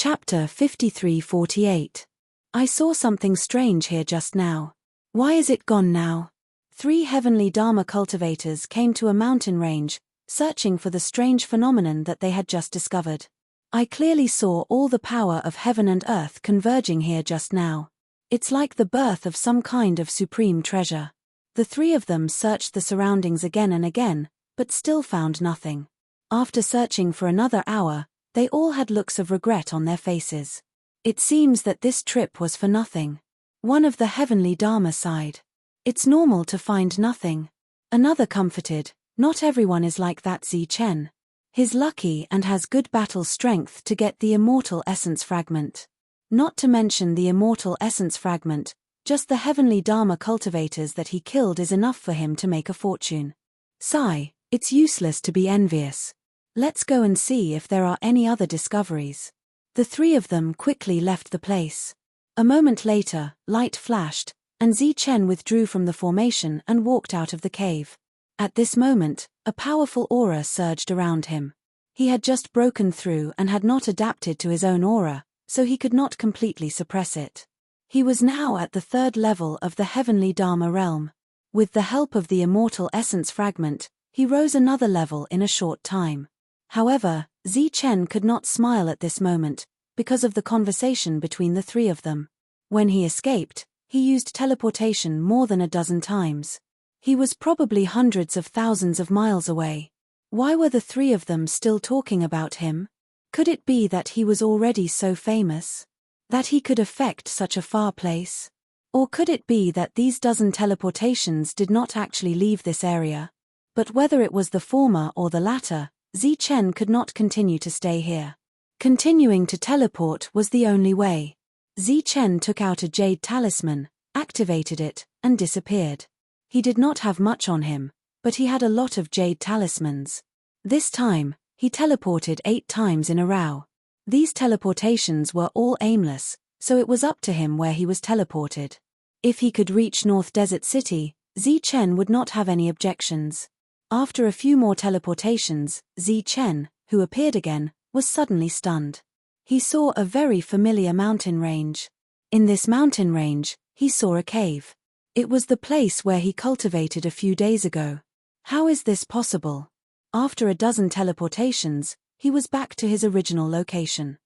Chapter 53-48. I saw something strange here just now. Why is it gone now? 3 heavenly Dharma cultivators came to a mountain range, searching for the strange phenomenon that they had just discovered. I clearly saw all the power of heaven and earth converging here just now. It's like the birth of some kind of supreme treasure. The 3 of them searched the surroundings again and again, but still found nothing. After searching for another hour, they all had looks of regret on their faces. It seems that this trip was for nothing. One of the heavenly Dharma sighed. It's normal to find nothing. Another comforted, not everyone is like that Chen. He's lucky and has good battle strength to get the immortal essence fragment. Not to mention the immortal essence fragment, just the heavenly Dharma cultivators that he killed is enough for him to make a fortune. Sigh, it's useless to be envious. Let's go and see if there are any other discoveries. The 3 of them quickly left the place. A moment later, light flashed, and Chen withdrew from the formation and walked out of the cave. At this moment, a powerful aura surged around him. He had just broken through and had not adapted to his own aura, so he could not completely suppress it. He was now at the 3rd level of the heavenly Dharma realm. With the help of the immortal essence fragment, he rose another level in a short time. However, Chen could not smile at this moment, because of the conversation between the 3 of them. When he escaped, he used teleportation more than a dozen times. He was probably hundreds of thousands of miles away. Why were the 3 of them still talking about him? Could it be that he was already so famous? That he could affect such a far place? Or could it be that these dozen teleportations did not actually leave this area? But whether it was the former or the latter, Chen could not continue to stay here. Continuing to teleport was the only way. Chen took out a jade talisman, activated it, and disappeared. He did not have much on him, but he had a lot of jade talismans. This time, he teleported 8 times in a row. These teleportations were all aimless, so it was up to him where he was teleported. If he could reach North Desert City, Chen would not have any objections. After a few more teleportations, Chen, who appeared again, was suddenly stunned. He saw a very familiar mountain range. In this mountain range, he saw a cave. It was the place where he cultivated a few days ago. How is this possible? After a dozen teleportations, he was back to his original location.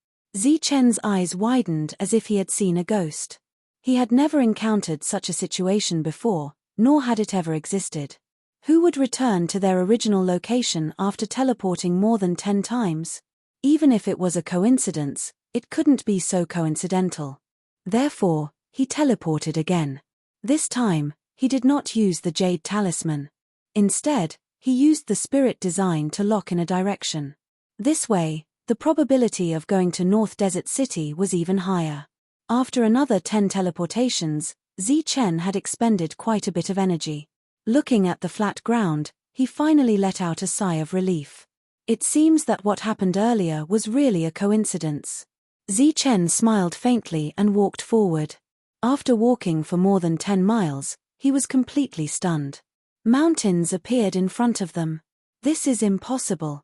Chen's eyes widened as if he had seen a ghost. He had never encountered such a situation before, nor had it ever existed. Who would return to their original location after teleporting more than 10 times? Even if it was a coincidence, it couldn't be so coincidental. Therefore, he teleported again. This time, he did not use the jade talisman. Instead, he used the spirit design to lock in a direction. This way, the probability of going to North Desert City was even higher. After another 10 teleportations, Chen had expended quite a bit of energy. Looking at the flat ground, he finally let out a sigh of relief. It seems that what happened earlier was really a coincidence. Chen smiled faintly and walked forward. After walking for more than 10 miles, he was completely stunned. Mountains appeared in front of them. This is impossible.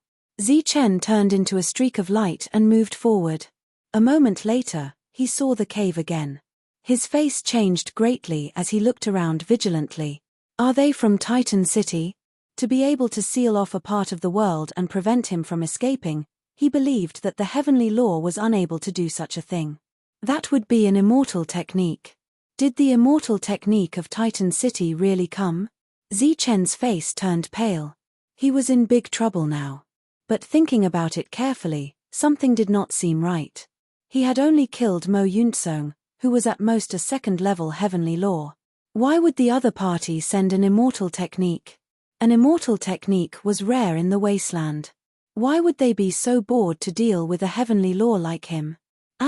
Chen turned into a streak of light and moved forward. A moment later, he saw the cave again. His face changed greatly as he looked around vigilantly. Are they from Titan City? To be able to seal off a part of the world and prevent him from escaping, he believed that the heavenly law was unable to do such a thing. That would be an immortal technique. Did the immortal technique of Titan City really come? Chen's face turned pale. He was in big trouble now. But thinking about it carefully, something did not seem right. He had only killed Mo Yunsong, who was at most a 2nd-level heavenly law. Why would the other party send an immortal technique? An immortal technique was rare in the wasteland. Why would they be so bored to deal with a heavenly law like him? In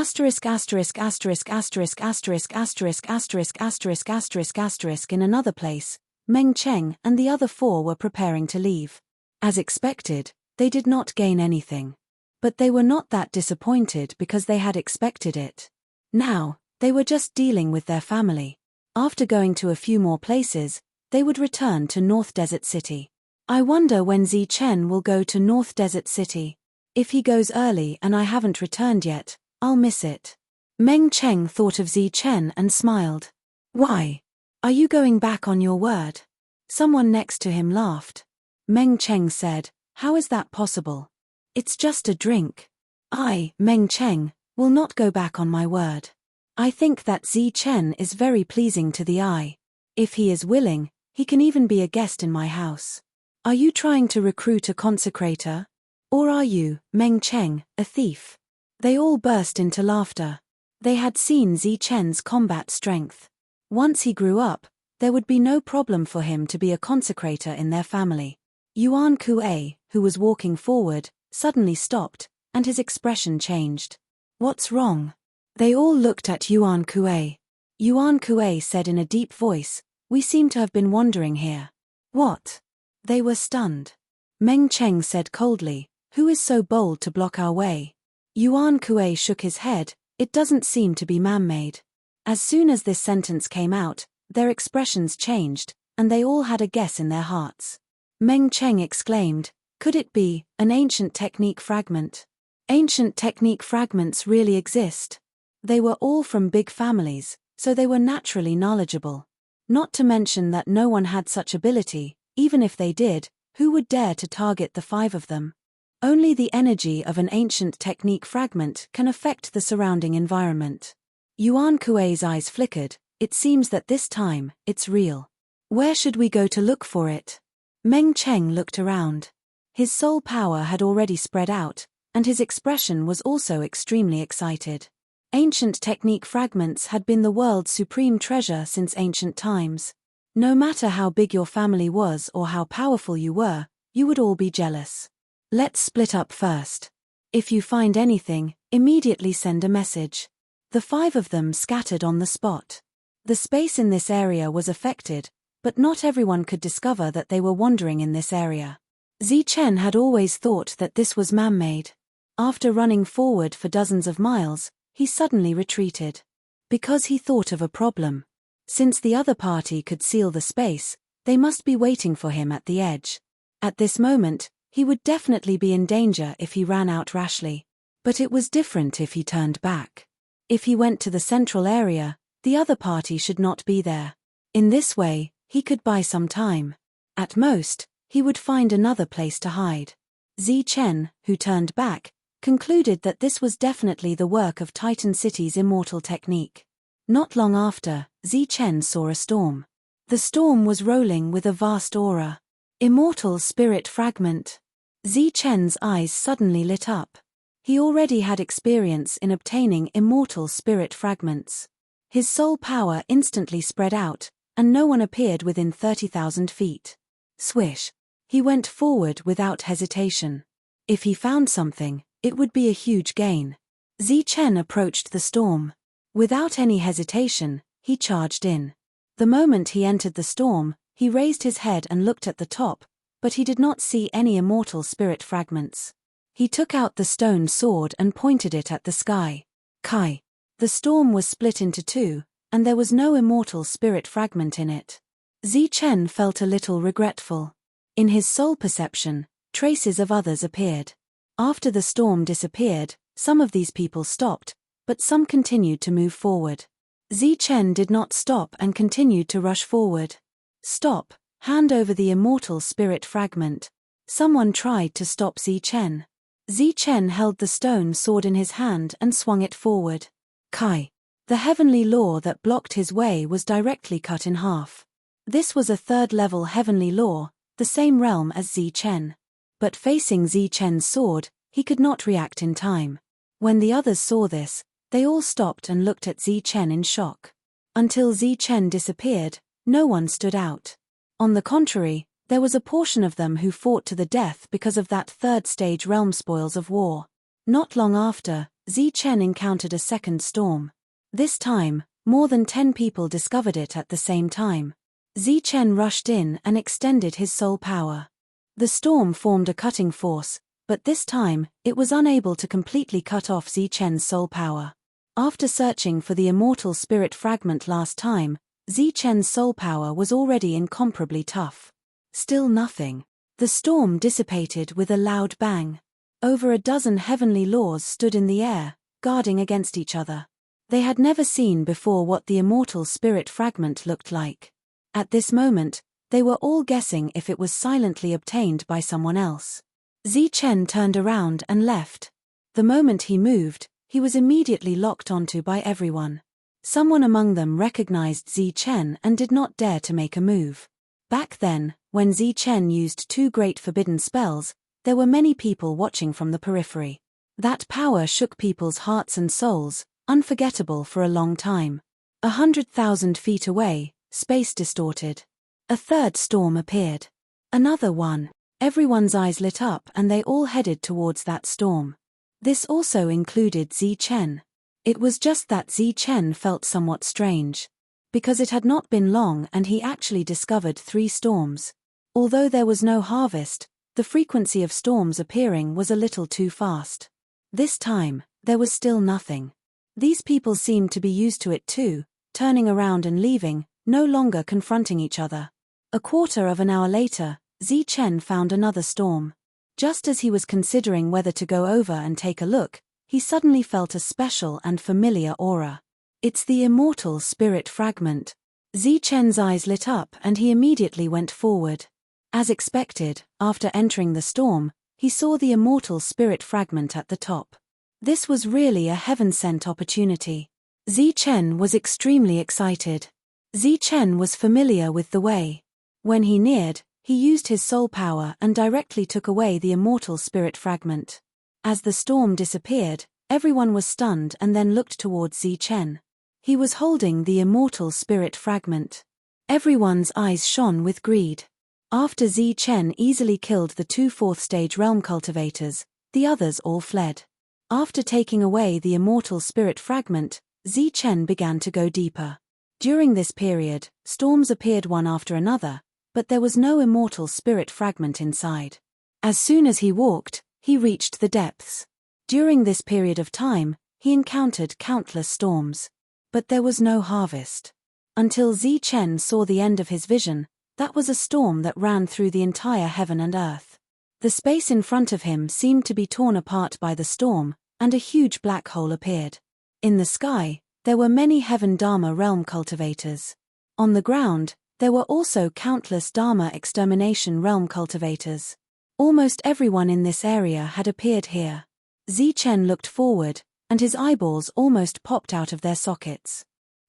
another place, Meng Cheng and the other 4 were preparing to leave. As expected, they did not gain anything. But they were not that disappointed because they had expected it. Now, they were just dealing with their family. After going to a few more places, they would return to North Desert City. I wonder when Chen will go to North Desert City. If he goes early and I haven't returned yet, I'll miss it. Meng Cheng thought of Zichen and smiled. Why? Are you going back on your word? Someone next to him laughed. Meng Cheng said, how is that possible? It's just a drink. I, Meng Cheng, will not go back on my word. I think that Zichen is very pleasing to the eye. If he is willing, he can even be a guest in my house. Are you trying to recruit a consecrator? Or are you, Meng Cheng, a thief? They all burst into laughter. They had seen Zichen's combat strength. Once he grew up, there would be no problem for him to be a consecrator in their family. Yuan Kuei, who was walking forward, suddenly stopped, and his expression changed. What's wrong? They all looked at Yuan Kuei. Yuan Kuei said in a deep voice, we seem to have been wandering here. What? They were stunned. Meng Cheng said coldly, who is so bold to block our way? Yuan Kuei shook his head, it doesn't seem to be man-made. As soon as this sentence came out, their expressions changed, and they all had a guess in their hearts. Meng Cheng exclaimed, could it be an ancient technique fragment? Ancient technique fragments really exist. They were all from big families, so they were naturally knowledgeable. Not to mention that no one had such ability, even if they did, who would dare to target the 5 of them? Only the energy of an ancient technique fragment can affect the surrounding environment. Yuan Kuei's eyes flickered, it seems that this time, it's real. Where should we go to look for it? Meng Cheng looked around. His soul power had already spread out, and his expression was also extremely excited. Ancient technique fragments had been the world's supreme treasure since ancient times. No matter how big your family was or how powerful you were, you would all be jealous. Let's split up first. If you find anything, immediately send a message. The 5 of them scattered on the spot. The space in this area was affected, but not everyone could discover that they were wandering in this area. Zichen had always thought that this was man-made. After running forward for dozens of miles, he suddenly retreated. Because he thought of a problem. Since the other party could seal the space, they must be waiting for him at the edge. At this moment, he would definitely be in danger if he ran out rashly. But it was different if he turned back. If he went to the central area, the other party should not be there. In this way, he could buy some time. At most, he would find another place to hide. Zichen, who turned back, concluded that this was definitely the work of Titan City's immortal technique. Not long after, Zichen saw a storm. The storm was rolling with a vast aura. Immortal spirit fragment. Zichen's eyes suddenly lit up. He already had experience in obtaining immortal spirit fragments. His soul power instantly spread out, and no one appeared within 30,000 feet. Swish. He went forward without hesitation. If he found something, it would be a huge gain. Zichen approached the storm. Without any hesitation, he charged in. The moment he entered the storm, he raised his head and looked at the top, but he did not see any immortal spirit fragments. He took out the stone sword and pointed it at the sky. Kai. The storm was split into 2, and there was no immortal spirit fragment in it. Zichen felt a little regretful. In his soul perception, traces of others appeared. After the storm disappeared, some of these people stopped, but some continued to move forward. Zichen did not stop and continued to rush forward. Stop, hand over the immortal spirit fragment. Someone tried to stop Zichen. Zichen held the stone sword in his hand and swung it forward. Kai. The heavenly law that blocked his way was directly cut in half. This was a 3rd-level heavenly law, the same realm as Zichen. But facing Zichen's sword, he could not react in time. When the others saw this, they all stopped and looked at Zichen in shock. Until Zichen disappeared, no one stood out. On the contrary, there was a portion of them who fought to the death because of that 3rd-stage realm spoils of war. Not long after, Zichen encountered a second storm. This time, more than 10 people discovered it at the same time. Zichen rushed in and extended his soul power. The storm formed a cutting force, but this time, it was unable to completely cut off Zichen's soul power. After searching for the immortal spirit fragment last time, Zichen's soul power was already incomparably tough. Still nothing. The storm dissipated with a loud bang. Over a dozen heavenly laws stood in the air, guarding against each other. They had never seen before what the immortal spirit fragment looked like. At this moment, they were all guessing if it was silently obtained by someone else. Zichen turned around and left. The moment he moved, he was immediately locked onto by everyone. Someone among them recognized Zichen and did not dare to make a move. Back then, when Zichen used two great forbidden spells, there were many people watching from the periphery. That power shook people's hearts and souls, unforgettable for a long time. 100,000 feet away, space distorted. A third storm appeared. Another one. Everyone's eyes lit up and they all headed towards that storm. This also included Zichen. It was just that Zichen felt somewhat strange. Because it had not been long and he actually discovered 3 storms. Although there was no harvest, the frequency of storms appearing was a little too fast. This time, there was still nothing. These people seemed to be used to it too, turning around and leaving, no longer confronting each other. A quarter of an hour later, Zichen found another storm. Just as he was considering whether to go over and take a look, he suddenly felt a special and familiar aura. It's the immortal spirit fragment. Zichen's eyes lit up and he immediately went forward. As expected, after entering the storm, he saw the immortal spirit fragment at the top. This was really a heaven-sent opportunity. Zichen was extremely excited. Zichen was familiar with the way. When he neared, he used his soul power and directly took away the immortal spirit fragment. As the storm disappeared, everyone was stunned and then looked towards Zichen. He was holding the immortal spirit fragment. Everyone's eyes shone with greed. After Zichen easily killed the 2 4th-stage realm cultivators, the others all fled. After taking away the immortal spirit fragment, Zichen began to go deeper. During this period, storms appeared one after another, but there was no immortal spirit fragment inside. As soon as he walked, he reached the depths. During this period of time, he encountered countless storms. But there was no harvest. Until Zichen saw the end of his vision, that was a storm that ran through the entire heaven and earth. The space in front of him seemed to be torn apart by the storm, and a huge black hole appeared. In the sky, there were many Heaven Dharma realm cultivators. On the ground, there were also countless Dharma extermination realm cultivators. Almost everyone in this area had appeared here. Zichen looked forward, and his eyeballs almost popped out of their sockets.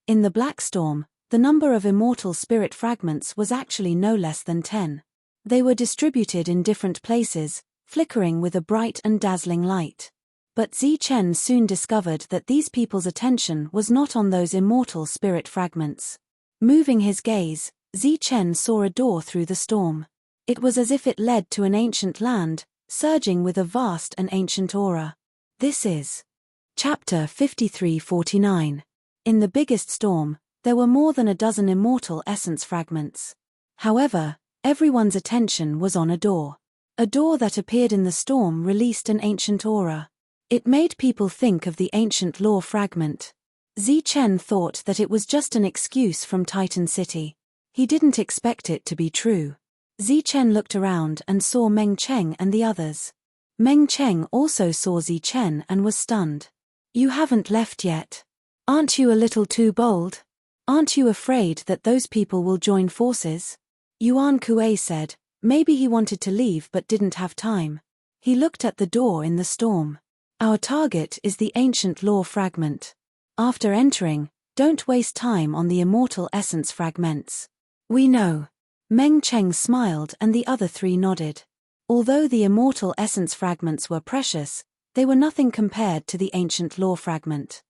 In the black storm, the number of immortal spirit fragments was actually no less than 10. They were distributed in different places, flickering with a bright and dazzling light. But Zichen soon discovered that these people's attention was not on those immortal spirit fragments. Moving his gaze, Zichen saw a door through the storm. It was as if it led to an ancient land, surging with a vast and ancient aura. This is Chapter 5349. In the biggest storm, there were more than a dozen immortal essence fragments. However, everyone's attention was on a door. A door that appeared in the storm released an ancient aura. It made people think of the ancient lore fragment. Zichen thought that it was just an excuse from Titan City. He didn't expect it to be true. Zichen looked around and saw Meng Cheng and the others. Meng Cheng also saw Zichen and was stunned. "You haven't left yet. Aren't you a little too bold? Aren't you afraid that those people will join forces?" Yuan Kuei said. Maybe he wanted to leave but didn't have time. He looked at the door in the storm. "Our target is the ancient lore fragment. After entering, don't waste time on the immortal essence fragments." "We know." Meng Cheng smiled and the other 3 nodded. Although the immortal essence fragments were precious, they were nothing compared to the ancient lore fragment.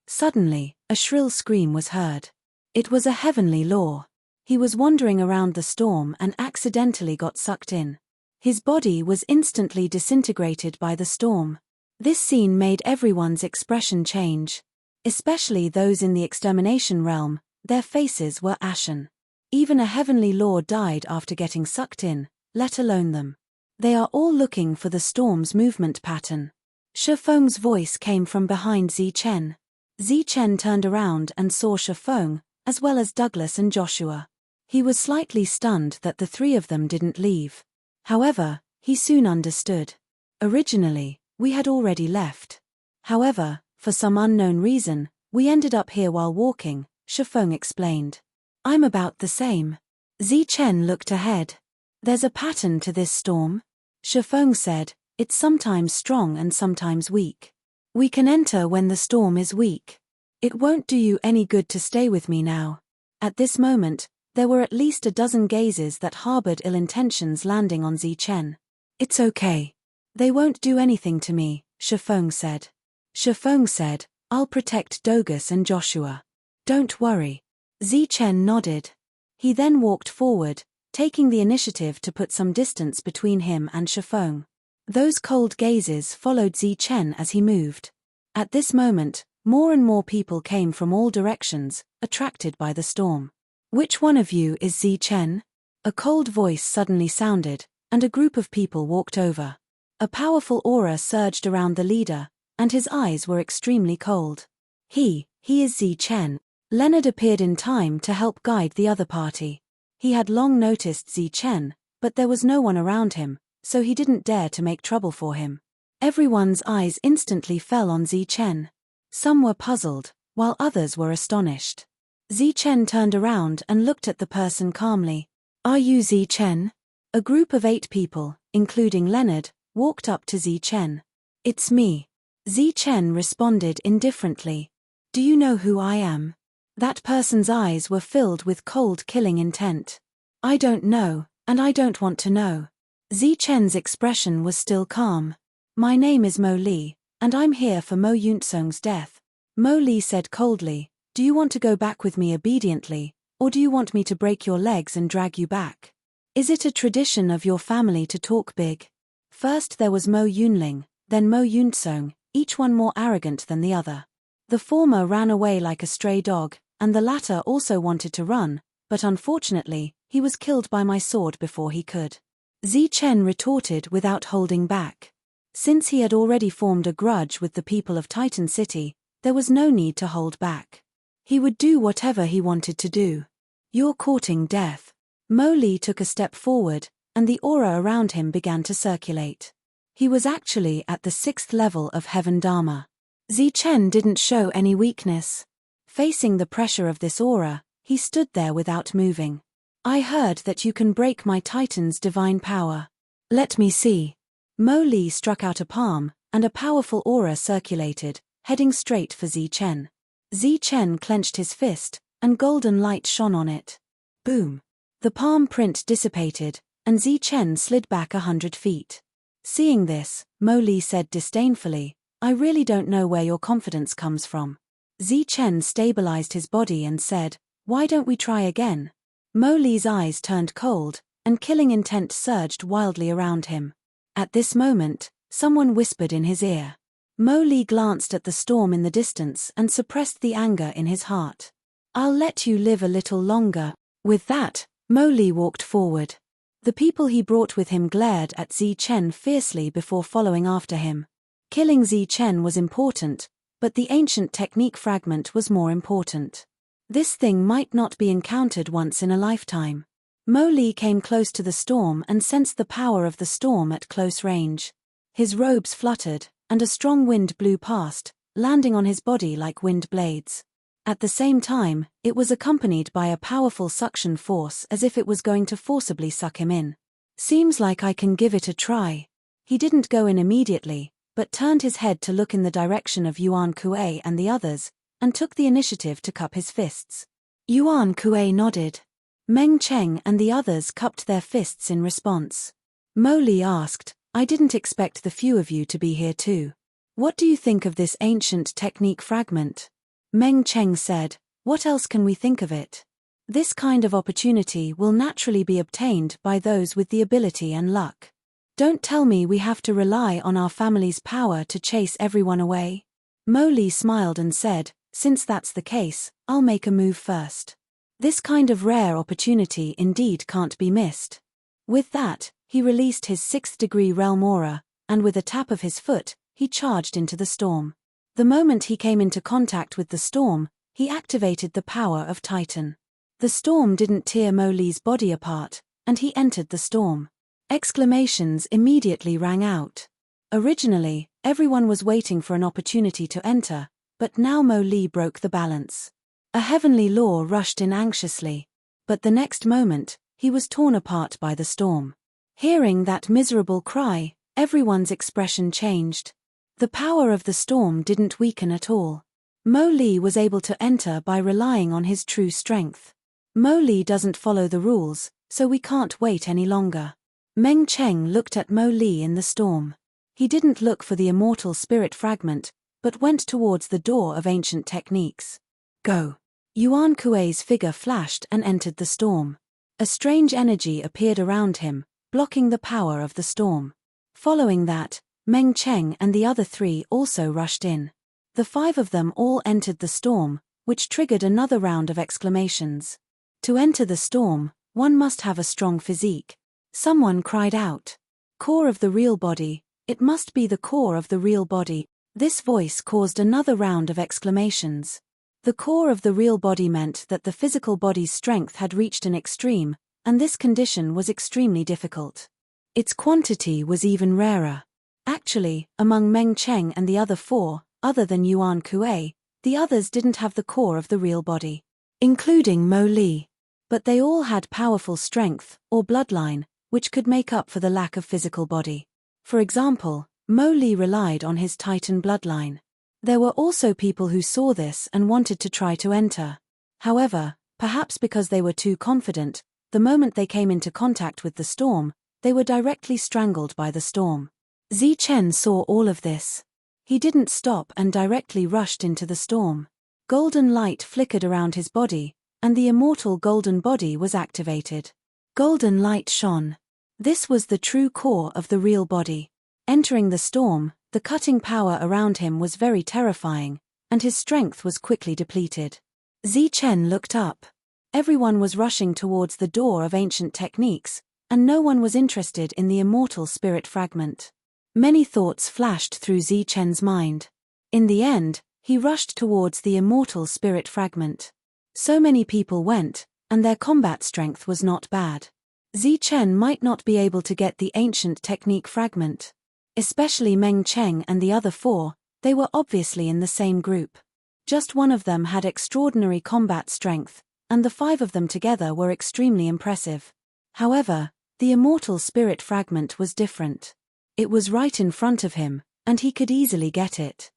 Suddenly, a shrill scream was heard. It was a heavenly lore. He was wandering around the storm and accidentally got sucked in. His body was instantly disintegrated by the storm. This scene made everyone's expression change. Especially those in the extermination realm, their faces were ashen. Even a heavenly lord died after getting sucked in, let alone them. They are all looking for the storm's movement pattern. Shifeng's voice came from behind Zichen. Zichen turned around and saw Shifeng, as well as Douglas and Joshua. He was slightly stunned that the 3 of them didn't leave. However, he soon understood. Originally, we had already left. However, for some unknown reason, we ended up here while walking, Shifeng explained. I'm about the same. Zichen looked ahead. There's a pattern to this storm? Shifeng said, it's sometimes strong and sometimes weak. We can enter when the storm is weak. It won't do you any good to stay with me now. At this moment, there were at least a dozen gazes that harbored ill intentions landing on Zichen. It's okay. They won't do anything to me, Shifeng said. Shifeng said, I'll protect Dogus and Joshua. Don't worry. Zichen nodded. He then walked forward, taking the initiative to put some distance between him and Shifeng. Those cold gazes followed Zichen as he moved. At this moment, more and more people came from all directions, attracted by the storm. Which one of you is Zichen? A cold voice suddenly sounded, and a group of people walked over. A powerful aura surged around the leader, and his eyes were extremely cold. He is Zichen. Leonard appeared in time to help guide the other party. He had long noticed Zichen, but there was no one around him, so he didn't dare to make trouble for him. Everyone's eyes instantly fell on Zichen. Some were puzzled, while others were astonished. Zichen turned around and looked at the person calmly. Are you Zichen? A group of 8 people, including Leonard, walked up to Zichen. It's me. Zichen responded indifferently. Do you know who I am? That person's eyes were filled with cold killing intent. I don't know, and I don't want to know. Zichen's expression was still calm. My name is Mo Li, and I'm here for Mo Yuntsung's death. Mo Li said coldly, do you want to go back with me obediently, or do you want me to break your legs and drag you back? Is it a tradition of your family to talk big? First there was Mo Yunling, then Mo Yuntsung, each one more arrogant than the other. The former ran away like a stray dog, and the latter also wanted to run, but unfortunately, he was killed by my sword before he could. Zichen retorted without holding back. Since he had already formed a grudge with the people of Titan City, there was no need to hold back. He would do whatever he wanted to do. You're courting death. Mo Li took a step forward, and the aura around him began to circulate. He was actually at the 6th level of Heaven Dharma. Zichen didn't show any weakness. Facing the pressure of this aura, he stood there without moving. I heard that you can break my Titan's divine power. Let me see. Mo Li struck out a palm, and a powerful aura circulated, heading straight for Zichen. Zichen clenched his fist, and golden light shone on it. Boom. The palm print dissipated, and Zichen slid back 100 feet. Seeing this, Mo Li said disdainfully, I really don't know where your confidence comes from. Zichen stabilized his body and said, why don't we try again? Mo Li's eyes turned cold, and killing intent surged wildly around him. At this moment, someone whispered in his ear. Mo Li glanced at the storm in the distance and suppressed the anger in his heart. I'll let you live a little longer. With that, Mo Li walked forward. The people he brought with him glared at Zichen fiercely before following after him. Killing Zichen was important, but the ancient technique fragment was more important. This thing might not be encountered once in a lifetime. Mo Li came close to the storm and sensed the power of the storm at close range. His robes fluttered, and a strong wind blew past, landing on his body like wind blades. At the same time, it was accompanied by a powerful suction force as if it was going to forcibly suck him in. Seems like I can give it a try. He didn't go in immediately, but turned his head to look in the direction of Yuan Kuei and the others, and took the initiative to cup his fists. Yuan Kuei nodded. Meng Cheng and the others cupped their fists in response. Mo Li asked, I didn't expect the few of you to be here too. What do you think of this ancient technique fragment? Meng Cheng said, what else can we think of it? This kind of opportunity will naturally be obtained by those with the ability and luck. Don't tell me we have to rely on our family's power to chase everyone away. Mo Li smiled and said, since that's the case, I'll make a move first. This kind of rare opportunity indeed can't be missed. With that, he released his 6th-degree realm aura, and with a tap of his foot, he charged into the storm. The moment he came into contact with the storm, he activated the power of Titan. The storm didn't tear Mo Li's body apart, and he entered the storm. Exclamations immediately rang out. Originally, Everyone was waiting for an opportunity to enter, but now Mo Li broke the balance. A heavenly law rushed in anxiously. But the next moment, he was torn apart by the storm. Hearing that miserable cry, everyone's expression changed. The power of the storm didn't weaken at all. Mo Li was able to enter by relying on his true strength. Mo Li doesn't follow the rules, so we can't wait any longer. Meng Cheng looked at Mo Li in the storm. He didn't look for the immortal spirit fragment, but went towards the door of ancient techniques. Go! Yuan Kuei's figure flashed and entered the storm. A strange energy appeared around him, blocking the power of the storm. Following that, Meng Cheng and the other three also rushed in. The five of them all entered the storm, which triggered another round of exclamations. To enter the storm, one must have a strong physique. Someone cried out. Core of the real body, it must be the core of the real body. This voice caused another round of exclamations. The core of the real body meant that the physical body's strength had reached an extreme, and this condition was extremely difficult. Its quantity was even rarer. Actually, among Meng Cheng and the other four, other than Yuan Kuei, the others didn't have the core of the real body, including Mo Li. But they all had powerful strength, or bloodline, which could make up for the lack of physical body. For example, Mo Li relied on his Titan bloodline. There were also people who saw this and wanted to try to enter. However, perhaps because they were too confident, the moment they came into contact with the storm, they were directly strangled by the storm. Zi Chen saw all of this. He didn't stop and directly rushed into the storm. Golden light flickered around his body, and the immortal golden body was activated. Golden light shone. This was the true core of the real body. Entering the storm, the cutting power around him was very terrifying, and his strength was quickly depleted. Zi Chen looked up. Everyone was rushing towards the door of ancient techniques, and no one was interested in the immortal spirit fragment. Many thoughts flashed through Zi Chen's mind. In the end, he rushed towards the immortal spirit fragment. So many people went, and their combat strength was not bad. Zi Chen might not be able to get the ancient technique fragment. Especially Meng Cheng and the other four, they were obviously in the same group. Just one of them had extraordinary combat strength, and the five of them together were extremely impressive. However, the immortal spirit fragment was different. It was right in front of him, and he could easily get it.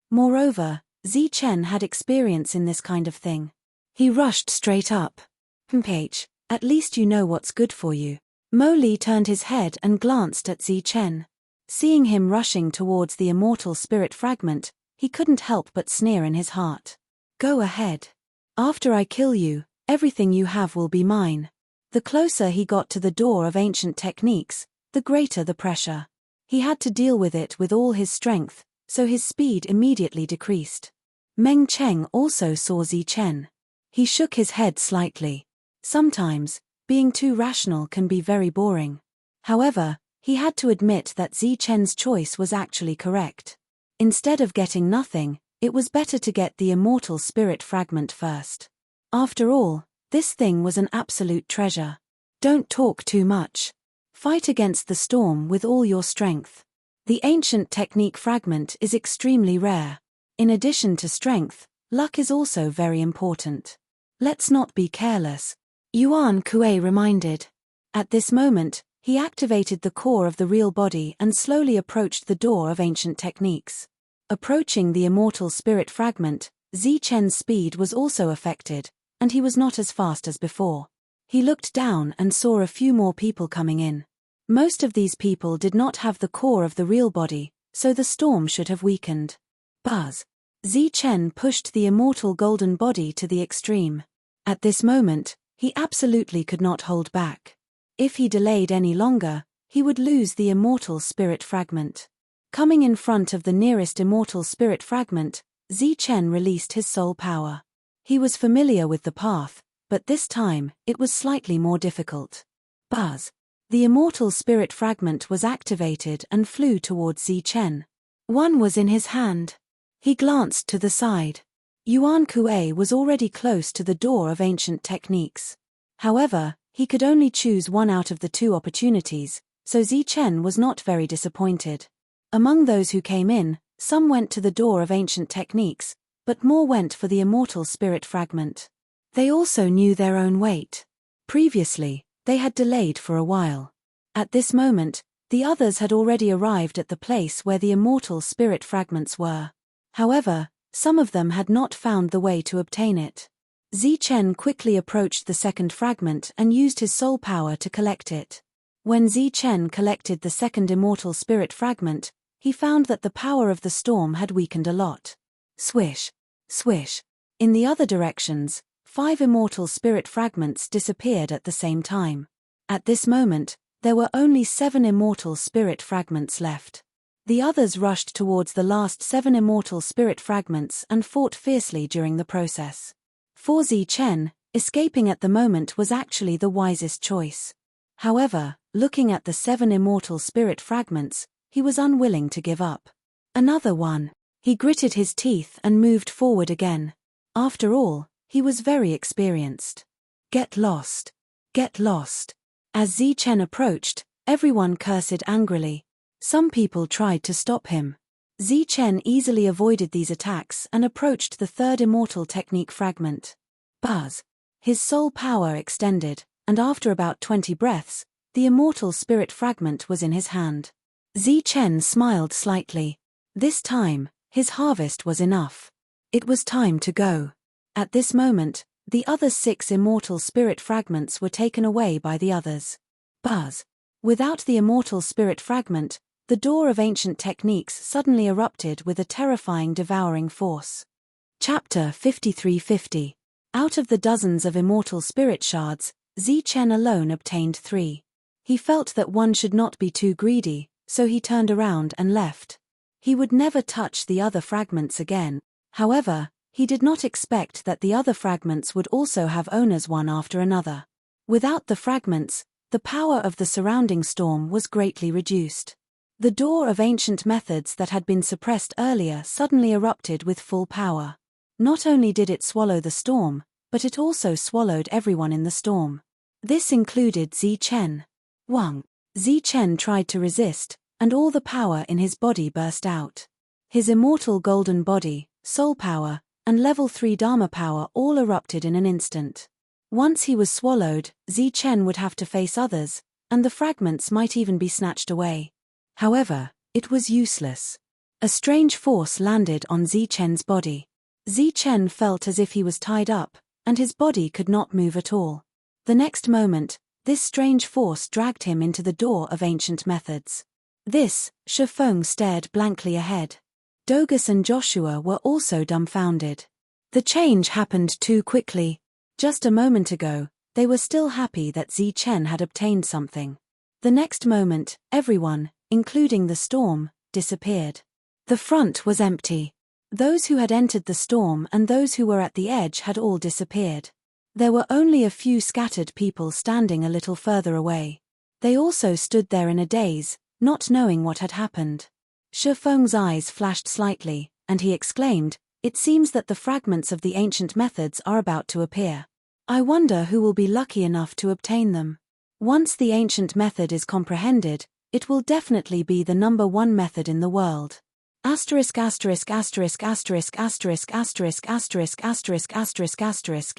Moreover, Zi Chen had experience in this kind of thing. He rushed straight up. H, at least you know what's good for you. Mo Li turned his head and glanced at Zi Chen. Seeing him rushing towards the immortal spirit fragment, he couldn't help but sneer in his heart. Go ahead. After I kill you, everything you have will be mine. The closer he got to the door of ancient techniques, the greater the pressure. He had to deal with it with all his strength, so his speed immediately decreased. Meng Cheng also saw Zi Chen. He shook his head slightly. Sometimes, being too rational can be very boring. However, he had to admit that Zi Chen's choice was actually correct. Instead of getting nothing, it was better to get the immortal spirit fragment first. After all, this thing was an absolute treasure. Don't talk too much. Fight against the storm with all your strength. The ancient technique fragment is extremely rare. In addition to strength, luck is also very important. Let's not be careless, Yuan Kuei reminded. At this moment, he activated the core of the real body and slowly approached the door of ancient techniques. Approaching the immortal spirit fragment, Zi Chen's speed was also affected, and he was not as fast as before. He looked down and saw a few more people coming in. Most of these people did not have the core of the real body, so the storm should have weakened. Buzz. Zi Chen pushed the immortal golden body to the extreme. At this moment, he absolutely could not hold back. If he delayed any longer, he would lose the immortal spirit fragment. Coming in front of the nearest immortal spirit fragment, Zi Chen released his soul power. He was familiar with the path, but this time, it was slightly more difficult. Buzz. The immortal spirit fragment was activated and flew towards Zi Chen. One was in his hand. He glanced to the side. Yuan Kuei was already close to the door of ancient techniques. However, he could only choose one out of the two opportunities, so Zi Chen was not very disappointed. Among those who came in, some went to the door of ancient techniques, but more went for the immortal spirit fragment. They also knew their own weight. Previously, they had delayed for a while. At this moment, the others had already arrived at the place where the immortal spirit fragments were. However, some of them had not found the way to obtain it. Zichen quickly approached the second fragment and used his soul power to collect it. When Zichen collected the second immortal spirit fragment, he found that the power of the storm had weakened a lot. Swish, swish. In the other directions, 5 immortal spirit fragments disappeared at the same time. At this moment, there were only 7 immortal spirit fragments left. The others rushed towards the last 7 immortal spirit fragments and fought fiercely during the process. For Zichen, escaping at the moment was actually the wisest choice. However, looking at the 7 immortal spirit fragments, he was unwilling to give up. Another one. He gritted his teeth and moved forward again. After all, he was very experienced. Get lost. Get lost. As Zichen approached, everyone cursed angrily. Some people tried to stop him. Zichen easily avoided these attacks and approached the third immortal technique fragment. Buzz. His soul power extended, and after about 20 breaths, the immortal spirit fragment was in his hand. Zichen smiled slightly. This time, his harvest was enough. It was time to go. At this moment, the other 6 immortal spirit fragments were taken away by the others. Buzz. Without the immortal spirit fragment, the door of ancient techniques suddenly erupted with a terrifying devouring force. Chapter 5350. Out of the dozens of immortal spirit shards, Zichen alone obtained 3. He felt that one should not be too greedy, so he turned around and left. He would never touch the other fragments again. However, he did not expect that the other fragments would also have owners one after another. Without the fragments, the power of the surrounding storm was greatly reduced. The door of ancient methods that had been suppressed earlier suddenly erupted with full power. Not only did it swallow the storm, but it also swallowed everyone in the storm. This included Zichen. Wang. Zichen tried to resist, and all the power in his body burst out. His immortal golden body, soul power, and level 3 Dharma power all erupted in an instant. Once he was swallowed, Zichen would have to face others, and the fragments might even be snatched away. However, it was useless. A strange force landed on Zichen's body. Zichen felt as if he was tied up, and his body could not move at all. The next moment, this strange force dragged him into the door of ancient methods. This, Shifeng stared blankly ahead. Dogus and Joshua were also dumbfounded. The change happened too quickly. Just a moment ago, they were still happy that Zichen had obtained something. The next moment, everyone, including the storm, disappeared. The front was empty. Those who had entered the storm and those who were at the edge had all disappeared. There were only a few scattered people standing a little further away. They also stood there in a daze, not knowing what had happened. Shifeng's eyes flashed slightly, and he exclaimed, "It seems that the fragments of the ancient methods are about to appear. I wonder who will be lucky enough to obtain them. Once the ancient method is comprehended, it will definitely be the #1 method in the world."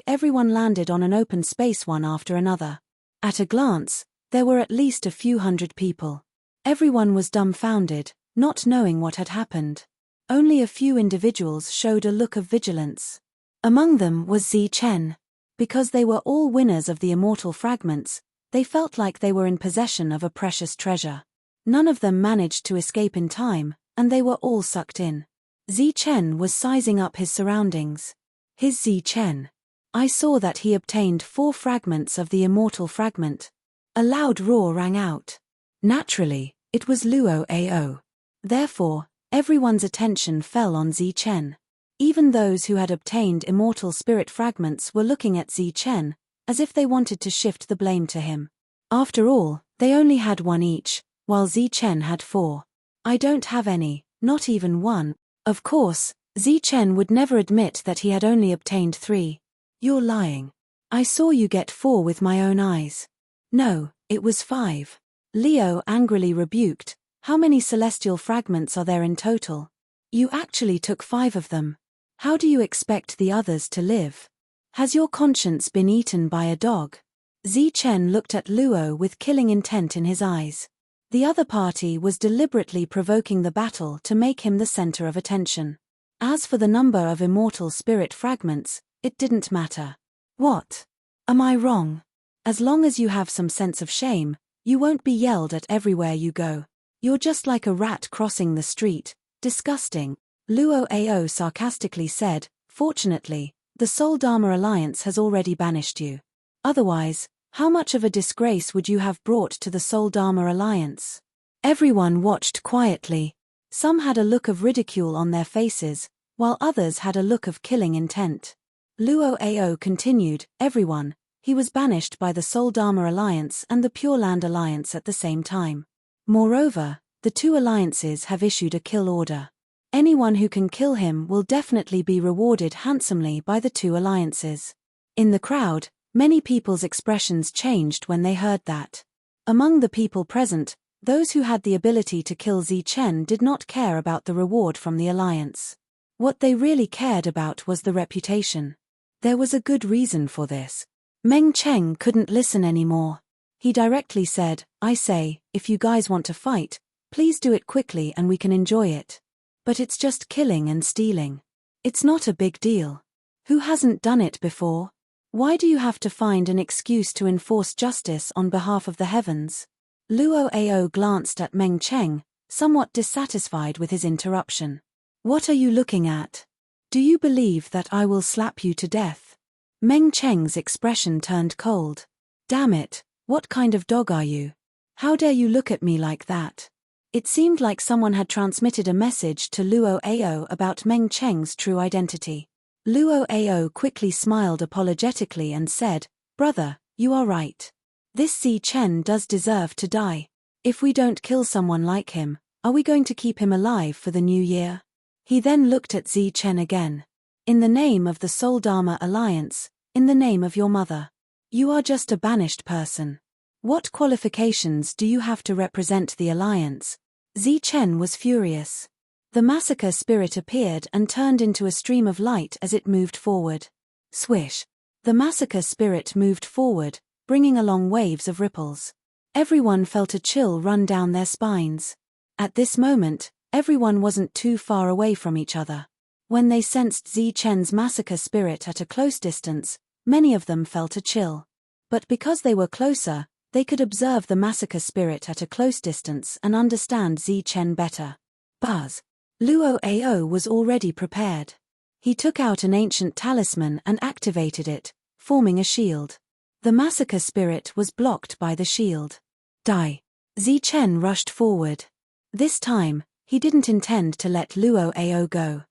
Everyone landed on an open space one after another. At a glance, there were at least a few hundred people. Everyone was dumbfounded, not knowing what had happened. Only a few individuals showed a look of vigilance. Among them was Zichen. Because they were all winners of the immortal fragments, they felt like they were in possession of a precious treasure. None of them managed to escape in time, and they were all sucked in. Zichen was sizing up his surroundings. His Zichen. I saw that he obtained 4 fragments of the immortal fragment. A loud roar rang out. Naturally, it was Luo Ao. Therefore, everyone's attention fell on Zichen. Even those who had obtained immortal spirit fragments were looking at Zichen, as if they wanted to shift the blame to him. After all, they only had 1 each, while Zichen had 4. I don't have any, not even 1. Of course, Zichen would never admit that he had only obtained 3. You're lying. I saw you get 4 with my own eyes. No, it was 5. Leo angrily rebuked, How many celestial fragments are there in total? You actually took 5 of them. How do you expect the others to live? Has your conscience been eaten by a dog? Zichen looked at Luo with killing intent in his eyes. The other party was deliberately provoking the battle to make him the center of attention. As for the number of immortal spirit fragments, it didn't matter. What? Am I wrong? As long as you have some sense of shame, you won't be yelled at everywhere you go. You're just like a rat crossing the street. Disgusting. Luo Ao sarcastically said, fortunately, the Soul Dharma Alliance has already banished you. Otherwise, how much of a disgrace would you have brought to the Soul Dharma Alliance? Everyone watched quietly. Some had a look of ridicule on their faces, while others had a look of killing intent. Luo Ao continued, everyone, he was banished by the Soul Dharma Alliance and the Pure Land Alliance at the same time. Moreover, the 2 alliances have issued a kill order. Anyone who can kill him will definitely be rewarded handsomely by the 2 alliances. In the crowd, many people's expressions changed when they heard that. Among the people present, those who had the ability to kill Zichen did not care about the reward from the alliance. What they really cared about was the reputation. There was a good reason for this. Meng Cheng couldn't listen anymore. He directly said, I say, if you guys want to fight, please do it quickly and we can enjoy it. But it's just killing and stealing. It's not a big deal. Who hasn't done it before? Why do you have to find an excuse to enforce justice on behalf of the heavens? Luo Ao glanced at Meng Cheng, somewhat dissatisfied with his interruption. What are you looking at? Do you believe that I will slap you to death? Meng Cheng's expression turned cold. Damn it, what kind of dog are you? How dare you look at me like that? It seemed like someone had transmitted a message to Luo Ao about Meng Cheng's true identity. Luo Ao quickly smiled apologetically and said, Brother, you are right. This Zichen does deserve to die. If we don't kill someone like him, are we going to keep him alive for the new year? He then looked at Zichen again. In the name of the Soul Dharma Alliance, in the name of your mother. You are just a banished person. What qualifications do you have to represent the alliance? Zichen was furious. The massacre spirit appeared and turned into a stream of light as it moved forward. Swish. The massacre spirit moved forward, bringing along waves of ripples. Everyone felt a chill run down their spines. At this moment, everyone wasn't too far away from each other. When they sensed Zichen's massacre spirit at a close distance, many of them felt a chill. But because they were closer, they could observe the massacre spirit at a close distance and understand Zichen better. Buzz. Luo Ao was already prepared. He took out an ancient talisman and activated it, forming a shield. The massacre spirit was blocked by the shield. Die. Zichen rushed forward. This time, he didn't intend to let Luo Ao go.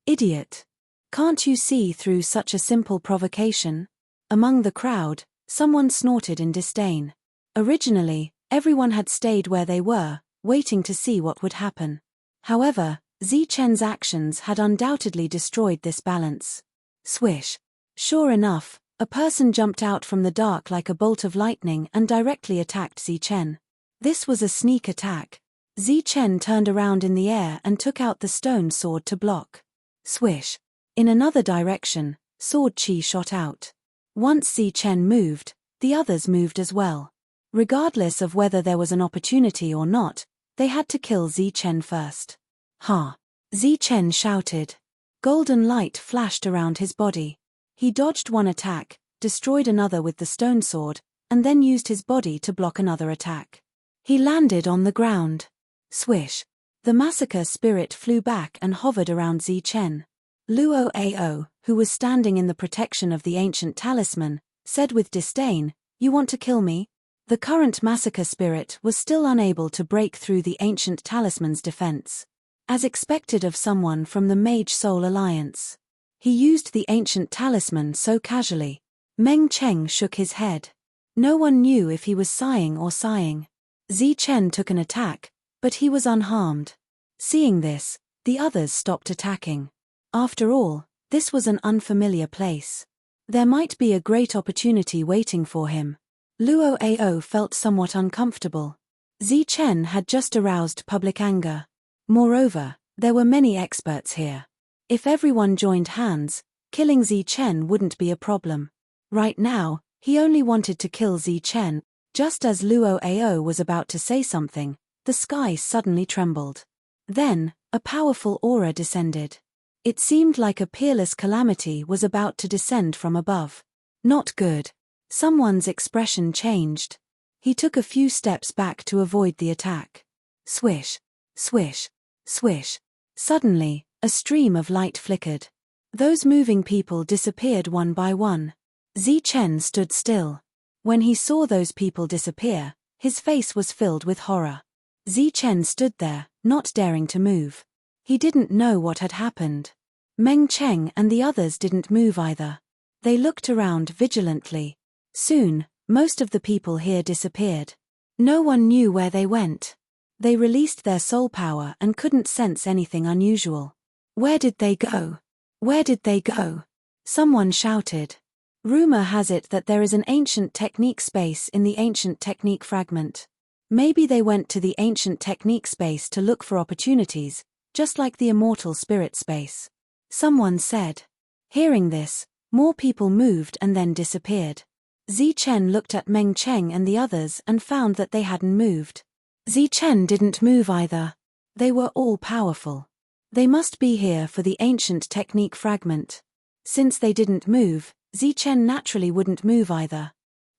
Idiot. Can't you see through such a simple provocation? Among the crowd, someone snorted in disdain. Originally, everyone had stayed where they were, waiting to see what would happen. However, Zichen's actions had undoubtedly destroyed this balance. Swish. Sure enough, a person jumped out from the dark like a bolt of lightning and directly attacked Zichen. This was a sneak attack. Zichen turned around in the air and took out the stone sword to block. Swish. In another direction, sword chi shot out. Once Zichen moved, the others moved as well. Regardless of whether there was an opportunity or not, they had to kill Zichen first. Ha! Zichen shouted. Golden light flashed around his body. He dodged one attack, destroyed another with the stone sword, and then used his body to block another attack. He landed on the ground. Swish. The massacre spirit flew back and hovered around Zichen. Luo Ao, who was standing in the protection of the ancient talisman, said with disdain, You want to kill me? The current massacre spirit was still unable to break through the ancient talisman's defense. As expected of someone from the Mage Soul Alliance. He used the ancient talisman so casually. Meng Cheng shook his head. No one knew if he was sighing or sighing. Zichen took an attack, but he was unharmed. Seeing this, the others stopped attacking. After all, this was an unfamiliar place. There might be a great opportunity waiting for him. Luo Ao felt somewhat uncomfortable. Zi Chen had just aroused public anger. Moreover, there were many experts here. If everyone joined hands, killing Zi Chen wouldn't be a problem. Right now, he only wanted to kill Zi Chen. Just as Luo Ao was about to say something, the sky suddenly trembled. Then, a powerful aura descended. It seemed like a peerless calamity was about to descend from above. Not good. Someone's expression changed. He took a few steps back to avoid the attack. Swish, swish, swish. Suddenly, a stream of light flickered. Those moving people disappeared one by one. Zi Chen stood still. When he saw those people disappear, his face was filled with horror. Zi Chen stood there, not daring to move. He didn't know what had happened. Meng Cheng and the others didn't move either. They looked around vigilantly. Soon, most of the people here disappeared. No one knew where they went. They released their soul power and couldn't sense anything unusual. Where did they go? Where did they go? Someone shouted. Rumor has it that there is an ancient technique space in the ancient technique fragment. Maybe they went to the ancient technique space to look for opportunities, just like the immortal spirit space. Someone said. Hearing this, more people moved and then disappeared. Zi Chen looked at Meng Cheng and the others and found that they hadn't moved. Zi Chen didn't move either. They were all powerful. They must be here for the ancient technique fragment. Since they didn't move, Zi Chen naturally wouldn't move either.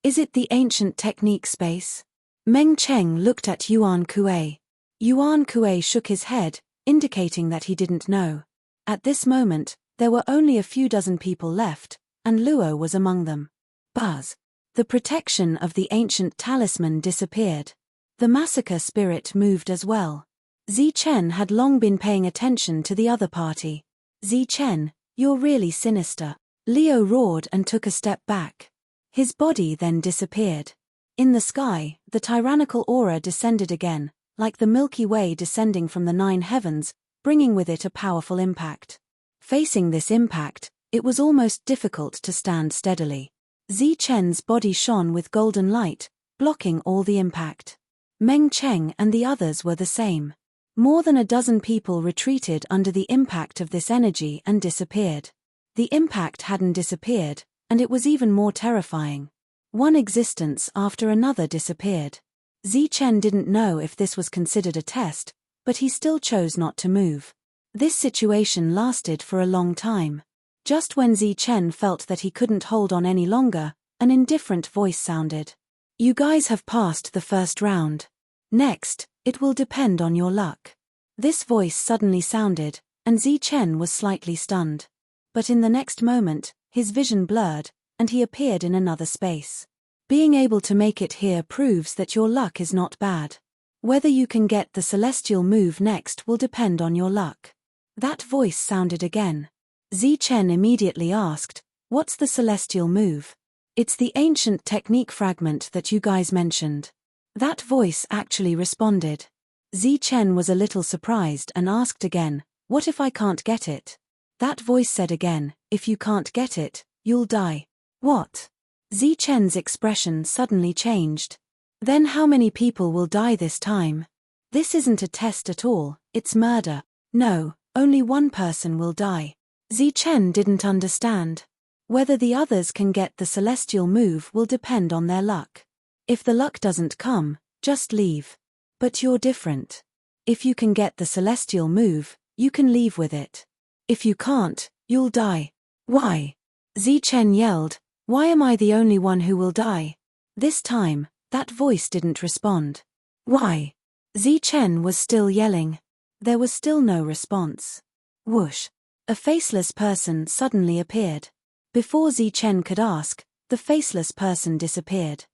Is it the ancient technique space? Meng Cheng looked at Yuan Kuei. Yuan Kuei shook his head, indicating that he didn't know. At this moment, there were only a few dozen people left, and Luo was among them. Buzz. The protection of the ancient talisman disappeared. The massacre spirit moved as well. Zi Chen had long been paying attention to the other party. Zi Chen, you're really sinister. Leo roared and took a step back. His body then disappeared. In the sky, the tyrannical aura descended again, like the Milky Way descending from the 9 heavens, bringing with it a powerful impact. Facing this impact, it was almost difficult to stand steadily. Zi Chen's body shone with golden light, blocking all the impact. Meng Cheng and the others were the same. More than a dozen people retreated under the impact of this energy and disappeared. The impact hadn't disappeared, and it was even more terrifying. One existence after another disappeared. Zi Chen didn't know if this was considered a test, but he still chose not to move. This situation lasted for a long time. Just when Zi Chen felt that he couldn't hold on any longer, an indifferent voice sounded. You guys have passed the first round. Next, it will depend on your luck. This voice suddenly sounded, and Zi Chen was slightly stunned. But in the next moment, his vision blurred, and he appeared in another space. Being able to make it here proves that your luck is not bad. Whether you can get the celestial move next will depend on your luck. That voice sounded again. Zi Chen immediately asked, what's the celestial move? It's the ancient technique fragment that you guys mentioned. That voice actually responded. Zi Chen was a little surprised and asked again, what if I can't get it? That voice said again, if you can't get it, you'll die. What? Zi Chen's expression suddenly changed. Then how many people will die this time? This isn't a test at all, it's murder. No, only one person will die. Zi Chen didn't understand. Whether the others can get the celestial move will depend on their luck. If the luck doesn't come, just leave. But you're different. If you can get the celestial move, you can leave with it. If you can't, you'll die. Why? Zi Chen yelled, why am I the only one who will die? This time, that voice didn't respond. Why? Zi Chen was still yelling. There was still no response. Whoosh. A faceless person suddenly appeared. Before Zi Chen could ask, the faceless person disappeared.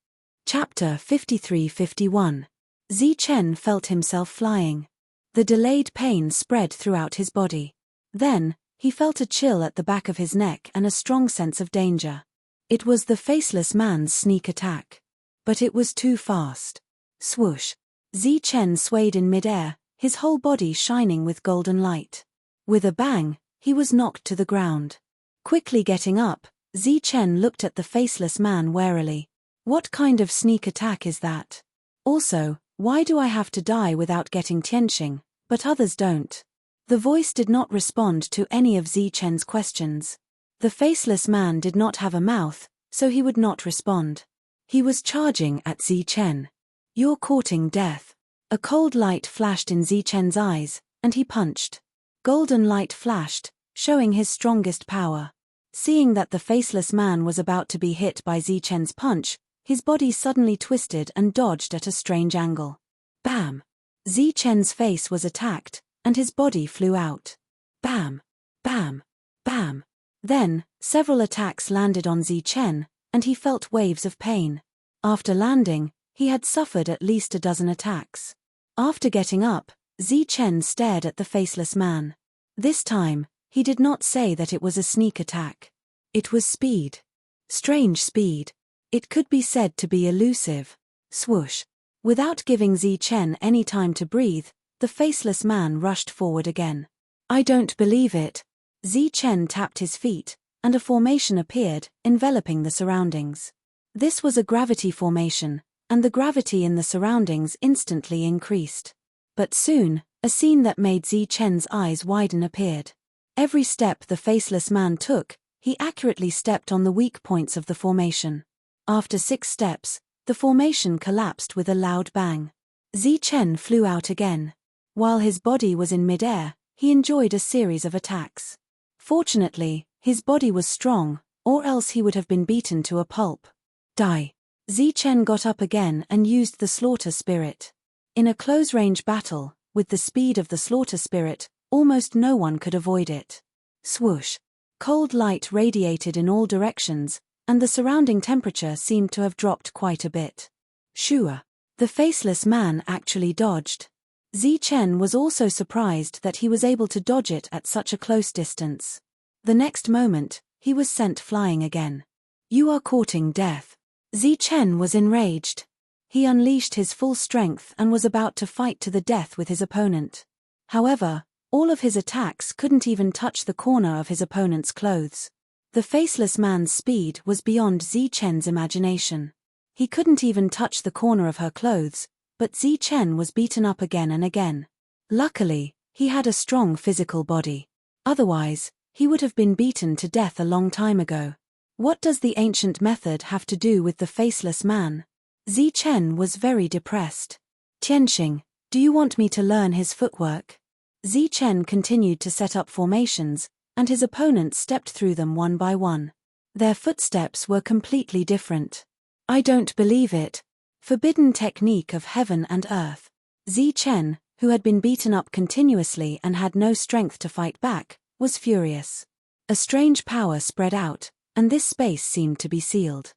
Chapter 53-51. Zi Chen felt himself flying. The delayed pain spread throughout his body. Then, he felt a chill at the back of his neck and a strong sense of danger. It was the faceless man's sneak attack. But it was too fast. Swoosh. Zi Chen swayed in midair, his whole body shining with golden light. With a bang, he was knocked to the ground. Quickly getting up, Zi Chen looked at the faceless man warily. What kind of sneak attack is that? Also, Why do I have to die without getting Tianqing, but others don't? The voice did not respond to any of Zichen's questions. The faceless man did not have a mouth, so he would not respond. He was charging at Zichen. You're courting death. A cold light flashed in Zichen's eyes, and he punched. Golden light flashed, showing his strongest power. Seeing that the faceless man was about to be hit by Zichen's punch, his body suddenly twisted and dodged at a strange angle. Bam! Zichen's face was attacked, and his body flew out. Bam! Bam! Bam! Then, several attacks landed on Zichen, and he felt waves of pain. After landing, he had suffered at least a dozen attacks. After getting up, Zichen stared at the faceless man. This time, he did not say that it was a sneak attack. It was speed. Strange speed. It could be said to be elusive. Swoosh. Without giving Zichen any time to breathe, the faceless man rushed forward again. I don't believe it. Zichen tapped his feet, and a formation appeared, enveloping the surroundings. This was a gravity formation, and the gravity in the surroundings instantly increased. But soon, a scene that made Zichen's eyes widen appeared. Every step the faceless man took, he accurately stepped on the weak points of the formation. After 6 steps, the formation collapsed with a loud bang. Zichen flew out again. While his body was in midair, he enjoyed a series of attacks. Fortunately, his body was strong, or else he would have been beaten to a pulp. Die. Zichen got up again and used the slaughter spirit. In a close-range battle, with the speed of the slaughter spirit, almost no one could avoid it. Swoosh. Cold light radiated in all directions, and the surrounding temperature seemed to have dropped quite a bit. Shua. The faceless man actually dodged. Zichen was also surprised that he was able to dodge it at such a close distance. The next moment, he was sent flying again. You are courting death. Zichen was enraged. He unleashed his full strength and was about to fight to the death with his opponent. However, all of his attacks couldn't even touch the corner of his opponent's clothes. The faceless man's speed was beyond Zichen's imagination. He couldn't even touch the corner of her clothes, but Zichen was beaten up again and again. Luckily, he had a strong physical body. Otherwise, he would have been beaten to death a long time ago. What does the ancient method have to do with the faceless man? Zichen was very depressed. Tianqing, do you want me to learn his footwork? Zichen continued to set up formations, and his opponent stepped through them one by one. Their footsteps were completely different. I don't believe it. Forbidden technique of heaven and earth. Zichen, who had been beaten up continuously and had no strength to fight back, was furious. A strange power spread out, and this space seemed to be sealed.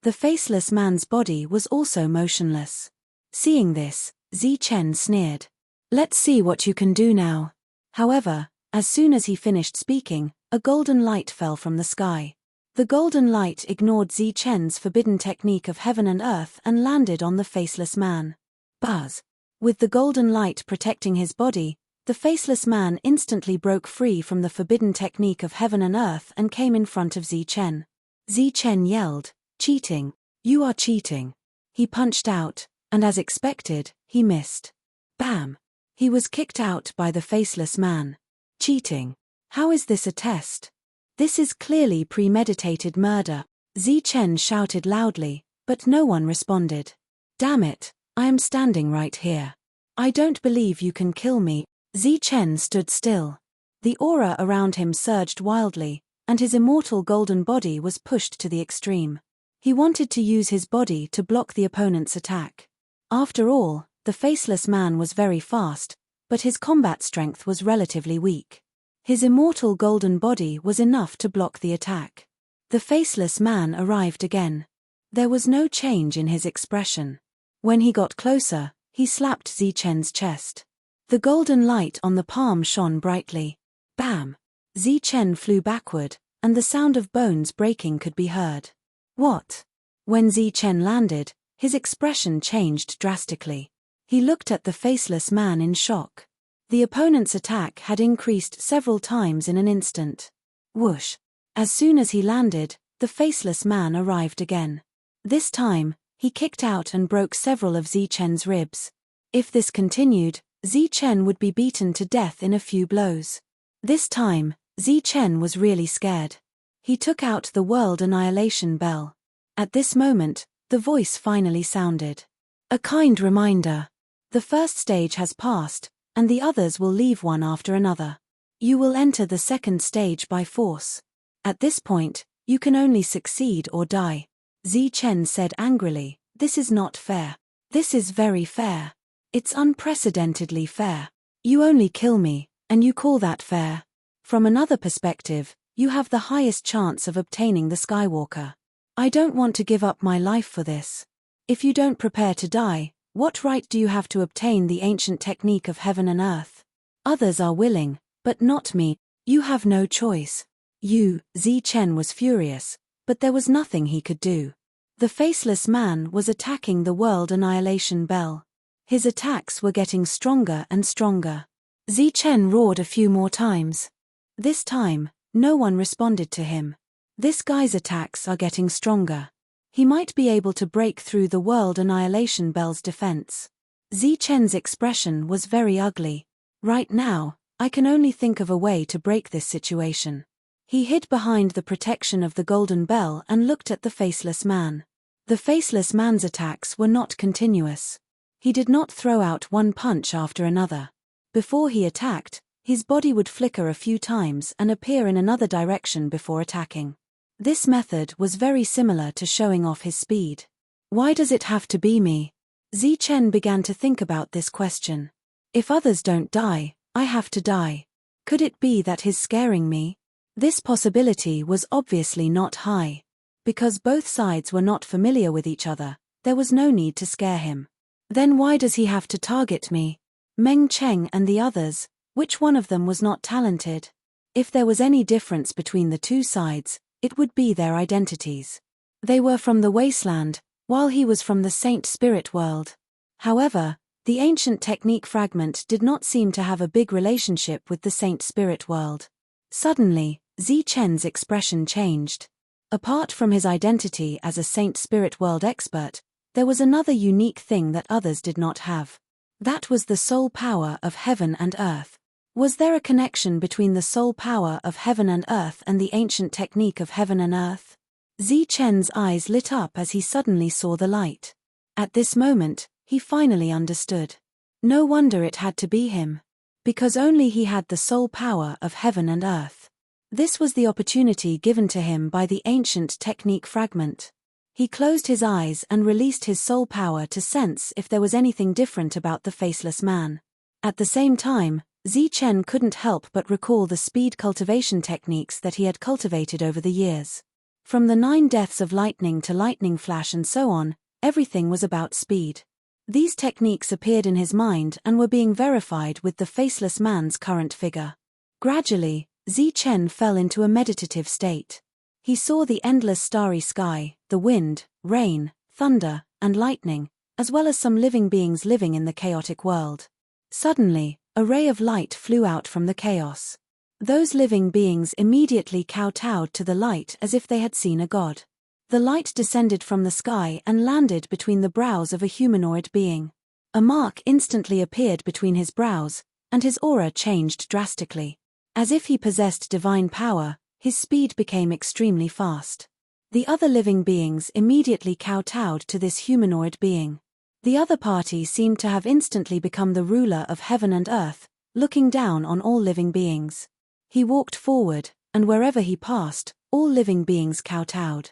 The faceless man's body was also motionless. Seeing this, Zichen sneered. Let's see what you can do now. However, as soon as he finished speaking, a golden light fell from the sky. The golden light ignored Zichen's forbidden technique of heaven and earth and landed on the faceless man. Buzz. With the golden light protecting his body, the faceless man instantly broke free from the forbidden technique of heaven and earth and came in front of Zichen. Zichen yelled, "Cheating! You are cheating!" He punched out, and as expected, he missed. Bam! He was kicked out by the faceless man. Cheating! How is this a test? This is clearly premeditated murder. Zichen shouted loudly, but no one responded. Damn it, I am standing right here. I don't believe you can kill me. Zichen stood still. The aura around him surged wildly, and his immortal golden body was pushed to the extreme. He wanted to use his body to block the opponent's attack. After all, the faceless man was very fast, but his combat strength was relatively weak. His immortal golden body was enough to block the attack. The faceless man arrived again. There was no change in his expression. When he got closer, he slapped Zichen's chest. The golden light on the palm shone brightly. Bam! Zichen flew backward, and the sound of bones breaking could be heard. What? When Zichen landed, his expression changed drastically. He looked at the faceless man in shock. The opponent's attack had increased several times in an instant. Whoosh! As soon as he landed, the faceless man arrived again. This time, he kicked out and broke several of Zichen's ribs. If this continued, Zichen would be beaten to death in a few blows. This time, Zichen was really scared. He took out the world annihilation bell. At this moment, the voice finally sounded. A kind reminder. The first stage has passed, and the others will leave one after another. You will enter the second stage by force. At this point, you can only succeed or die. Zichen said angrily, "This is not fair. This is very fair. It's unprecedentedly fair. You only kill me, and you call that fair. From another perspective, you have the highest chance of obtaining the Skywalker. I don't want to give up my life for this. If you don't prepare to die, what right do you have to obtain the ancient technique of heaven and earth? Others are willing, but not me. You have no choice." Zichen was furious, but there was nothing he could do. The faceless man was attacking the world annihilation bell. His attacks were getting stronger and stronger. Zichen roared a few more times. This time, no one responded to him. This guy's attacks are getting stronger. He might be able to break through the world annihilation bell's defense. Zichen's expression was very ugly. Right now, I can only think of a way to break this situation. He hid behind the protection of the golden bell and looked at the faceless man. The faceless man's attacks were not continuous. He did not throw out one punch after another. Before he attacked, his body would flicker a few times and appear in another direction before attacking. This method was very similar to showing off his speed. Why does it have to be me? Zichen began to think about this question. If others don't die, I have to die. Could it be that he's scaring me? This possibility was obviously not high. Because both sides were not familiar with each other, there was no need to scare him. Then why does he have to target me? Meng Cheng and the others, which one of them was not talented? If there was any difference between the two sides, it would be their identities. They were from the wasteland, while he was from the Saint Spirit world. However, the ancient technique fragment did not seem to have a big relationship with the Saint Spirit world. Suddenly, Zichen's expression changed. Apart from his identity as a Saint Spirit world expert, there was another unique thing that others did not have. That was the soul power of heaven and earth. Was there a connection between the soul power of heaven and earth and the ancient technique of heaven and earth? Zichen's eyes lit up as he suddenly saw the light. At this moment, he finally understood. No wonder it had to be him. Because only he had the soul power of heaven and earth. This was the opportunity given to him by the ancient technique fragment. He closed his eyes and released his soul power to sense if there was anything different about the faceless man. At the same time, Zichen couldn't help but recall the speed cultivation techniques that he had cultivated over the years. From the 9 deaths of lightning to lightning flash and so on, everything was about speed. These techniques appeared in his mind and were being verified with the faceless man's current figure. Gradually, Zichen fell into a meditative state. He saw the endless starry sky, the wind, rain, thunder, and lightning, as well as some living beings living in the chaotic world. Suddenly, a ray of light flew out from the chaos. Those living beings immediately kowtowed to the light as if they had seen a god. The light descended from the sky and landed between the brows of a humanoid being. A mark instantly appeared between his brows, and his aura changed drastically. As if he possessed divine power, his speed became extremely fast. The other living beings immediately kowtowed to this humanoid being. The other party seemed to have instantly become the ruler of heaven and earth, looking down on all living beings. He walked forward, and wherever he passed, all living beings kowtowed.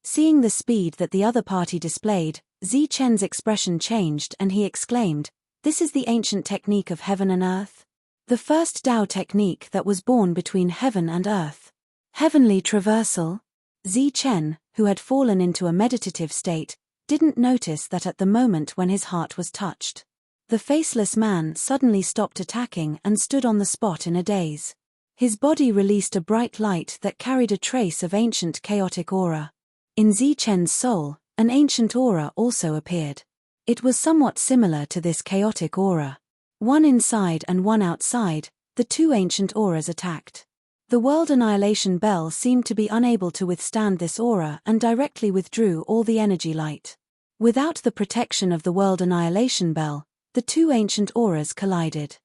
Seeing the speed that the other party displayed, Zichen's expression changed and he exclaimed, "This is the ancient technique of heaven and earth? The first Tao technique that was born between heaven and earth. Heavenly traversal?" Zichen, who had fallen into a meditative state, didn't notice that at the moment when his heart was touched. The faceless man suddenly stopped attacking and stood on the spot in a daze. His body released a bright light that carried a trace of ancient chaotic aura. In Zichen's soul, an ancient aura also appeared. It was somewhat similar to this chaotic aura. One inside and one outside, the two ancient auras attacked. The world annihilation bell seemed to be unable to withstand this aura and directly withdrew all the energy light. Without the protection of the world annihilation bell, The two ancient auras collided.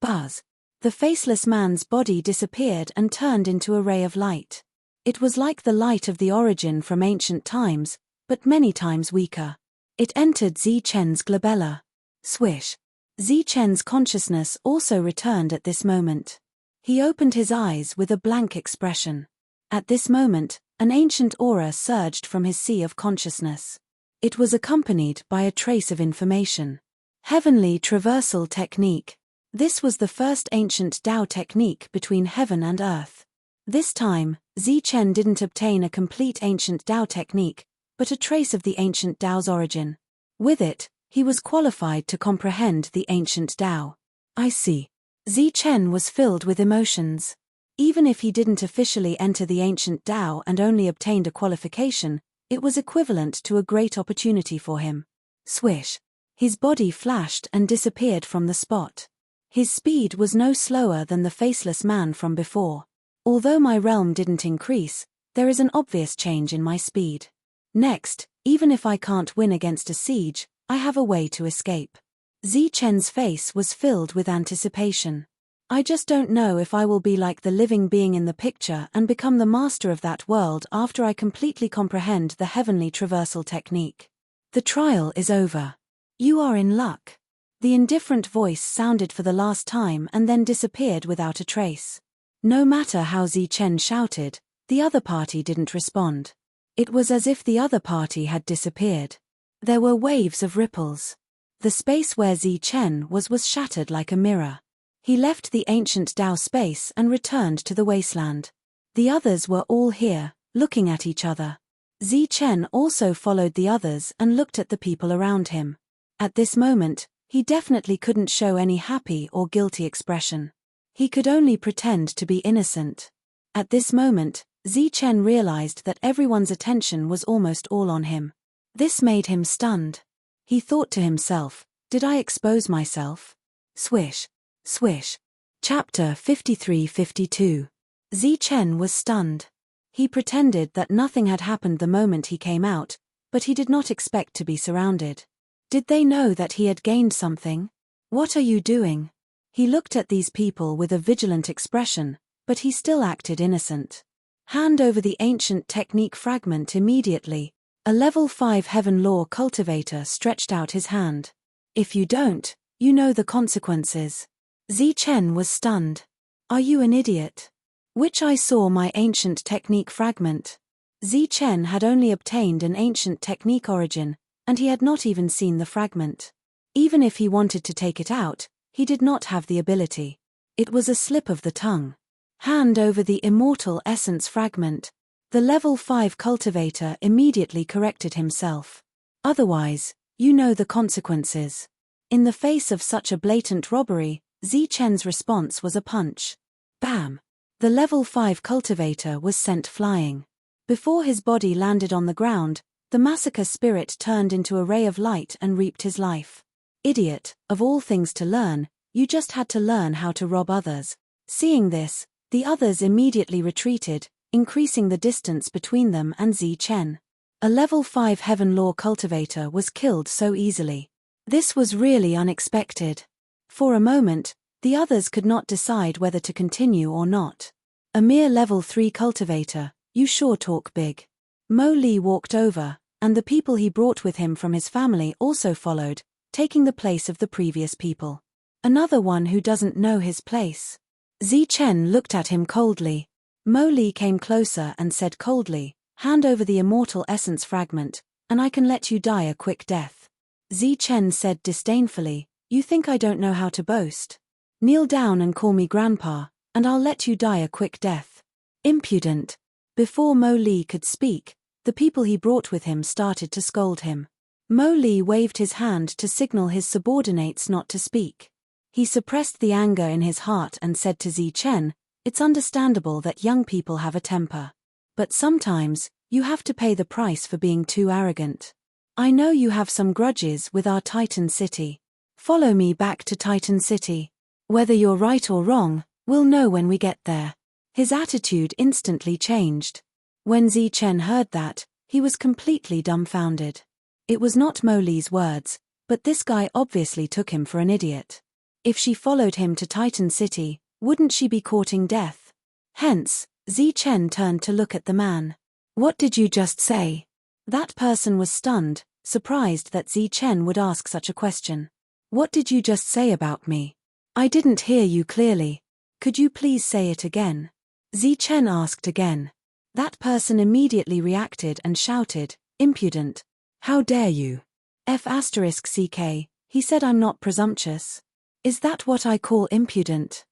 Buzz. The faceless man's body disappeared and turned into a ray of light. It was like the light of the origin from ancient times, but many times weaker. It entered Zichen's glabella. Swish. Zichen's consciousness also returned at this moment. He opened his eyes with a blank expression. At this moment, an ancient aura surged from his sea of consciousness. It was accompanied by a trace of information. Heavenly traversal technique. This was the first ancient Tao technique between heaven and earth. This time, Zichen didn't obtain a complete ancient Tao technique, but a trace of the ancient Tao's origin. With it, he was qualified to comprehend the ancient Tao. I see. Zichen was filled with emotions. Even if he didn't officially enter the ancient Tao and only obtained a qualification, it was equivalent to a great opportunity for him. Swish. His body flashed and disappeared from the spot. His speed was no slower than the faceless man from before. Although my realm didn't increase, there is an obvious change in my speed. Next, even if I can't win against a siege, I have a way to escape. Zichen's face was filled with anticipation. I just don't know if I will be like the living being in the picture and become the master of that world after I completely comprehend the heavenly traversal technique. The trial is over. You are in luck. The indifferent voice sounded for the last time and then disappeared without a trace. No matter how Zichen shouted, the other party didn't respond. It was as if the other party had disappeared. There were waves of ripples. The space where Zichen was shattered like a mirror. He left the ancient Tao space and returned to the wasteland. The others were all here, looking at each other. Zichen also followed the others and looked at the people around him. At this moment, he definitely couldn't show any happy or guilty expression. He could only pretend to be innocent. At this moment, Zichen realized that everyone's attention was almost all on him. This made him stunned. He thought to himself, did I expose myself? Swish. Swish. Chapter 53-52. Zichen was stunned. He pretended that nothing had happened the moment he came out, but he did not expect to be surrounded. Did they know that he had gained something? What are you doing? He looked at these people with a vigilant expression, but he still acted innocent. Hand over the ancient technique fragment immediately. A level 5 heaven law cultivator stretched out his hand. If you don't, you know the consequences. Zichen was stunned. Are you an idiot? Which I saw my ancient technique fragment. Zichen had only obtained an ancient technique origin, and he had not even seen the fragment. Even if he wanted to take it out, he did not have the ability. It was a slip of the tongue. Hand over the immortal essence fragment. The level 5 cultivator immediately corrected himself. Otherwise, you know the consequences. In the face of such a blatant robbery, Zichen's response was a punch. Bam! The level 5 cultivator was sent flying. Before his body landed on the ground, the massacre spirit turned into a ray of light and reaped his life. Idiot, of all things to learn, you just had to learn how to rob others. Seeing this, the others immediately retreated, increasing the distance between them and Zichen. A level 5 heaven law cultivator was killed so easily. This was really unexpected. For a moment, the others could not decide whether to continue or not. A mere level 3 cultivator, you sure talk big. Mo Li walked over, and the people he brought with him from his family also followed, taking the place of the previous people. Another one who doesn't know his place. Zichen looked at him coldly. Mo Li came closer and said coldly, hand over the immortal essence fragment, and I can let you die a quick death. Zichen said disdainfully, you think I don't know how to boast? Kneel down and call me grandpa, and I'll let you die a quick death. Impudent. Before Mo Li could speak, the people he brought with him started to scold him. Mo Li waved his hand to signal his subordinates not to speak. He suppressed the anger in his heart and said to Zichen, it's understandable that young people have a temper. But sometimes, you have to pay the price for being too arrogant. I know you have some grudges with our Titan City. Follow me back to Titan City. Whether you're right or wrong, we'll know when we get there. His attitude instantly changed. When Zichen heard that, he was completely dumbfounded. It was not Mo Li's words, But this guy obviously took him for an idiot. If she followed him to Titan City, wouldn't she be courting death? Hence, Zichen turned to look at the man. What did you just say? That person was stunned, surprised that Zichen would ask such a question. What did you just say about me? I didn't hear you clearly. Could you please say it again? Zichen asked again. That person immediately reacted and shouted, impudent. How dare you? F***ck, he said I'm not presumptuous. Is that what I call impudent?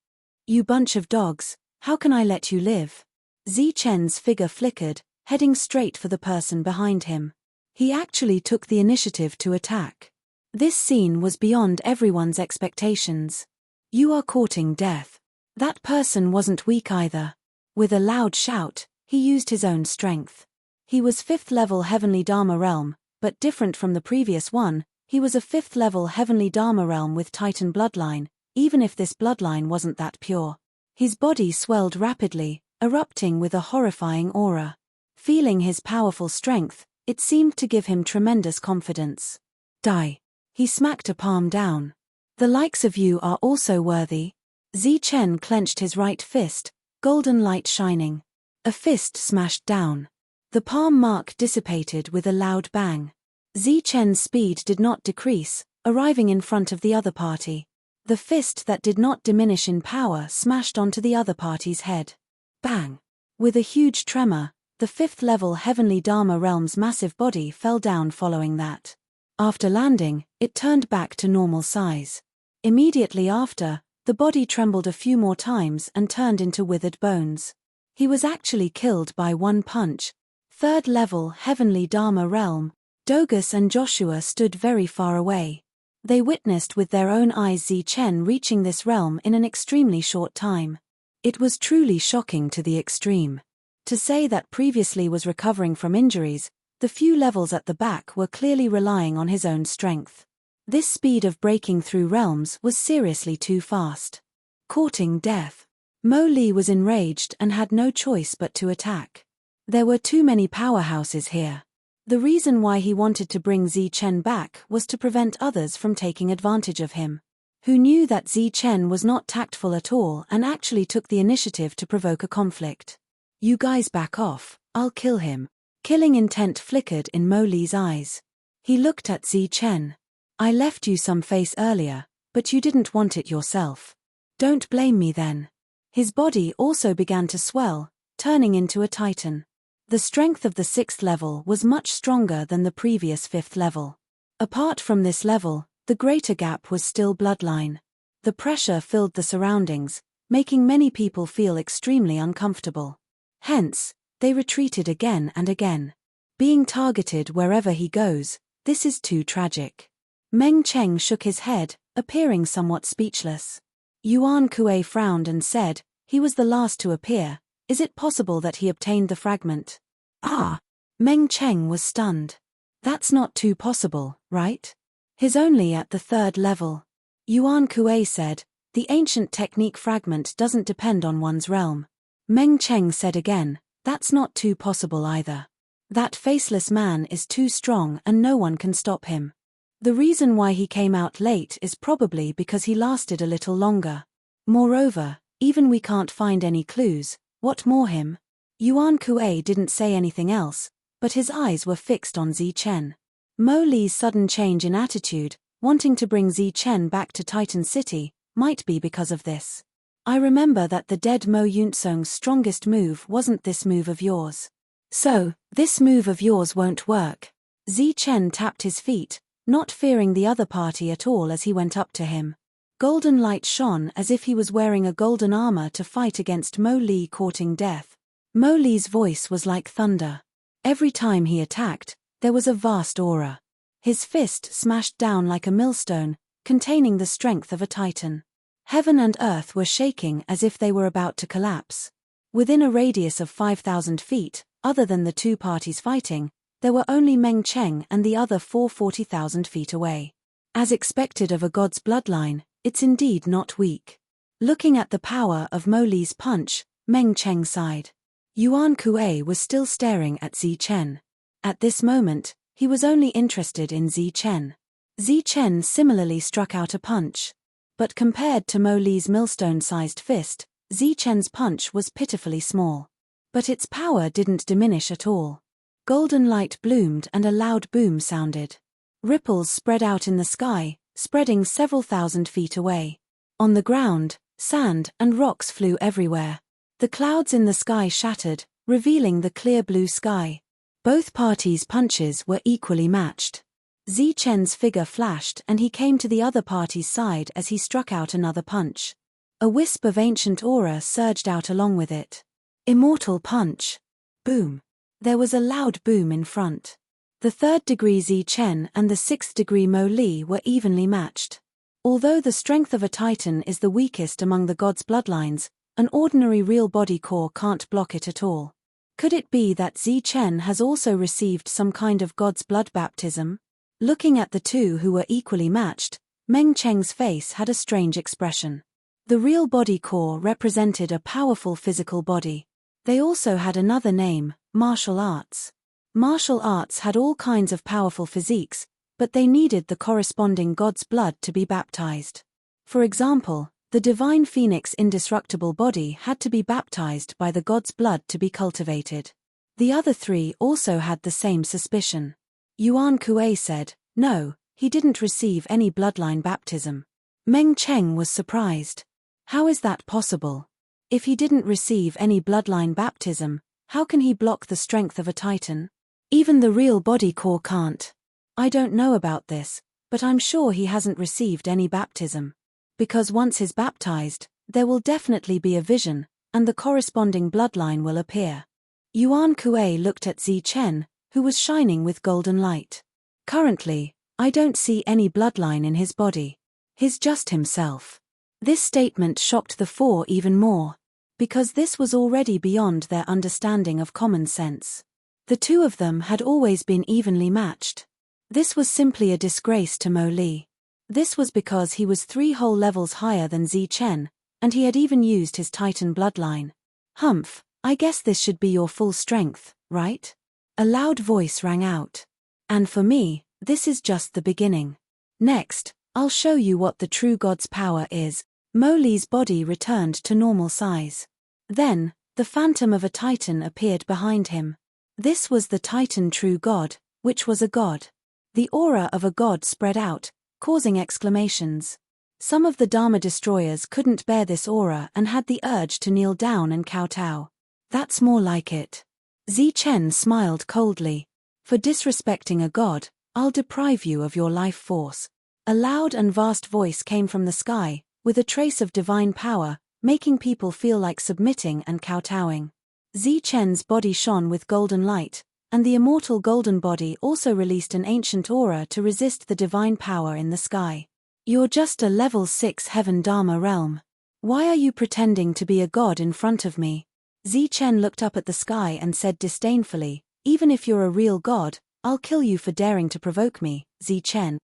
You bunch of dogs, how can I let you live? Zichen's figure flickered, heading straight for the person behind him. He actually took the initiative to attack. This scene was beyond everyone's expectations. You are courting death. That person wasn't weak either. With a loud shout, he used his own strength. He was 5th level Heavenly Dharma Realm, but different from the previous one, he was a 5th level Heavenly Dharma Realm with Titan bloodline, even if this bloodline wasn't that pure. His body swelled rapidly, erupting with a horrifying aura. Feeling his powerful strength, it seemed to give him tremendous confidence. Die. He smacked a palm down. The likes of you are also worthy. Zichen clenched his right fist, golden light shining. A fist smashed down. The palm mark dissipated with a loud bang. Zichen's speed did not decrease, arriving in front of the other party. The fist that did not diminish in power smashed onto the other party's head. Bang! With a huge tremor, the 5th level Heavenly Dharma Realm's massive body fell down following that. After landing, it turned back to normal size. Immediately after, the body trembled a few more times and turned into withered bones. He was actually killed by one punch. 3rd level Heavenly Dharma Realm. Dogus and Joshua stood very far away. They witnessed with their own eyes Zichen reaching this realm in an extremely short time. It was truly shocking to the extreme. To say that previously was recovering from injuries, the few levels at the back were clearly relying on his own strength. This speed of breaking through realms was seriously too fast. Courting death. Mo Li was enraged and had no choice but to attack. There were too many powerhouses here. The reason why he wanted to bring Zichen back was to prevent others from taking advantage of him. Who knew that Zichen was not tactful at all and actually took the initiative to provoke a conflict. You guys back off, I'll kill him. Killing intent flickered in Mo Li's eyes. He looked at Zichen. I left you some face earlier, but you didn't want it yourself. Don't blame me then. His body also began to swell, turning into a titan. The strength of the 6th level was much stronger than the previous 5th level. Apart from this level, the greater gap was still bloodline. The pressure filled the surroundings, making many people feel extremely uncomfortable. Hence, they retreated again and again. Being targeted wherever he goes, this is too tragic. Meng Cheng shook his head, appearing somewhat speechless. Yuan Kuei frowned and said, he was the last to appear. Is it possible that he obtained the fragment? Ah! Meng Cheng was stunned. That's not too possible, right? He's only at the 3rd level. Yuan Kuei said, the ancient technique fragment doesn't depend on one's realm. Meng Cheng said again, that's not too possible either. That faceless man is too strong and no one can stop him. The reason why he came out late is probably because he lasted a little longer. Moreover, even we can't find any clues. What more him? Yuan Kuei didn't say anything else, but his eyes were fixed on Zichen. Mo Li's sudden change in attitude, wanting to bring Zichen back to Titan City, might be because of this. I remember that the dead Mo Yunsong's strongest move wasn't this move of yours. So, this move of yours won't work. Zichen tapped his feet, not fearing the other party at all as he went up to him. Golden light shone as if he was wearing a golden armor to fight against Mo Li courting death. Mo Li's voice was like thunder. Every time he attacked, there was a vast aura. His fist smashed down like a millstone, containing the strength of a titan. Heaven and earth were shaking as if they were about to collapse. Within a radius of 5,000 feet, other than the two parties fighting, there were only Meng Cheng and the other 40,000 feet away. As expected of a god's bloodline, it's indeed not weak. Looking at the power of Mo Li's punch, Meng Cheng sighed. Yuan Kuei was still staring at Zichen. At this moment, he was only interested in Zichen. Chen similarly struck out a punch. But compared to Mo Li's millstone-sized fist, Chen's punch was pitifully small. But its power didn't diminish at all. Golden light bloomed and a loud boom sounded. Ripples spread out in the sky, spreading several thousand feet away. On the ground, sand and rocks flew everywhere. The clouds in the sky shattered, revealing the clear blue sky. Both parties' punches were equally matched. Chen's figure flashed and he came to the other party's side as he struck out another punch. A wisp of ancient aura surged out along with it. Immortal punch. Boom. There was a loud boom in front. The 3rd degree Chen and the 6th degree Mo Li were evenly matched. Although the strength of a Titan is the weakest among the gods' bloodlines, an ordinary real body core can't block it at all. Could it be that Chen has also received some kind of god's blood baptism? Looking at the two who were equally matched, Meng Cheng's face had a strange expression. The real body core represented a powerful physical body. They also had another name, martial arts. Martial arts had all kinds of powerful physiques, but they needed the corresponding god's blood to be baptized. For example, the divine phoenix indestructible body had to be baptized by the god's blood to be cultivated. The other three also had the same suspicion. Yuan Kuei said, "No, he didn't receive any bloodline baptism." Meng Cheng was surprised. How is that possible? If he didn't receive any bloodline baptism, how can he block the strength of a Titan? Even the real body core can't. I don't know about this, but I'm sure he hasn't received any baptism. Because once he's baptized, there will definitely be a vision, and the corresponding bloodline will appear. Yuan Kuei looked at Chen, who was shining with golden light. Currently, I don't see any bloodline in his body. He's just himself. This statement shocked the four even more, because this was already beyond their understanding of common sense. The two of them had always been evenly matched. This was simply a disgrace to Mo Li. This was because he was 3 whole levels higher than Chen, and he had even used his Titan bloodline. "Humph, I guess this should be your full strength, right?" A loud voice rang out. "And for me, this is just the beginning. Next, I'll show you what the true god's power is." Mo Li's body returned to normal size. Then, the phantom of a Titan appeared behind him. This was the Titan true god, which was a god. The aura of a god spread out, causing exclamations. Some of the Dharma destroyers couldn't bear this aura and had the urge to kneel down and kowtow. "That's more like it." Chen smiled coldly. "For disrespecting a god, I'll deprive you of your life force." A loud and vast voice came from the sky, with a trace of divine power, making people feel like submitting and kowtowing. Chen's body shone with golden light, and the immortal golden body also released an ancient aura to resist the divine power in the sky. "You're just a level 6 heaven Dharma realm. Why are you pretending to be a god in front of me?" Chen looked up at the sky and said disdainfully, "Even if you're a real god, I'll kill you for daring to provoke me, Chen."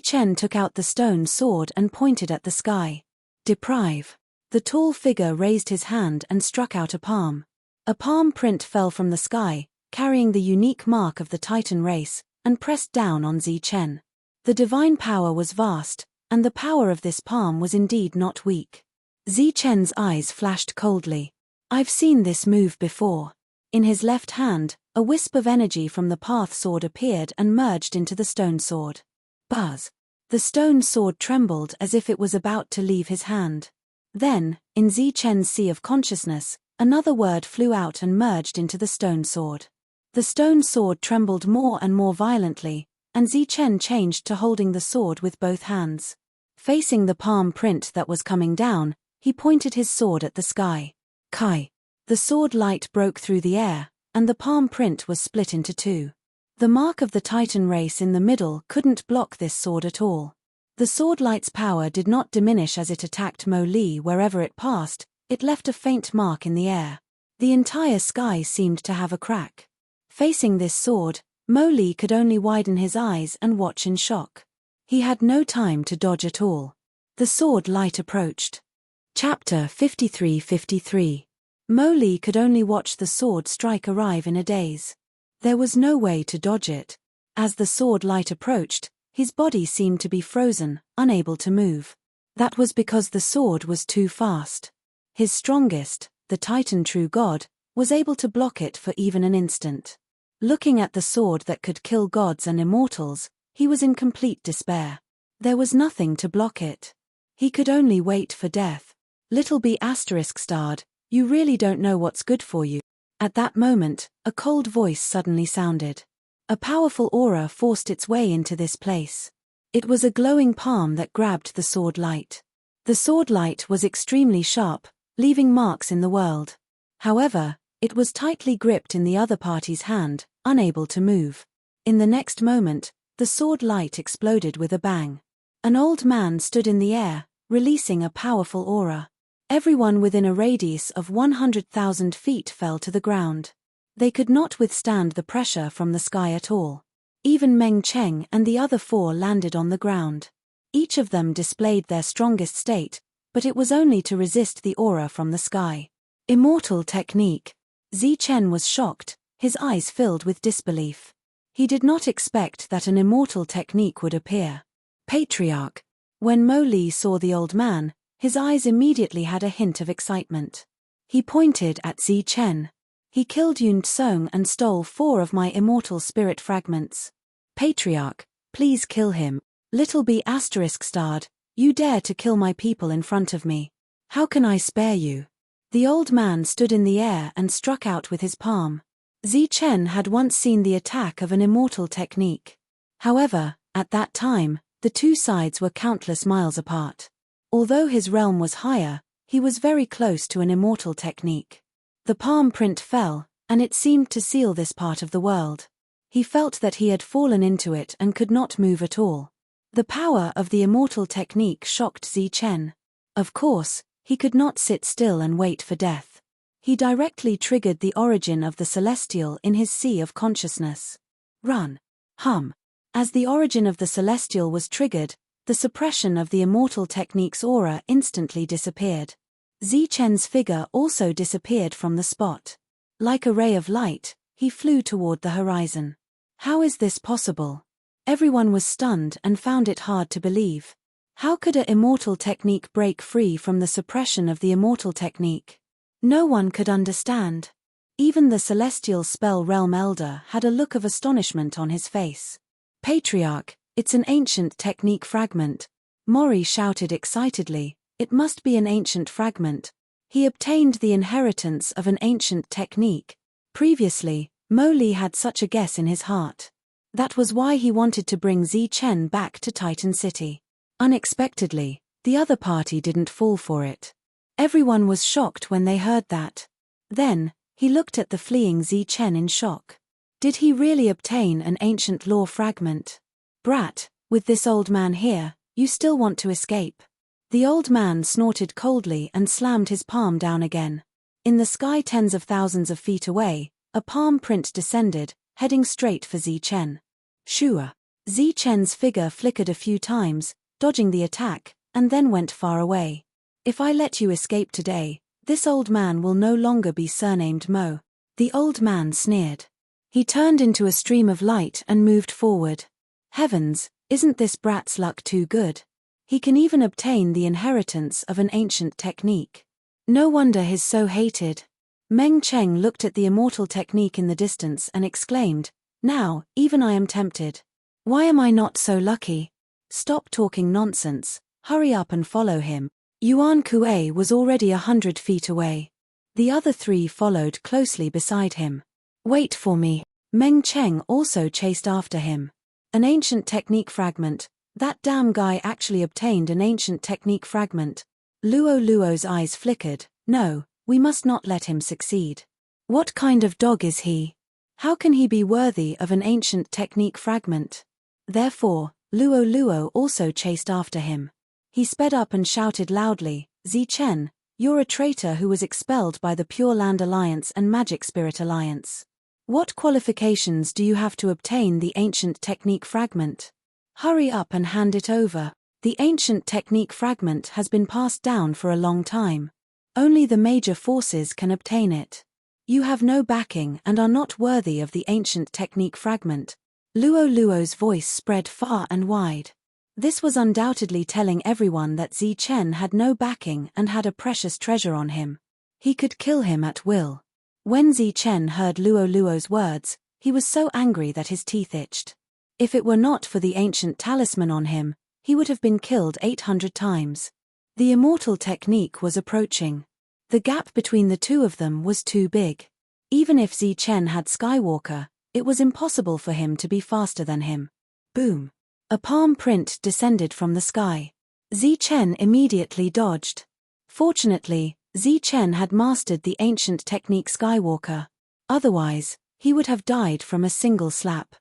Chen took out the stone sword and pointed at the sky. "Deprive." The tall figure raised his hand and struck out a palm. A palm print fell from the sky, carrying the unique mark of the Titan race, and pressed down on Chen. The divine power was vast, and the power of this palm was indeed not weak. Chen's eyes flashed coldly. "I've seen this move before." In his left hand, a wisp of energy from the path sword appeared and merged into the stone sword. Buzz! The stone sword trembled as if it was about to leave his hand. Then, in Chen's sea of consciousness, another word flew out and merged into the stone sword. The stone sword trembled more and more violently, and Chen changed to holding the sword with both hands. Facing the palm print that was coming down, he pointed his sword at the sky. Kai! The sword light broke through the air, and the palm print was split into 2. The mark of the Titan race in the middle couldn't block this sword at all. The sword light's power did not diminish as it attacked Mo Li wherever it passed, it left a faint mark in the air. The entire sky seemed to have a crack. Facing this sword, Mo Li could only widen his eyes and watch in shock. He had no time to dodge at all. The sword light approached. Chapter 53-53. Mo Li could only watch the sword strike arrive in a daze. There was no way to dodge it. As the sword light approached, His body seemed to be frozen, unable to move. That was because the sword was too fast. His strongest, the Titan true god, was able to block it for even an instant. Looking at the sword that could kill gods and immortals, he was in complete despair. There was nothing to block it. He could only wait for death. Little b****, you really don't know what's good for you. At that moment, a cold voice suddenly sounded. A powerful aura forced its way into this place. It was a glowing palm that grabbed the sword light. The sword light was extremely sharp, leaving marks in the world. However, it was tightly gripped in the other party's hand, unable to move. In the next moment, the sword light exploded with a bang. An old man stood in the air, releasing a powerful aura. Everyone within a radius of 100,000 feet fell to the ground. They could not withstand the pressure from the sky at all. Even Meng Cheng and the other four landed on the ground. Each of them displayed their strongest state, but it was only to resist the aura from the sky. Immortal technique. Zi Chen was shocked, his eyes filled with disbelief. He did not expect that an immortal technique would appear. Patriarch. When Mo Li saw the old man, his eyes immediately had a hint of excitement. He pointed at Zi Chen. He killed Yun Tsong and stole 4 of my immortal spirit fragments. Patriarch, please kill him. Little b****, you dare to kill my people in front of me. How can I spare you? The old man stood in the air and struck out with his palm. Zi Chen had once seen the attack of an immortal technique. However, at that time, the two sides were countless miles apart. Although his realm was higher, he was very close to an immortal technique. The palm print fell, and it seemed to seal this part of the world. He felt that he had fallen into it and could not move at all. The power of the immortal technique shocked Zi Chen. Of course, he could not sit still and wait for death. He directly triggered the origin of the celestial in his sea of consciousness. Run. Hum. As the origin of the celestial was triggered, the suppression of the immortal technique's aura instantly disappeared. Zi Chen's figure also disappeared from the spot. Like a ray of light, he flew toward the horizon. How is this possible? Everyone was stunned and found it hard to believe. How could an immortal technique break free from the suppression of the immortal technique? No one could understand. Even the celestial spell realm elder had a look of astonishment on his face. Patriarch, it's an ancient technique fragment. Mori shouted excitedly, it must be an ancient fragment. He obtained the inheritance of an ancient technique. Previously, Mo Li had such a guess in his heart. That was why he wanted to bring Zi Chen back to Titan City. Unexpectedly, the other party didn't fall for it. Everyone was shocked when they heard that. Then, he looked at the fleeing Zi Chen in shock. Did he really obtain an ancient lore fragment? Brat, with this old man here, you still want to escape? The old man snorted coldly and slammed his palm down again. In the sky tens of thousands of feet away, a palm print descended, heading straight for Zi Chen. Shua. Zi Chen's figure flickered a few times, dodging the attack, and then went far away. If I let you escape today, this old man will no longer be surnamed Mo. The old man sneered. He turned into a stream of light and moved forward. Heavens, isn't this brat's luck too good? He can even obtain the inheritance of an ancient technique. No wonder he's so hated. Meng Cheng looked at the immortal technique in the distance and exclaimed, now, even I am tempted. Why am I not so lucky? Stop talking nonsense, hurry up and follow him. Yuan Kuei was already 100 feet away. The other 3 followed closely beside him. Wait for me. Meng Cheng also chased after him. An ancient technique fragment. That damn guy actually obtained an ancient technique fragment. Luo's eyes flickered. No, we must not let him succeed. What kind of dog is he? How can he be worthy of an ancient technique fragment? Therefore, Luo also chased after him. He sped up and shouted loudly, Zi Chen, you're a traitor who was expelled by the Pure Land Alliance and Magic Spirit Alliance. What qualifications do you have to obtain the ancient technique fragment? Hurry up and hand it over. The ancient technique fragment has been passed down for a long time. Only the major forces can obtain it. You have no backing and are not worthy of the ancient technique fragment. Luo Luo's voice spread far and wide. This was undoubtedly telling everyone that Zi Chen had no backing and had a precious treasure on him. He could kill him at will. When Zi Chen heard Luo Luo's words, he was so angry that his teeth itched. If it were not for the ancient talisman on him, he would have been killed 800 times. The immortal technique was approaching. The gap between the two of them was too big. Even if Zi Chen had Skywalker, it was impossible for him to be faster than him. Boom! A palm print descended from the sky. Zi Chen immediately dodged. Fortunately, Zi Chen had mastered the ancient technique Skywalker. Otherwise, he would have died from a single slap.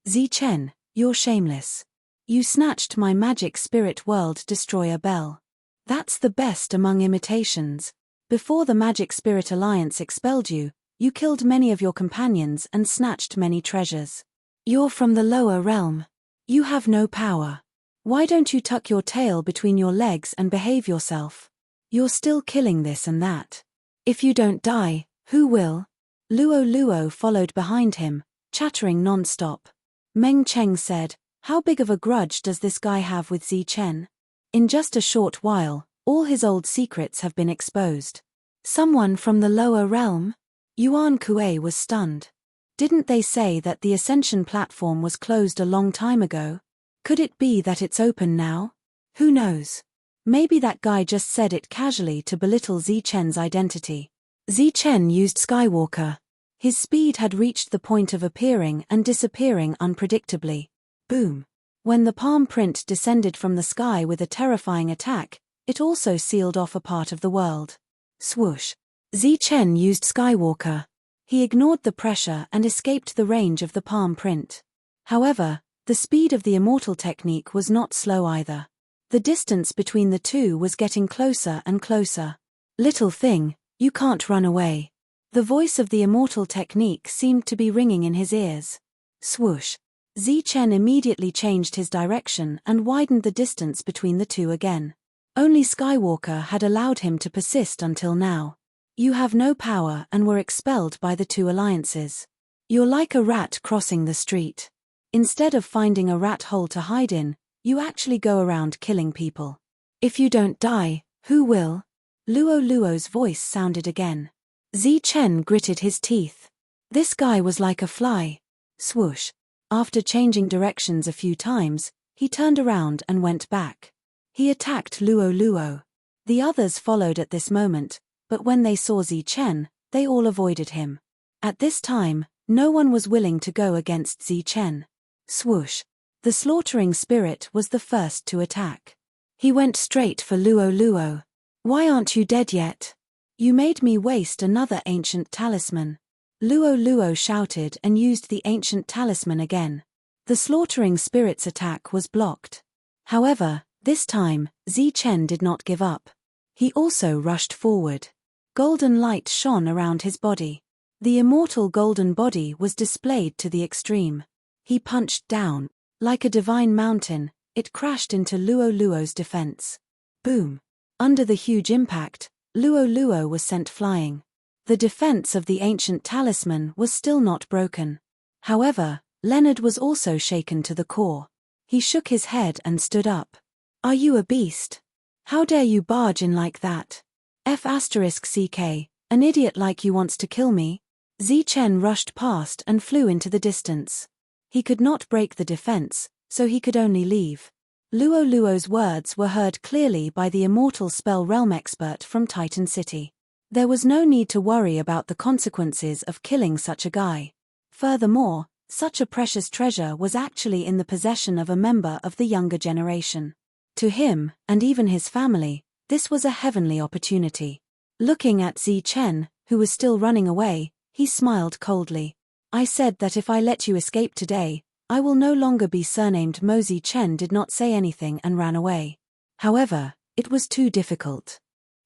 Zi Chen, you're shameless. You snatched my magic spirit world destroyer bell. That's the best among imitations. Before the Magic Spirit Alliance expelled you, you killed many of your companions and snatched many treasures. You're from the lower realm. You have no power. Why don't you tuck your tail between your legs and behave yourself? You're still killing this and that. If you don't die, who will? Luo Luo followed behind him, chattering non-stop. Meng Cheng said, how big of a grudge does this guy have with Zi Chen? In just a short while, all his old secrets have been exposed. Someone from the lower realm? Yuan Kuei was stunned. Didn't they say that the ascension platform was closed a long time ago? Could it be that it's open now? Who knows? Maybe that guy just said it casually to belittle Zi Chen's identity. Zi Chen used Skywalker. His speed had reached the point of appearing and disappearing unpredictably. Boom! When the palm print descended from the sky with a terrifying attack, it also sealed off a part of the world. Swoosh! Zi Chen used Skywalker. He ignored the pressure and escaped the range of the palm print. However, the speed of the immortal technique was not slow either. The distance between the two was getting closer and closer. Little thing, you can't run away. The voice of the immortal technique seemed to be ringing in his ears. Swoosh! Zi Chen immediately changed his direction and widened the distance between the two again. Only Skywalker had allowed him to persist until now. You have no power and were expelled by the two alliances. You're like a rat crossing the street. Instead of finding a rat hole to hide in, you actually go around killing people. If you don't die, who will? Luo Luo's voice sounded again. Zi Chen gritted his teeth. This guy was like a fly. Swoosh! After changing directions a few times, he turned around and went back. He attacked Luo Luo. The others followed at this moment, but when they saw Zi Chen, they all avoided him. At this time, no one was willing to go against Zi Chen. Swoosh! The slaughtering spirit was the first to attack. He went straight for Luo Luo. Why aren't you dead yet? You made me waste another ancient talisman. Luo Luo shouted and used the ancient talisman again. The slaughtering spirit's attack was blocked. However, this time, Zi Chen did not give up. He also rushed forward. Golden light shone around his body. The immortal golden body was displayed to the extreme. He punched down. Like a divine mountain, it crashed into Luo Luo's defense. Boom! Under the huge impact, Luo Luo was sent flying. The defense of the ancient talisman was still not broken. However, Leonard was also shaken to the core. He shook his head and stood up. Are you a beast? How dare you barge in like that? F***ck, an idiot like you wants to kill me? Zi Chen rushed past and flew into the distance. He could not break the defense, so he could only leave. Luo Luo's words were heard clearly by the immortal spell realm expert from Titan City. There was no need to worry about the consequences of killing such a guy. Furthermore, such a precious treasure was actually in the possession of a member of the younger generation. To him, and even his family, this was a heavenly opportunity. Looking at Zi Chen, who was still running away, he smiled coldly. I said that if I let you escape today, I will no longer be surnamed Mo. Zi Chen did not say anything and ran away. However, it was too difficult.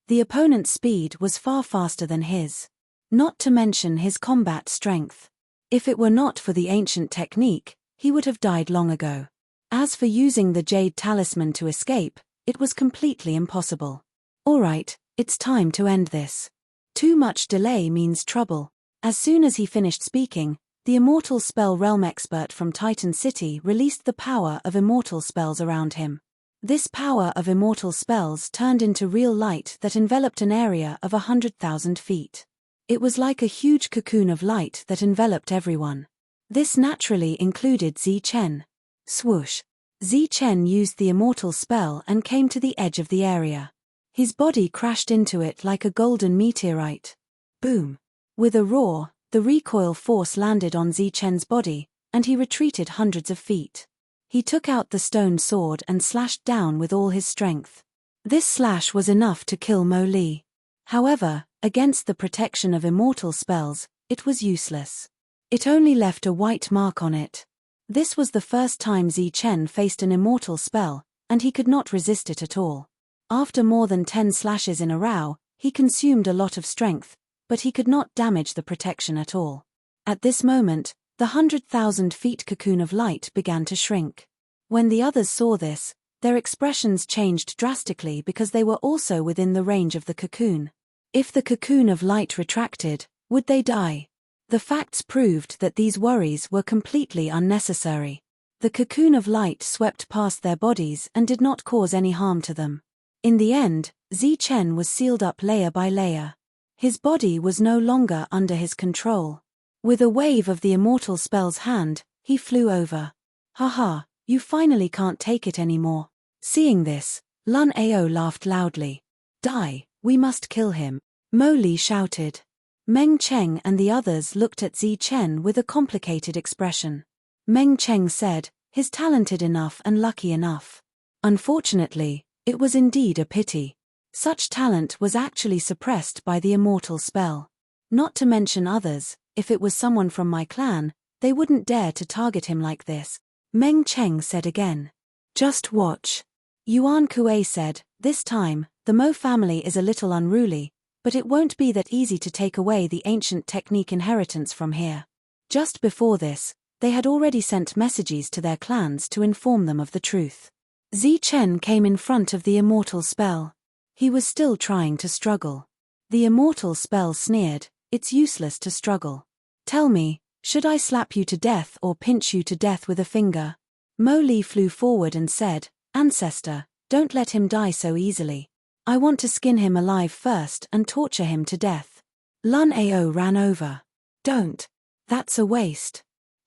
The opponent's speed was far faster than his. Not to mention his combat strength. If it were not for the ancient technique, he would have died long ago. As for using the jade talisman to escape, it was completely impossible. Alright, it's time to end this. Too much delay means trouble. As soon as he finished speaking, The immortal spell realm expert from Titan City released the power of immortal spells around him. This power of immortal spells turned into real light that enveloped an area of 100,000 feet. It was like a huge cocoon of light that enveloped everyone. This naturally included Zi Chen. Swoosh! Zi Chen used the immortal spell and came to the edge of the area. His body crashed into it like a golden meteorite. Boom! With a roar, the recoil force landed on Zi Chen's body, and he retreated hundreds of feet. He took out the stone sword and slashed down with all his strength. This slash was enough to kill Mo Li. However, against the protection of immortal spells, it was useless. It only left a white mark on it. This was the first time Zi Chen faced an immortal spell, and he could not resist it at all. After more than 10 slashes in a row, he consumed a lot of strength, but he could not damage the protection at all. At this moment, the 100,000 feet cocoon of light began to shrink. When the others saw this, their expressions changed drastically because they were also within the range of the cocoon. If the cocoon of light retracted, would they die? The facts proved that these worries were completely unnecessary. The cocoon of light swept past their bodies and did not cause any harm to them. In the end, Zi Chen was sealed up layer by layer. His body was no longer under his control. With a wave of the immortal spell's hand, he flew over. Haha, you finally can't take it anymore. Seeing this, Lun Ao laughed loudly. Die, we must kill him, Mo Li shouted. Meng Cheng and the others looked at Zi Chen with a complicated expression. Meng Cheng said, "He's talented enough and lucky enough." Unfortunately, it was indeed a pity. Such talent was actually suppressed by the immortal spell. Not to mention others, if it was someone from my clan, they wouldn't dare to target him like this, Meng Cheng said again. Just watch. Yuan Kuei said, this time, the Mo family is a little unruly, but it won't be that easy to take away the ancient technique inheritance from here. Just before this, they had already sent messages to their clans to inform them of the truth. Zi Chen came in front of the immortal spell. He was still trying to struggle. The immortal spell sneered, "It's useless to struggle. Tell me, should I slap you to death or pinch you to death with a finger?" Mo Li flew forward and said, "Ancestor, don't let him die so easily. I want to skin him alive first and torture him to death." Lun Ao ran over. "Don't. That's a waste.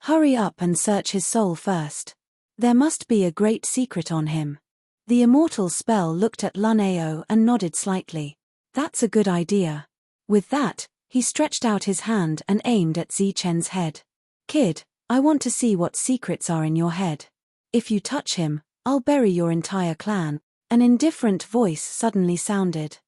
Hurry up and search his soul first. There must be a great secret on him." The immortal spell looked at Lun Ao and nodded slightly. "That's a good idea." With that, he stretched out his hand and aimed at Zi Chen's head. "Kid, I want to see what secrets are in your head. If you touch him, I'll bury your entire clan." An indifferent voice suddenly sounded.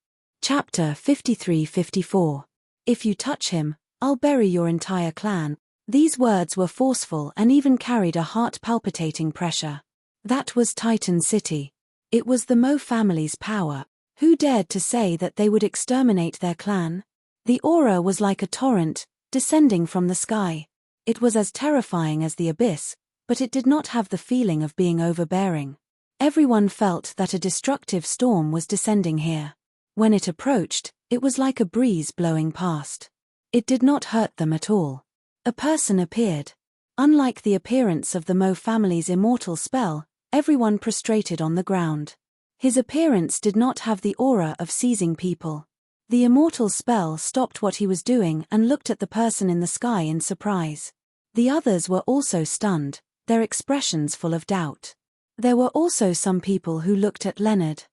Chapter 53-54. If you touch him, I'll bury your entire clan. These words were forceful and even carried a heart-palpitating pressure. That was Titan City. It was the Mo family's power. Who dared to say that they would exterminate their clan? The aura was like a torrent, descending from the sky. It was as terrifying as the abyss, but it did not have the feeling of being overbearing. Everyone felt that a destructive storm was descending here. When it approached, it was like a breeze blowing past. It did not hurt them at all. A person appeared. Unlike the appearance of the Mo family's immortal spell, everyone prostrated on the ground. His appearance did not have the aura of seizing people. The immortal spell stopped what he was doing and looked at the person in the sky in surprise. The others were also stunned, their expressions full of doubt. There were also some people who looked at Leonard.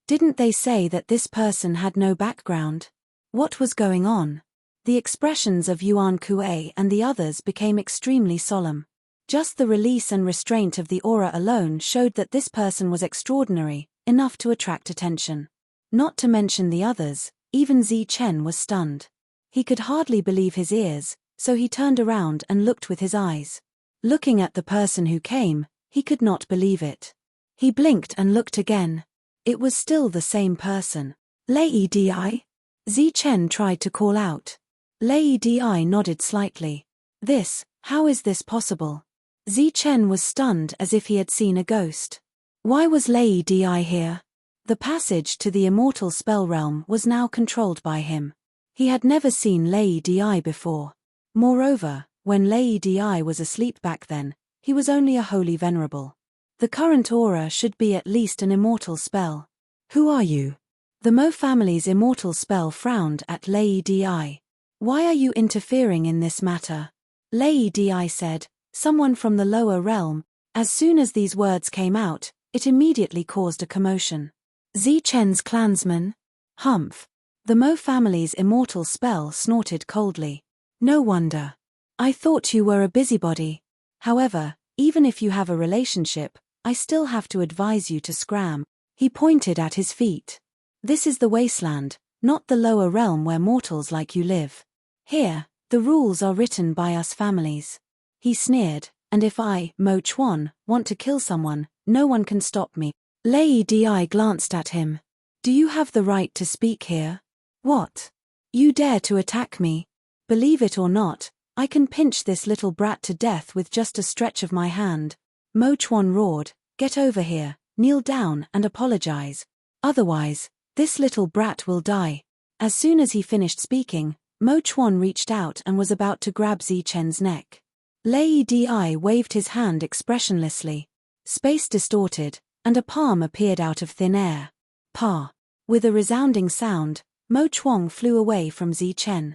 Didn't they say that this person had no background? What was going on? The expressions of Yuan Kuei and the others became extremely solemn. Just the release and restraint of the aura alone showed that this person was extraordinary, enough to attract attention. Not to mention the others, even Zi Chen was stunned. He could hardly believe his ears, so he turned around and looked with his eyes. Looking at the person who came, he could not believe it. He blinked and looked again. It was still the same person. Lei Di? Zi Chen tried to call out. Lei Di nodded slightly. How is this possible? Zi Chen was stunned as if he had seen a ghost. Why was Lei Di here? The passage to the immortal spell realm was now controlled by him. He had never seen Lei Di before. Moreover, When Lei Di was asleep back then, he was only a holy venerable. The current aura should be at least an immortal spell. Who are you? The Mo family's immortal spell frowned at Lei Di. Why are you interfering in this matter? Lei Di said, someone from the lower realm. As soon as these words came out, it immediately caused a commotion. Zichen's clansman? Humph. The Mo family's immortal spell snorted coldly. No wonder. I thought you were a busybody. However, even if you have a relationship, I still have to advise you to scram. He pointed at his feet. This is the wasteland, not the lower realm where mortals like you live. Here, the rules are written by us families. He sneered, and if I, Mo Chuan, want to kill someone, no one can stop me. Lei Di glanced at him. Do you have the right to speak here? What? You dare to attack me? Believe it or not, I can pinch this little brat to death with just a stretch of my hand. Mo Chuan roared, get over here, kneel down and apologize. Otherwise, this little brat will die. As soon as he finished speaking, Mo Chuan reached out and was about to grab Zichen's neck. Lei Di waved his hand expressionlessly. Space distorted, and a palm appeared out of thin air. Pa! With a resounding sound, Mo Chuan flew away from Zichen.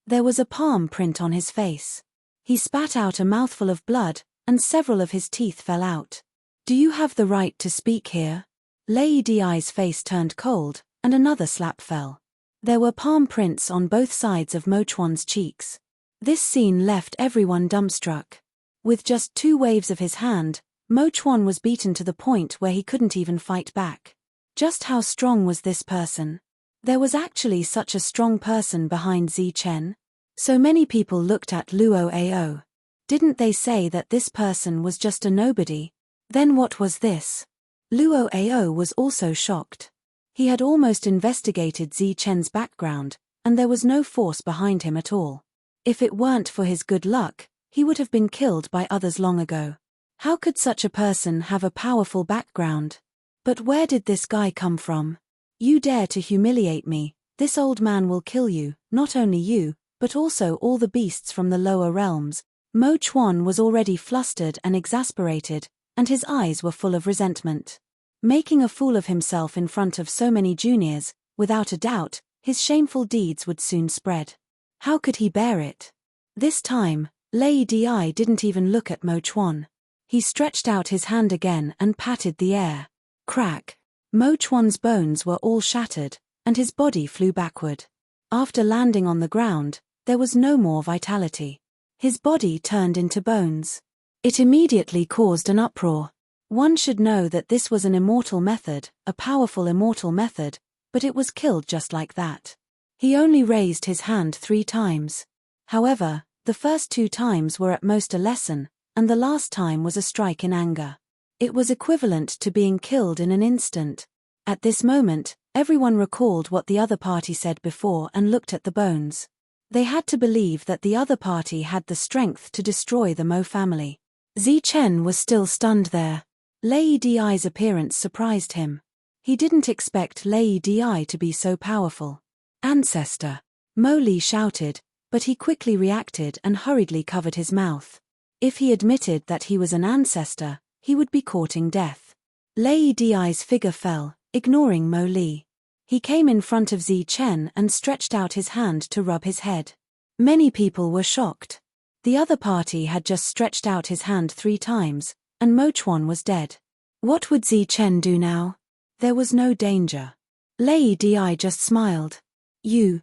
There was a palm print on his face. He spat out a mouthful of blood, and several of his teeth fell out. Do you have the right to speak here? Lei Di's face turned cold, and another slap fell. There were palm prints on both sides of Mo Chuan's cheeks. This scene left everyone dumbstruck. With just 2 waves of his hand, Mo Chuan was beaten to the point where he couldn't even fight back. Just how strong was this person? There was actually such a strong person behind Zichen. So many people looked at Luo Ao. Didn't they say that this person was just a nobody? Then what was this? Luo Ao was also shocked. He had almost investigated Zichen's background, and there was no force behind him at all. If it weren't for his good luck, he would have been killed by others long ago. How could such a person have a powerful background? But where did this guy come from? You dare to humiliate me, this old man will kill you, not only you, but also all the beasts from the lower realms. Mo Chuan was already flustered and exasperated, and his eyes were full of resentment. Making a fool of himself in front of so many juniors, without a doubt, his shameful deeds would soon spread. How could he bear it? This time, Lei Di didn't even look at Mo Chuan. He stretched out his hand again and patted the air. Crack! Mo Chuan's bones were all shattered, and his body flew backward. After landing on the ground, there was no more vitality. His body turned into bones. It immediately caused an uproar. One should know that this was an immortal method, a powerful immortal method, but it was killed just like that. He only raised his hand 3 times. However, the first 2 times were at most a lesson, and the last time was a strike in anger. It was equivalent to being killed in an instant. At this moment, everyone recalled what the other party said before and looked at the bones. They had to believe that the other party had the strength to destroy the Mo family. Zichen was still stunned there. Lei Di's appearance surprised him. He didn't expect Lei Di to be so powerful. Ancestor! Mo Li shouted, but he quickly reacted and hurriedly covered his mouth. If he admitted that he was an ancestor, he would be courting death. Lei Di's figure fell, ignoring Mo Li. He came in front of Zichen and stretched out his hand to rub his head. Many people were shocked. The other party had just stretched out his hand 3 times, and Mo Chuan was dead. What would Zichen do now? There was no danger. Lei Di just smiled. You,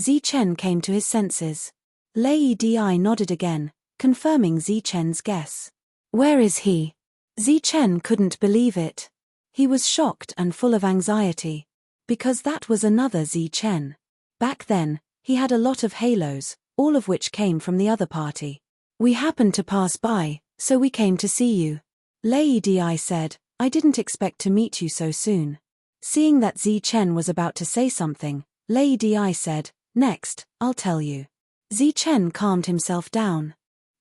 Zichen came to his senses. Lei Di nodded again, confirming Zichen's guess. Where is he? Zichen couldn't believe it. He was shocked and full of anxiety. Because that was another Zichen. Back then, he had a lot of halos, all of which came from the other party. We happened to pass by, so we came to see you. Lei Di said, I didn't expect to meet you so soon. Seeing that Zichen was about to say something, Lei Di said, next, I'll tell you. Zichen calmed himself down.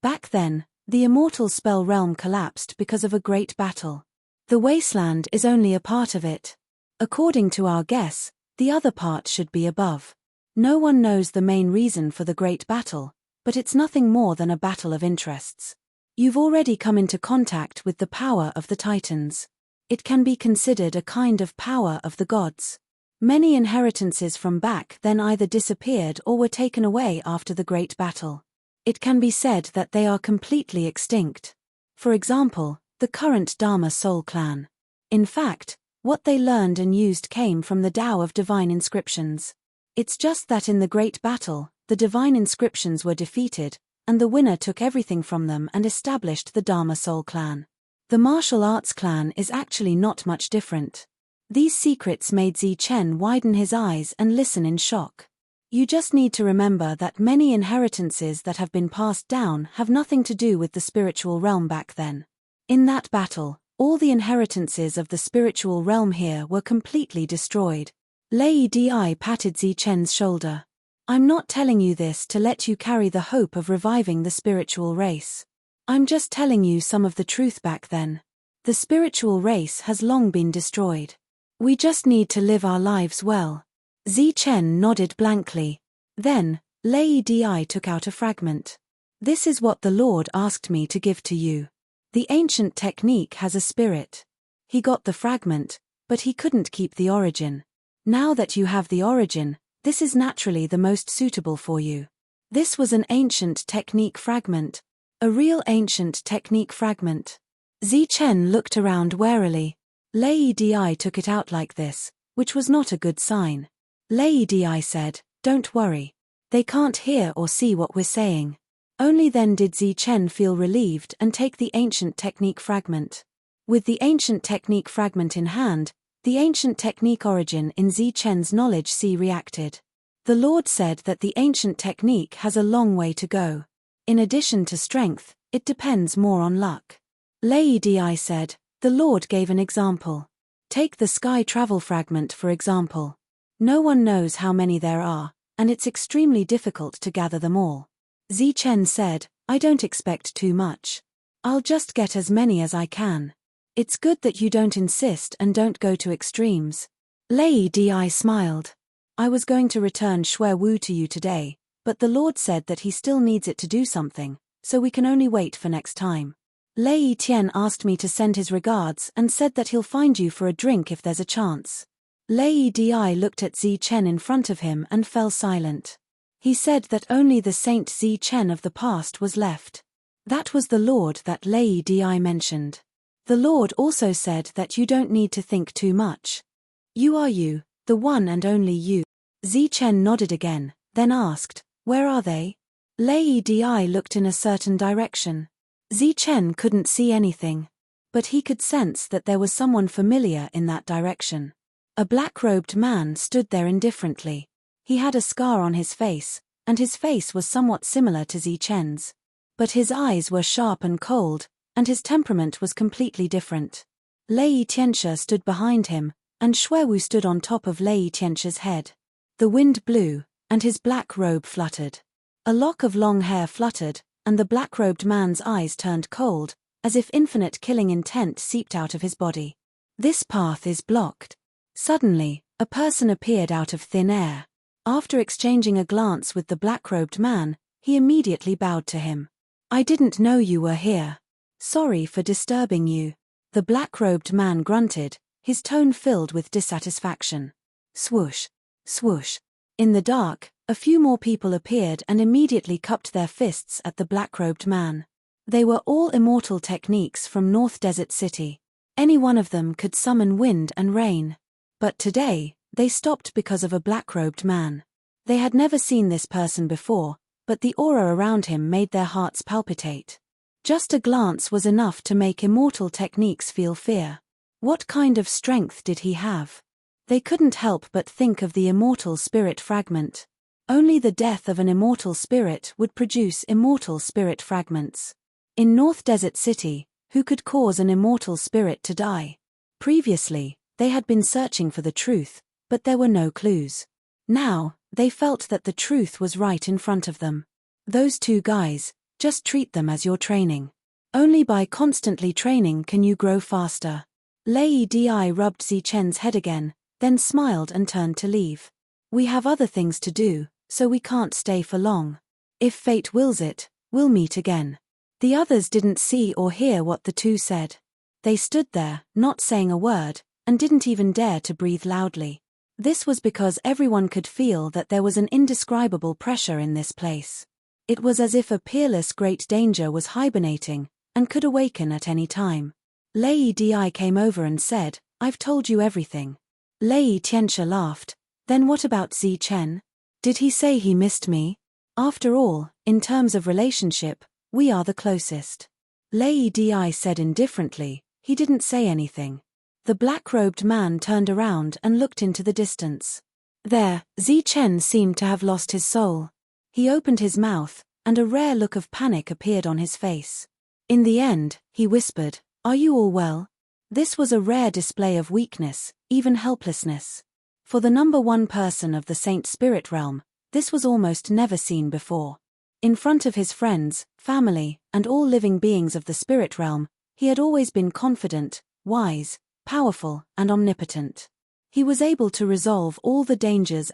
Back then, the immortal spell realm collapsed because of a great battle. The wasteland is only a part of it. According to our guess, the other part should be above. No one knows the main reason for the great battle, but it's nothing more than a battle of interests. You've already come into contact with the power of the Titans. It can be considered a kind of power of the gods. Many inheritances from back then either disappeared or were taken away after the great battle. It can be said that they are completely extinct. For example, the current Dharma Soul clan. In fact, what they learned and used came from the Tao of divine inscriptions. It's just that in the great battle, the divine inscriptions were defeated, and the winner took everything from them and established the Dharma Soul clan. The martial arts clan is actually not much different. These secrets made Zichen widen his eyes and listen in shock. You just need to remember that many inheritances that have been passed down have nothing to do with the spiritual realm back then. In that battle, all the inheritances of the spiritual realm here were completely destroyed. Lei Di patted Zichen's shoulder. I'm not telling you this to let you carry the hope of reviving the spiritual race. I'm just telling you some of the truth back then. The spiritual race has long been destroyed. We just need to live our lives well. Zichen nodded blankly. Then, Lei Di took out a fragment. This is what the Lord asked me to give to you. The ancient technique has a spirit. He got the fragment, but he couldn't keep the origin. Now that you have the origin, this is naturally the most suitable for you. This was an ancient technique fragment. A real ancient technique fragment. Zichen looked around warily. Lei Di took it out like this, which was not a good sign. Lei Di said, "Don't worry. They can't hear or see what we're saying." Only then did Zichen feel relieved and take the ancient technique fragment. With the ancient technique fragment in hand, the ancient technique origin in Zichen's knowledge reacted. The Lord said that the ancient technique has a long way to go. In addition to strength, it depends more on luck. Lei Di said, the Lord gave an example. Take the sky travel fragment for example. No one knows how many there are, and it's extremely difficult to gather them all. Zichen said, I don't expect too much. I'll just get as many as I can. It's good that you don't insist and don't go to extremes. Lei Di smiled. I was going to return Shui Wu to you today, but the Lord said that he still needs it to do something, so we can only wait for next time. Lei Tian asked me to send his regards and said that he'll find you for a drink if there's a chance. Lei Di looked at Zichen in front of him and fell silent. He said that only the Saint Zichen of the past was left. That was the Lord that Lei Di mentioned. The Lord also said that you don't need to think too much. You are you, the one and only you. Zichen nodded again, then asked, where are they? Lei Di looked in a certain direction. Zichen couldn't see anything, but he could sense that there was someone familiar in that direction. A black-robed man stood there indifferently. He had a scar on his face, and his face was somewhat similar to Zichen's. But his eyes were sharp and cold, and his temperament was completely different. Lei Tianxia stood behind him, and Shui Wu stood on top of Lei Tianxia's head. The wind blew, and his black robe fluttered. A lock of long hair fluttered, and the black-robed man's eyes turned cold, as if infinite killing intent seeped out of his body. This path is blocked. Suddenly, a person appeared out of thin air. After exchanging a glance with the black-robed man, he immediately bowed to him. I didn't know you were here. Sorry for disturbing you. The black-robed man grunted, his tone filled with dissatisfaction. Swoosh. Swoosh. In the dark, a few more people appeared and immediately cupped their fists at the black-robed man. They were all immortal techniques from North Desert City. Any one of them could summon wind and rain. But today, they stopped because of a black-robed man. They had never seen this person before, but the aura around him made their hearts palpitate. Just a glance was enough to make immortal techniques feel fear. What kind of strength did he have? They couldn't help but think of the immortal spirit fragment. Only the death of an immortal spirit would produce immortal spirit fragments. In North Desert City, who could cause an immortal spirit to die? Previously, they had been searching for the truth, but there were no clues. Now, they felt that the truth was right in front of them. Those two guys, just treat them as you're training. Only by constantly training can you grow faster. Lei Di rubbed Zichen's head again, then smiled and turned to leave. We have other things to do, so we can't stay for long. If fate wills it, we'll meet again. The others didn't see or hear what the two said. They stood there, not saying a word, and didn't even dare to breathe loudly. This was because everyone could feel that there was an indescribable pressure in this place. It was as if a peerless great danger was hibernating, and could awaken at any time. Lei Di came over and said, "I've told you everything." Lei Tianxia laughed. "Then what about Zi Chen? Did he say he missed me? After all, in terms of relationship, we are the closest." Lei Di said indifferently, "He didn't say anything." The black-robed man turned around and looked into the distance. There, Zi Chen seemed to have lost his soul. He opened his mouth, and a rare look of panic appeared on his face. In the end, he whispered, "Are you all well?" This was a rare display of weakness, even helplessness. For the number one person of the Saint Spirit realm, this was almost never seen before. In front of his friends, family, and all living beings of the spirit realm, he had always been confident, wise, powerful, and omnipotent. He was able to resolve all the dangers,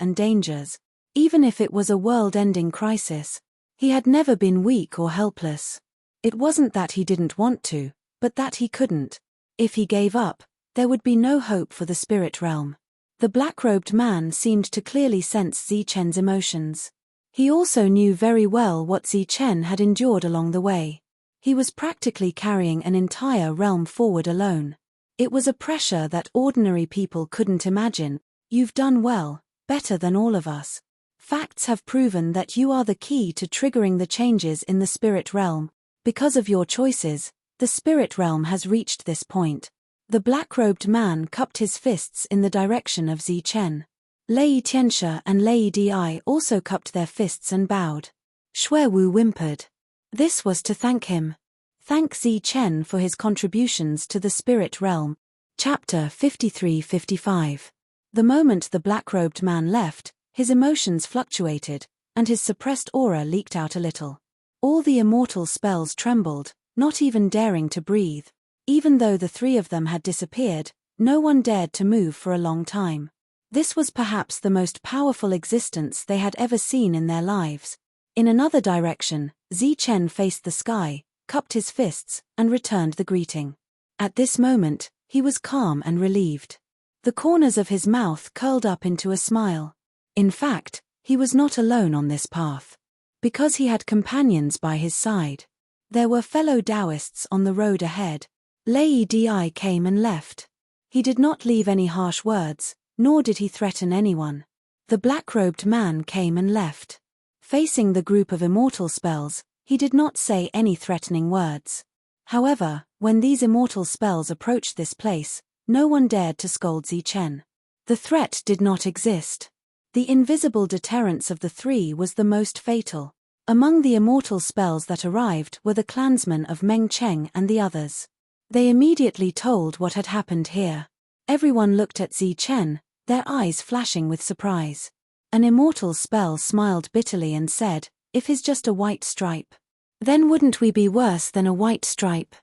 even if it was a world-ending crisis. He had never been weak or helpless. It wasn't that he didn't want to, but that he couldn't. If he gave up, there would be no hope for the spirit realm. The black-robed man seemed to clearly sense Zi Chen's emotions. He also knew very well what Zi Chen had endured along the way. He was practically carrying an entire realm forward alone. It was a pressure that ordinary people couldn't imagine. "You've done well, better than all of us. Facts have proven that you are the key to triggering the changes in the spirit realm. Because of your choices, the spirit realm has reached this point." The black-robed man cupped his fists in the direction of Zi Chen. Lei Tianxia and Lei Di also cupped their fists and bowed. Xuewu whimpered. This was to thank him. Thank Zi Chen for his contributions to the spirit realm. Chapter 53-55. The moment the black-robed man left, his emotions fluctuated, and his suppressed aura leaked out a little. All the immortal spells trembled, not even daring to breathe. Even though the three of them had disappeared, no one dared to move for a long time. This was perhaps the most powerful existence they had ever seen in their lives. In another direction, Zi Chen faced the sky, cupped his fists, and returned the greeting. At this moment, he was calm and relieved. The corners of his mouth curled up into a smile. In fact, he was not alone on this path. Because he had companions by his side. There were fellow Taoists on the road ahead. Lei Di came and left. He did not leave any harsh words, nor did he threaten anyone. The black-robed man came and left. Facing the group of immortal spells, he did not say any threatening words. However, when these immortal spells approached this place, no one dared to scold Zi Chen. The threat did not exist. The invisible deterrence of the three was the most fatal. Among the immortal spells that arrived were the clansmen of Meng Cheng and the others. They immediately told what had happened here. Everyone looked at Zi Chen, their eyes flashing with surprise. An immortal spell smiled bitterly and said, "If he's just a white stripe. Then wouldn't we be worse than a white stripe?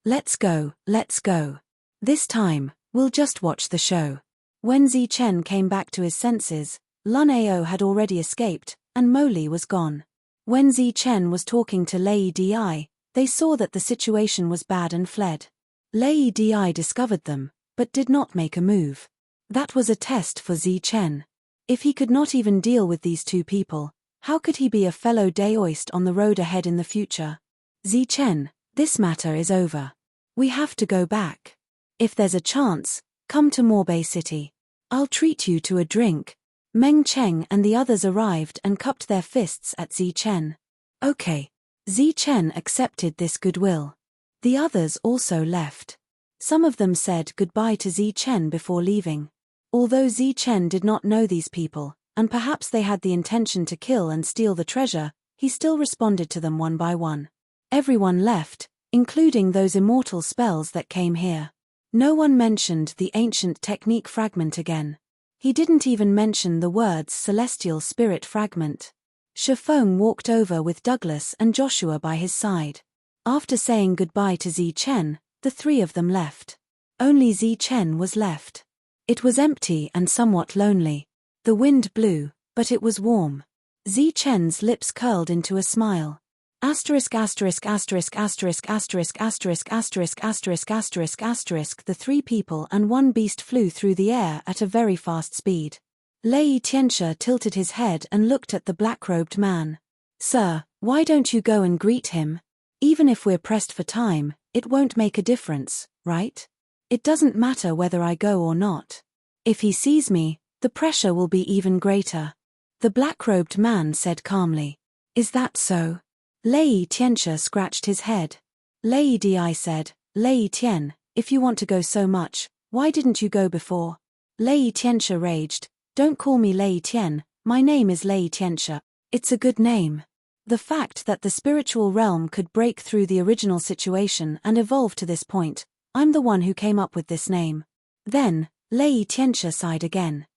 Let's go, let's go. This time, we'll just watch the show." When Zi Chen came back to his senses, Lun Ao had already escaped, and Moli was gone. When Zi Chen was talking to Lei Di, they saw that the situation was bad and fled. Lei Di discovered them, but did not make a move. That was a test for Zi Chen. If he could not even deal with these two people, how could he be a fellow Daoist on the road ahead in the future? "Zi Chen, this matter is over. We have to go back. If there's a chance, come to Morbei City. I'll treat you to a drink." Meng Cheng and the others arrived and cupped their fists at Zi Chen. Okay. Zi Chen accepted this goodwill. The others also left. Some of them said goodbye to Zi Chen before leaving. Although Zi Chen did not know these people, and perhaps they had the intention to kill and steal the treasure, he still responded to them one by one. Everyone left, including those immortal spells that came here. No one mentioned the ancient technique fragment again. He didn't even mention the words celestial spirit fragment. Shifeng walked over with Douglas and Joshua by his side. After saying goodbye to Zi Chen, the three of them left. Only Zi Chen was left. It was empty and somewhat lonely. The wind blew, but it was warm. Chen's lips curled into a smile. The three people and one beast flew through the air at a very fast speed. Lei Tianxia tilted his head and looked at the black-robed man. Sir, why don't you go and greet him? Even if we're pressed for time, it won't make a difference, right? It doesn't matter whether I go or not. If he sees me, the pressure will be even greater. The black-robed man said calmly. Is that so? Lei Tianxia scratched his head. Lei Di said, Lei Tian, if you want to go so much, why didn't you go before? Lei Tianxia raged, don't call me Lei Tian, my name is Lei Tianxia, it's a good name. The fact that the spiritual realm could break through the original situation and evolve to this point, I'm the one who came up with this name. Then, Lei Tianxia sighed again.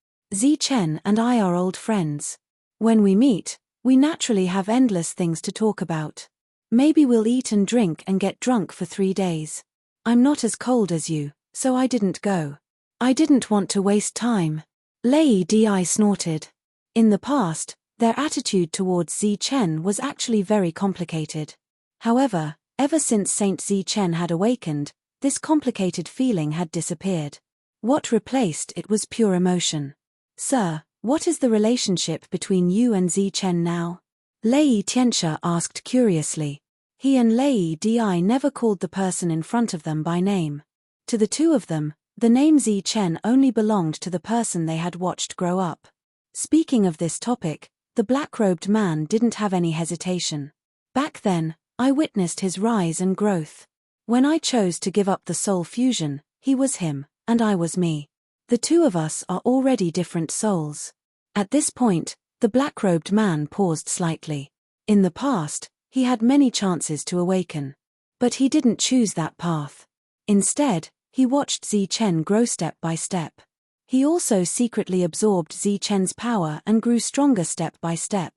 Chen and I are old friends. When we meet, we naturally have endless things to talk about. Maybe we'll eat and drink and get drunk for 3 days. I'm not as cold as you, so I didn't go. I didn't want to waste time. Lei Di snorted. In the past, their attitude towards Chen was actually very complicated. However, ever since Saint Chen had awakened, this complicated feeling had disappeared. What replaced it was pure emotion. Sir, what is the relationship between you and Chen now? Lei Tianxia asked curiously. He and Lei Di never called the person in front of them by name. To the two of them, the name Chen only belonged to the person they had watched grow up. Speaking of this topic, the black-robed man didn't have any hesitation. Back then, I witnessed his rise and growth. When I chose to give up the soul fusion, he was him, and I was me. The two of us are already different souls. At this point, the black-robed man paused slightly. In the past, he had many chances to awaken. But he didn't choose that path. Instead, he watched Chen grow step by step. He also secretly absorbed Chen's power and grew stronger step by step.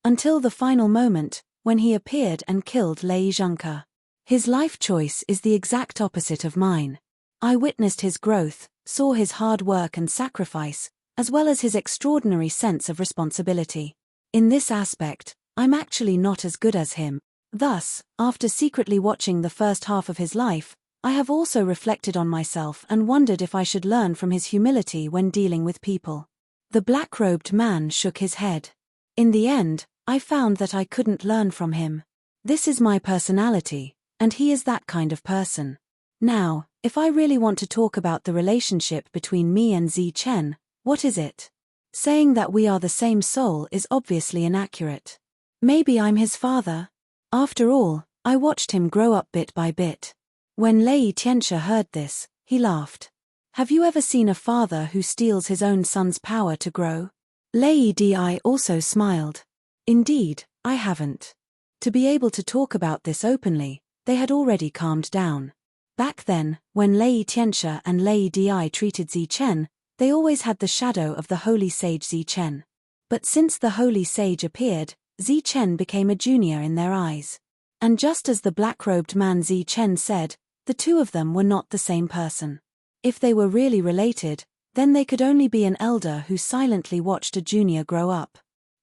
Until the final moment, when he appeared and killed Lei Zhengke. His life choice is the exact opposite of mine. I witnessed his growth, saw his hard work and sacrifice, as well as his extraordinary sense of responsibility. In this aspect, I'm actually not as good as him. Thus, after secretly watching the first half of his life, I have also reflected on myself and wondered if I should learn from his humility when dealing with people. The black-robed man shook his head. In the end, I found that I couldn't learn from him. This is my personality, and he is that kind of person. Now, if I really want to talk about the relationship between me and Chen, what is it? Saying that we are the same soul is obviously inaccurate. Maybe I'm his father? After all, I watched him grow up bit by bit. When Lei Tianxia heard this, he laughed. Have you ever seen a father who steals his own son's power to grow? Lei Di also smiled. Indeed, I haven't. To be able to talk about this openly, they had already calmed down. Back then, when Lei Tianxia and Lei Di treated Chen, they always had the shadow of the holy sage Chen. But since the holy sage appeared, Chen became a junior in their eyes. And just as the black-robed man Chen said, the two of them were not the same person. If they were really related, then they could only be an elder who silently watched a junior grow up.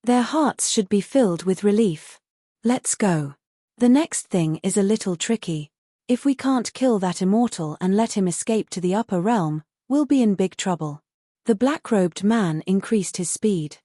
Their hearts should be filled with relief. Let's go. The next thing is a little tricky. If we can't kill that immortal and let him escape to the upper realm, we'll be in big trouble. The black-robed man increased his speed.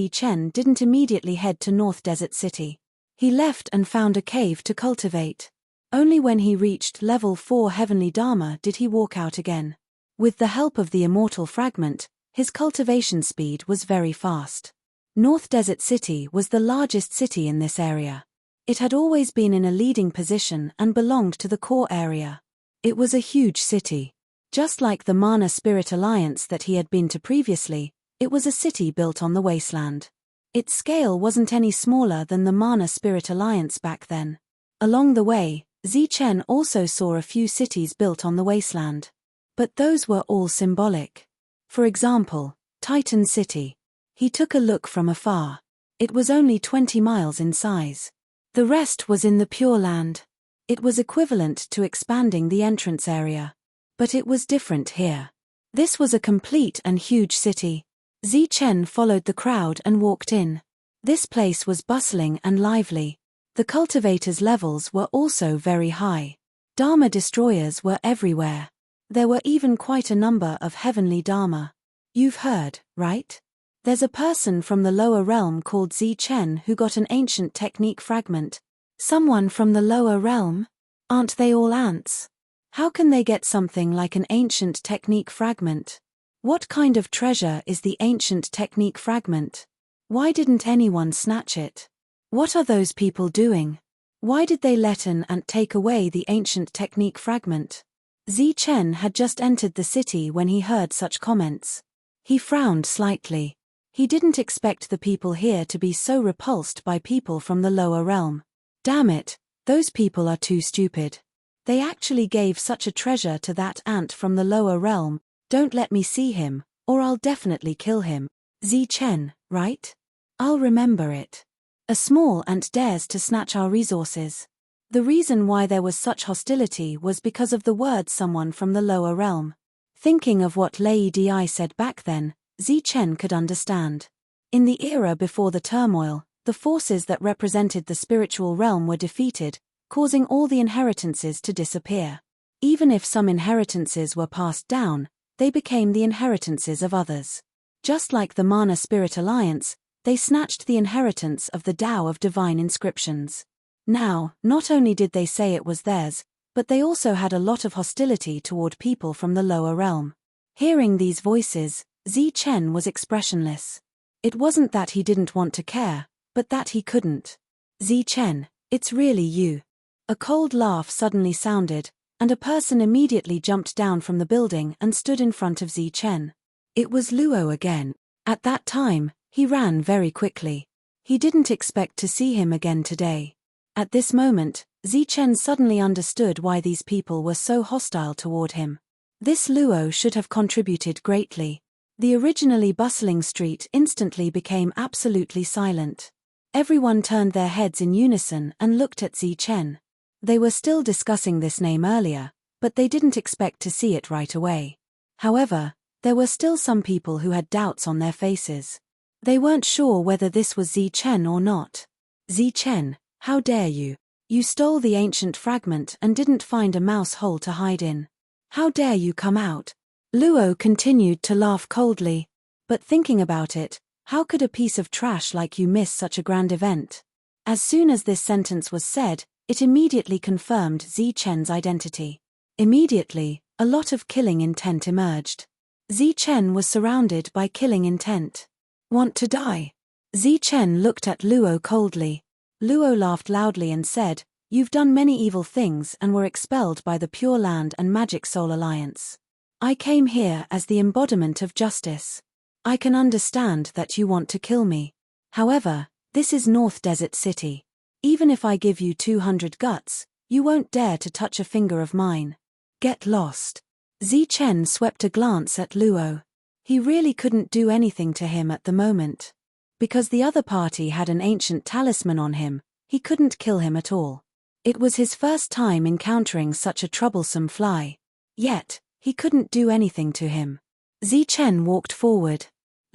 Chen didn't immediately head to North Desert City. He left and found a cave to cultivate. Only when he reached level 4 Heavenly Dharma did he walk out again. With the help of the immortal fragment, his cultivation speed was very fast. North Desert City was the largest city in this area. It had always been in a leading position and belonged to the core area. It was a huge city. Just like the Mana Spirit Alliance that he had been to previously, it was a city built on the wasteland. Its scale wasn't any smaller than the Mana Spirit Alliance back then. Along the way, Chen also saw a few cities built on the wasteland. But those were all symbolic. For example, Titan City. He took a look from afar. It was only 20 miles in size. The rest was in the Pure Land. It was equivalent to expanding the entrance area. But it was different here. This was a complete and huge city. Zichen followed the crowd and walked in. This place was bustling and lively. The cultivators' levels were also very high. Dharma destroyers were everywhere. There were even quite a number of heavenly Dharma. You've heard, right? There's a person from the lower realm called Zichen who got an ancient technique fragment. Someone from the lower realm? Aren't they all ants? How can they get something like an ancient technique fragment? What kind of treasure is the ancient technique fragment? Why didn't anyone snatch it? What are those people doing? Why did they let an ant take away the ancient technique fragment? Zichen had just entered the city when he heard such comments. He frowned slightly. He didn't expect the people here to be so repulsed by people from the lower realm. Damn it, those people are too stupid. They actually gave such a treasure to that ant from the lower realm. Don't let me see him, or I'll definitely kill him. Zichen, right? I'll remember it. A small ant dares to snatch our resources. The reason why there was such hostility was because of the words someone from the lower realm. Thinking of what Lei Di said back then, Zichen could understand. In the era before the turmoil, the forces that represented the spiritual realm were defeated, causing all the inheritances to disappear. Even if some inheritances were passed down, they became the inheritances of others. Just like the Mana Spirit Alliance, they snatched the inheritance of the Tao of Divine Inscriptions. Now, not only did they say it was theirs, but they also had a lot of hostility toward people from the lower realm. Hearing these voices, Zichen was expressionless. It wasn't that he didn't want to care, but that he couldn't. Zichen, it's really you. A cold laugh suddenly sounded, and a person immediately jumped down from the building and stood in front of Zichen. It was Luo again. At that time, he ran very quickly. He didn't expect to see him again today. At this moment, Zichen suddenly understood why these people were so hostile toward him. This Luo should have contributed greatly. The originally bustling street instantly became absolutely silent. Everyone turned their heads in unison and looked at Zichen. They were still discussing this name earlier, but they didn't expect to see it right away. However, there were still some people who had doubts on their faces. They weren't sure whether this was Zichen or not. Zichen, how dare you? You stole the ancient fragment and didn't find a mouse hole to hide in. How dare you come out? Luo continued to laugh coldly. But thinking about it, how could a piece of trash like you miss such a grand event? As soon as this sentence was said, it immediately confirmed Zichen's identity. Immediately, a lot of killing intent emerged. Zichen was surrounded by killing intent. Want to die? Zichen looked at Luo coldly. Luo laughed loudly and said, "You've done many evil things and were expelled by the Pure Land and Magic Soul Alliance. I came here as the embodiment of justice. I can understand that you want to kill me. However, this is North Desert City. Even if I give you 200 guts, you won't dare to touch a finger of mine. Get lost." Zichen swept a glance at Luo. He really couldn't do anything to him at the moment. Because the other party had an ancient talisman on him, he couldn't kill him at all. It was his first time encountering such a troublesome fly. Yet, he couldn't do anything to him. Zichen walked forward.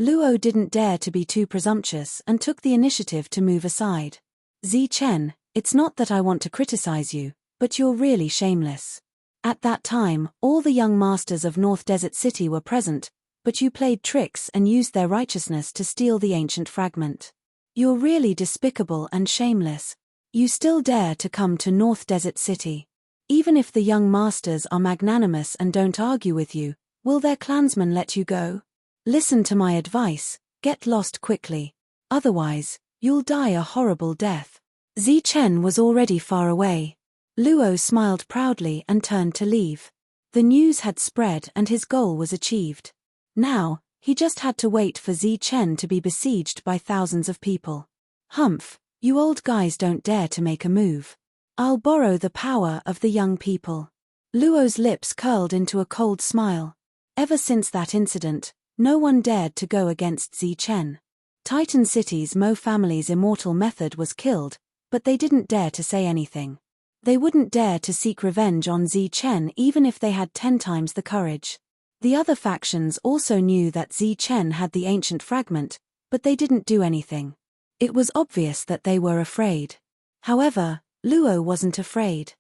Luo didn't dare to be too presumptuous and took the initiative to move aside. Zichen, it's not that I want to criticize you, but you're really shameless. At that time, all the young masters of North Desert City were present, but you played tricks and used their righteousness to steal the ancient fragment. You're really despicable and shameless. You still dare to come to North Desert City. Even if the young masters are magnanimous and don't argue with you, will their clansmen let you go? Listen to my advice, get lost quickly. Otherwise, you'll die a horrible death. Zichen was already far away. Luo smiled proudly and turned to leave. The news had spread and his goal was achieved. Now, he just had to wait for Zichen to be besieged by thousands of people. Humph, you old guys don't dare to make a move. I'll borrow the power of the young people. Luo's lips curled into a cold smile. Ever since that incident, no one dared to go against Zichen. Titan City's Mo family's immortal method was killed, but they didn't dare to say anything. They wouldn't dare to seek revenge on Zichen even if they had 10 times the courage. The other factions also knew that Chen had the ancient fragment, but they didn't do anything. It was obvious that they were afraid. However, Luo wasn't afraid.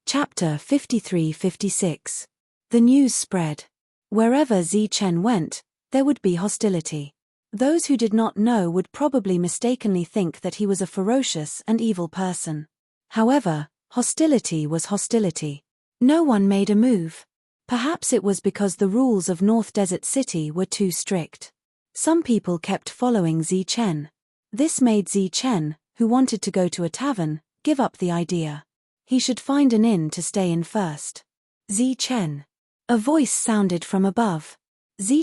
Chapter 53-56. The news spread. Wherever Chen went, there would be hostility. Those who did not know would probably mistakenly think that he was a ferocious and evil person. However, hostility was hostility. No one made a move. Perhaps it was because the rules of North Desert City were too strict. Some people kept following Chen. This made Chen, who wanted to go to a tavern, give up the idea. He should find an inn to stay in first. Chen. A voice sounded from above.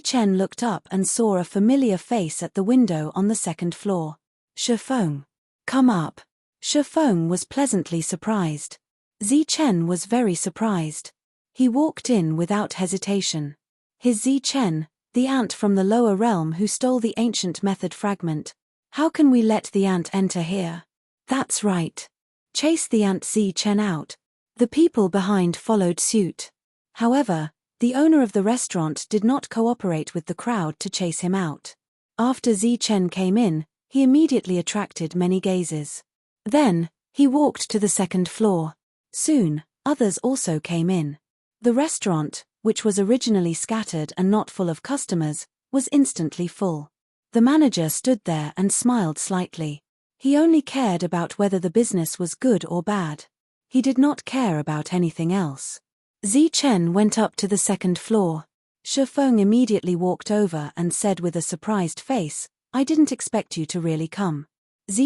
Chen looked up and saw a familiar face at the window on the second floor. Shifeng. Come up. Shifeng was pleasantly surprised. Chen was very surprised. He walked in without hesitation. His Chen, the ant from the lower realm who stole the ancient method fragment. How can we let the ant enter here? That's right. Chase the ant Chen out. The people behind followed suit. However, the owner of the restaurant did not cooperate with the crowd to chase him out. After Chen came in, he immediately attracted many gazes. Then, he walked to the second floor. Soon, others also came in. The restaurant, which was originally scattered and not full of customers, was instantly full. The manager stood there and smiled slightly. He only cared about whether the business was good or bad. He did not care about anything else. Chen went up to the second floor. Shifeng immediately walked over and said with a surprised face, I didn't expect you to really come.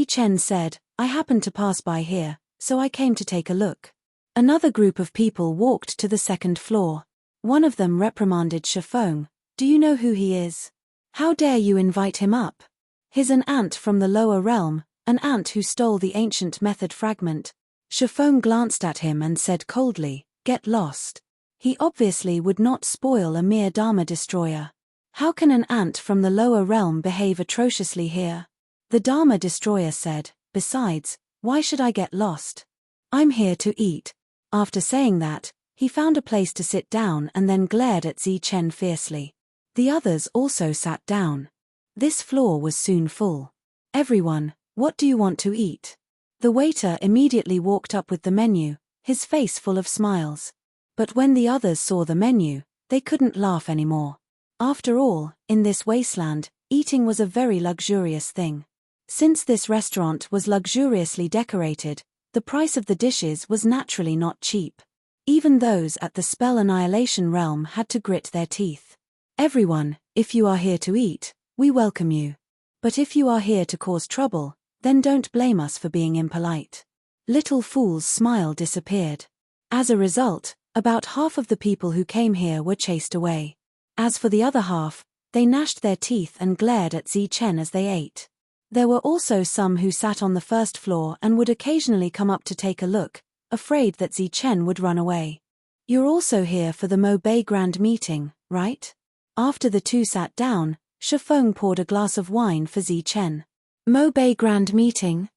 Chen said, I happened to pass by here, so I came to take a look. Another group of people walked to the second floor. One of them reprimanded Shifeng, do you know who he is? How dare you invite him up? He's an ant from the lower realm, an ant who stole the ancient method fragment. Shifeng glanced at him and said coldly, get lost. He obviously would not spoil a mere Dharma destroyer. How can an ant from the lower realm behave atrociously here? The Dharma destroyer said, besides, why should I get lost? I'm here to eat. After saying that, he found a place to sit down and then glared at Chen fiercely. The others also sat down. This floor was soon full. Everyone, what do you want to eat? The waiter immediately walked up with the menu, his face full of smiles. But when the others saw the menu, they couldn't laugh anymore. After all, in this wasteland, eating was a very luxurious thing. Since this restaurant was luxuriously decorated, the price of the dishes was naturally not cheap. Even those at the spell annihilation realm had to grit their teeth. Everyone, if you are here to eat, we welcome you. But if you are here to cause trouble, then don't blame us for being impolite. Little Fool's smile disappeared. As a result, about half of the people who came here were chased away. As for the other half, they gnashed their teeth and glared at Chen as they ate. There were also some who sat on the first floor and would occasionally come up to take a look, afraid that Chen would run away. You're also here for the Mo Bay Grand meeting, right? After the two sat down, Shifeng poured a glass of wine for Chen. Mo Bay Grand meeting?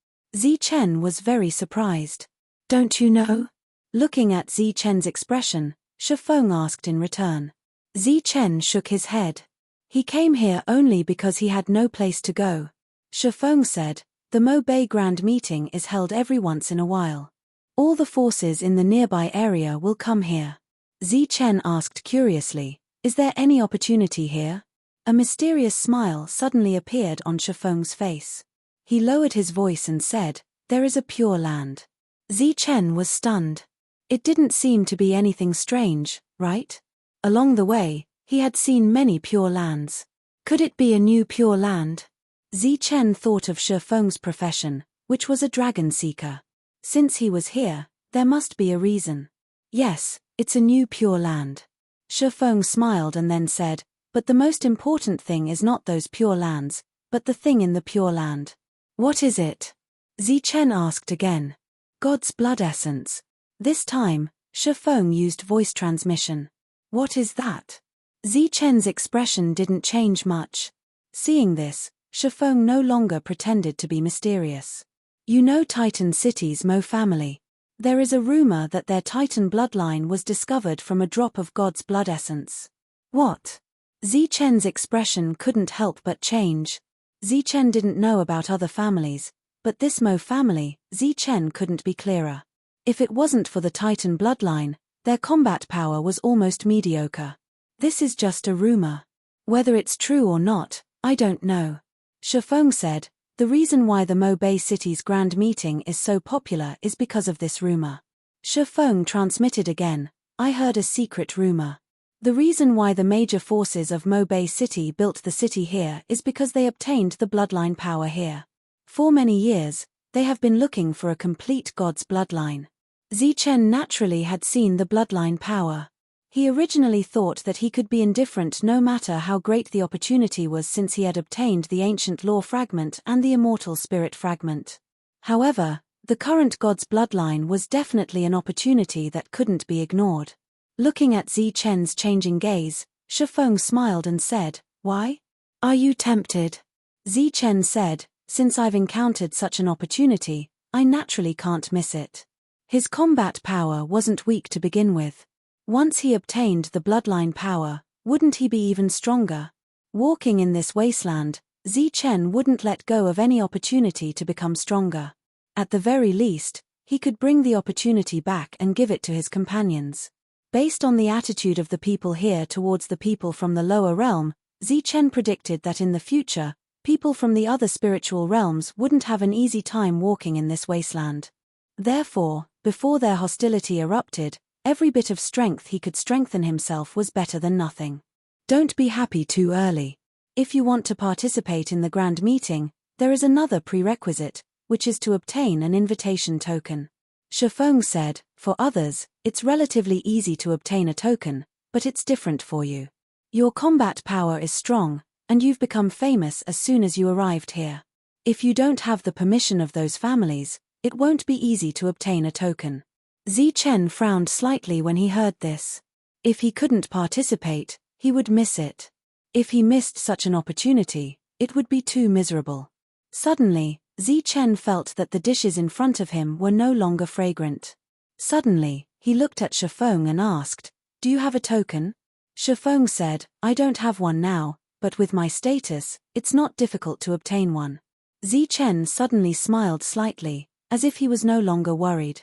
Chen was very surprised. Don't you know? Looking at Chen's expression, Shifeng asked in return. Chen shook his head. He came here only because he had no place to go. Shifeng said, the Mo Bay Grand meeting is held every once in a while. All the forces in the nearby area will come here. Chen asked curiously, is there any opportunity here? A mysterious smile suddenly appeared on Shifeng's face. He lowered his voice and said, there is a pure land. Chen was stunned. It didn't seem to be anything strange, right? Along the way, he had seen many pure lands. Could it be a new pure land? Chen thought of Shifeng's profession, which was a dragon seeker. Since he was here, there must be a reason. Yes, it's a new pure land. Shifeng smiled and then said, but the most important thing is not those pure lands, but the thing in the pure land. What is it? Chen asked again. God's blood essence. This time, Shifeng used voice transmission. What is that? Chen's expression didn't change much. Seeing this, Shifeng no longer pretended to be mysterious. You know Titan City's Mo family. There is a rumor that their Titan bloodline was discovered from a drop of God's blood essence. What? Zichen's expression couldn't help but change. Zichen didn't know about other families, but this Mo family, Zichen couldn't be clearer. If it wasn't for the Titan bloodline, their combat power was almost mediocre. This is just a rumor. Whether it's true or not, I don't know. Shifeng said, the reason why the Mo Bay City's grand meeting is so popular is because of this rumor. Shifeng transmitted again, I heard a secret rumor. The reason why the major forces of Mo Bay City built the city here is because they obtained the bloodline power here. For many years, they have been looking for a complete god's bloodline. Zichen naturally had seen the bloodline power. He originally thought that he could be indifferent no matter how great the opportunity was, since he had obtained the ancient law fragment and the immortal spirit fragment. However, the current god's bloodline was definitely an opportunity that couldn't be ignored. Looking at Zichen's changing gaze, Shifeng smiled and said, why? Are you tempted? Zichen said, since I've encountered such an opportunity, I naturally can't miss it. His combat power wasn't weak to begin with. Once he obtained the bloodline power, wouldn't he be even stronger? Walking in this wasteland, Zichen wouldn't let go of any opportunity to become stronger. At the very least, he could bring the opportunity back and give it to his companions. Based on the attitude of the people here towards the people from the lower realm, Zichen predicted that in the future, people from the other spiritual realms wouldn't have an easy time walking in this wasteland. Therefore, before their hostility erupted, every bit of strength he could strengthen himself was better than nothing. Don't be happy too early. If you want to participate in the grand meeting, there is another prerequisite, which is to obtain an invitation token. Shifeng said, for others, it's relatively easy to obtain a token, but it's different for you. Your combat power is strong, and you've become famous as soon as you arrived here. If you don't have the permission of those families, it won't be easy to obtain a token. Zichen frowned slightly when he heard this. If he couldn't participate, he would miss it. If he missed such an opportunity, it would be too miserable. Suddenly, Zichen felt that the dishes in front of him were no longer fragrant. Suddenly, he looked at Shifeng and asked, do you have a token? Shifeng said, I don't have one now, but with my status, it's not difficult to obtain one. Zichen suddenly smiled slightly, as if he was no longer worried.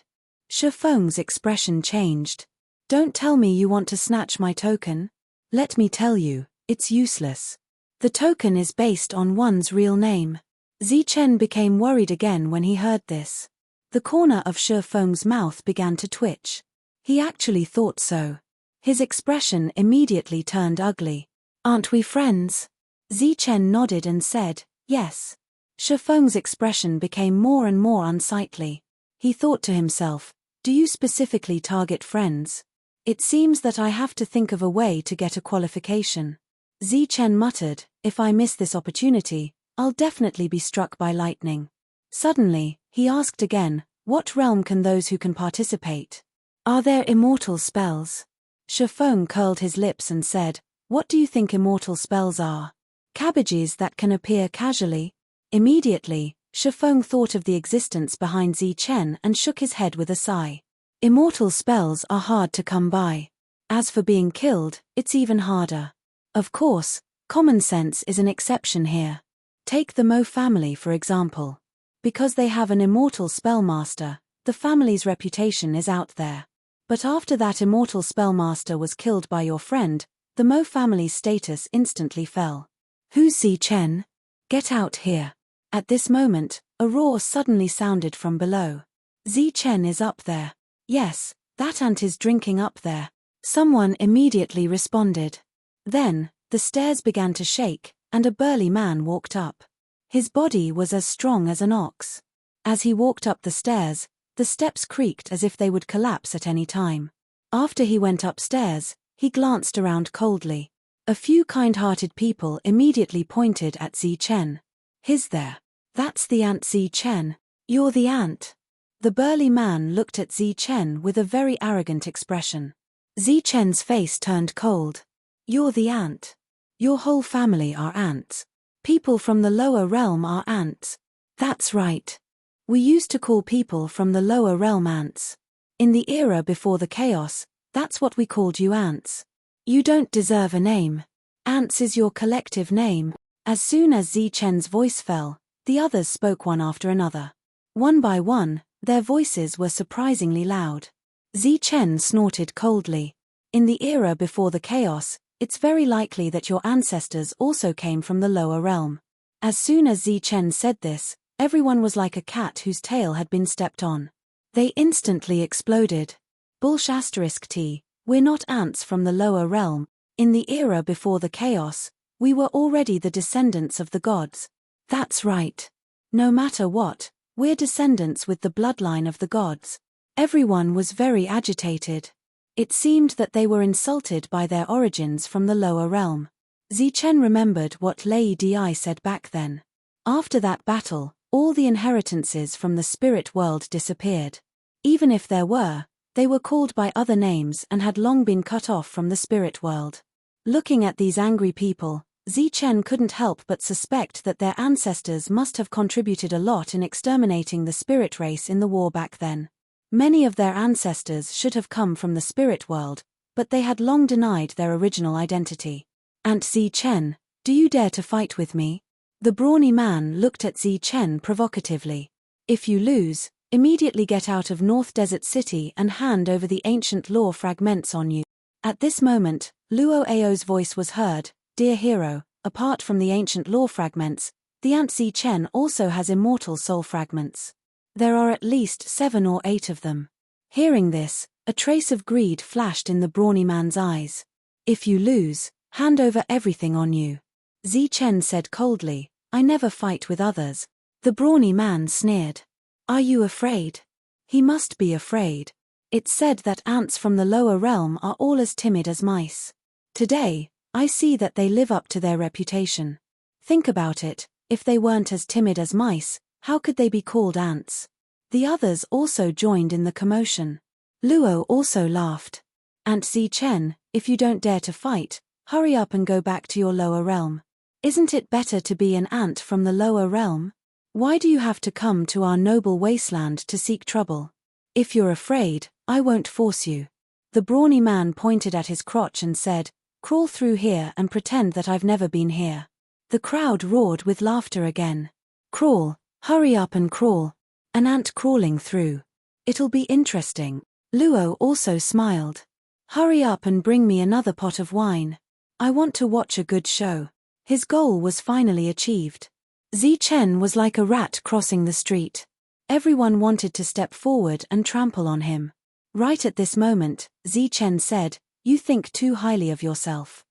Shifeng's expression changed. Don't tell me you want to snatch my token. Let me tell you, it's useless. The token is based on one's real name. Zichen became worried again when he heard this. The corner of Shifeng's mouth began to twitch. He actually thought so. His expression immediately turned ugly. Aren't we friends? Zichen nodded and said, yes. Shifeng's expression became more and more unsightly. He thought to himself, do you specifically target friends? It seems that I have to think of a way to get a qualification. Zichen muttered, if I miss this opportunity, I'll definitely be struck by lightning. Suddenly, he asked again, what realm can those who can participate? Are there immortal spells? Shifeng curled his lips and said, what do you think immortal spells are? Cabbages that can appear casually? Immediately, Shifeng thought of the existence behind Zichen and shook his head with a sigh. Immortal spells are hard to come by. As for being killed, it's even harder. Of course, common sense is an exception here. Take the Mo family for example. Because they have an immortal spellmaster, the family's reputation is out there. But after that immortal spellmaster was killed by your friend, the Mo family's status instantly fell. Who's Zichen? Get out here. At this moment, a roar suddenly sounded from below. Zichen is up there. Yes, that ant is drinking up there. Someone immediately responded. Then, the stairs began to shake, and a burly man walked up. His body was as strong as an ox. As he walked up the stairs, the steps creaked as if they would collapse at any time. After he went upstairs, he glanced around coldly. A few kind-hearted people immediately pointed at Zichen. He's there. That's the ant Zichen. You're the ant. The burly man looked at Zichen with a very arrogant expression. Zichen's face turned cold. You're the ant. Your whole family are ants. People from the lower realm are ants. That's right. We used to call people from the lower realm ants. In the era before the chaos, that's what we called you ants. You don't deserve a name. Ants is your collective name. As soon as Zichen's voice fell, the others spoke one after another. One by one, their voices were surprisingly loud. Zichen snorted coldly. In the era before the chaos, it's very likely that your ancestors also came from the lower realm. As soon as Zichen said this, everyone was like a cat whose tail had been stepped on. They instantly exploded. Bullsh*T, we're not ants from the lower realm. In the era before the chaos, we were already the descendants of the gods. That's right. No matter what, we're descendants with the bloodline of the gods. Everyone was very agitated. It seemed that they were insulted by their origins from the lower realm. Zichen remembered what Lei Di said back then. After that battle, all the inheritances from the spirit world disappeared. Even if there were, they were called by other names and had long been cut off from the spirit world. Looking at these angry people, Zichen couldn't help but suspect that their ancestors must have contributed a lot in exterminating the spirit race in the war back then. Many of their ancestors should have come from the spirit world, but they had long denied their original identity. Ant Zichen, do you dare to fight with me? The brawny man looked at Zichen provocatively. If you lose, immediately get out of North Desert City and hand over the ancient law fragments on you. At this moment, Luo Ao's voice was heard. Dear hero, apart from the ancient law fragments, the Ant Zichen also has immortal soul fragments. There are at least 7 or 8 of them. Hearing this, a trace of greed flashed in the brawny man's eyes. If you lose, hand over everything on you. Zichen said coldly, I never fight with others. The brawny man sneered. Are you afraid? He must be afraid. It's said that ants from the lower realm are all as timid as mice. Today, I see that they live up to their reputation. Think about it, if they weren't as timid as mice, how could they be called ants? The others also joined in the commotion. Luo also laughed. Ant Zichen, if you don't dare to fight, hurry up and go back to your lower realm. Isn't it better to be an ant from the lower realm? Why do you have to come to our noble wasteland to seek trouble? If you're afraid, I won't force you. The brawny man pointed at his crotch and said, crawl through here and pretend that I've never been here. The crowd roared with laughter again. Crawl, hurry up and crawl. An ant crawling through. It'll be interesting. Luo also smiled. Hurry up and bring me another pot of wine. I want to watch a good show. His goal was finally achieved. Zichen was like a rat crossing the street. Everyone wanted to step forward and trample on him. Right at this moment, Zichen said, you think too highly of yourself.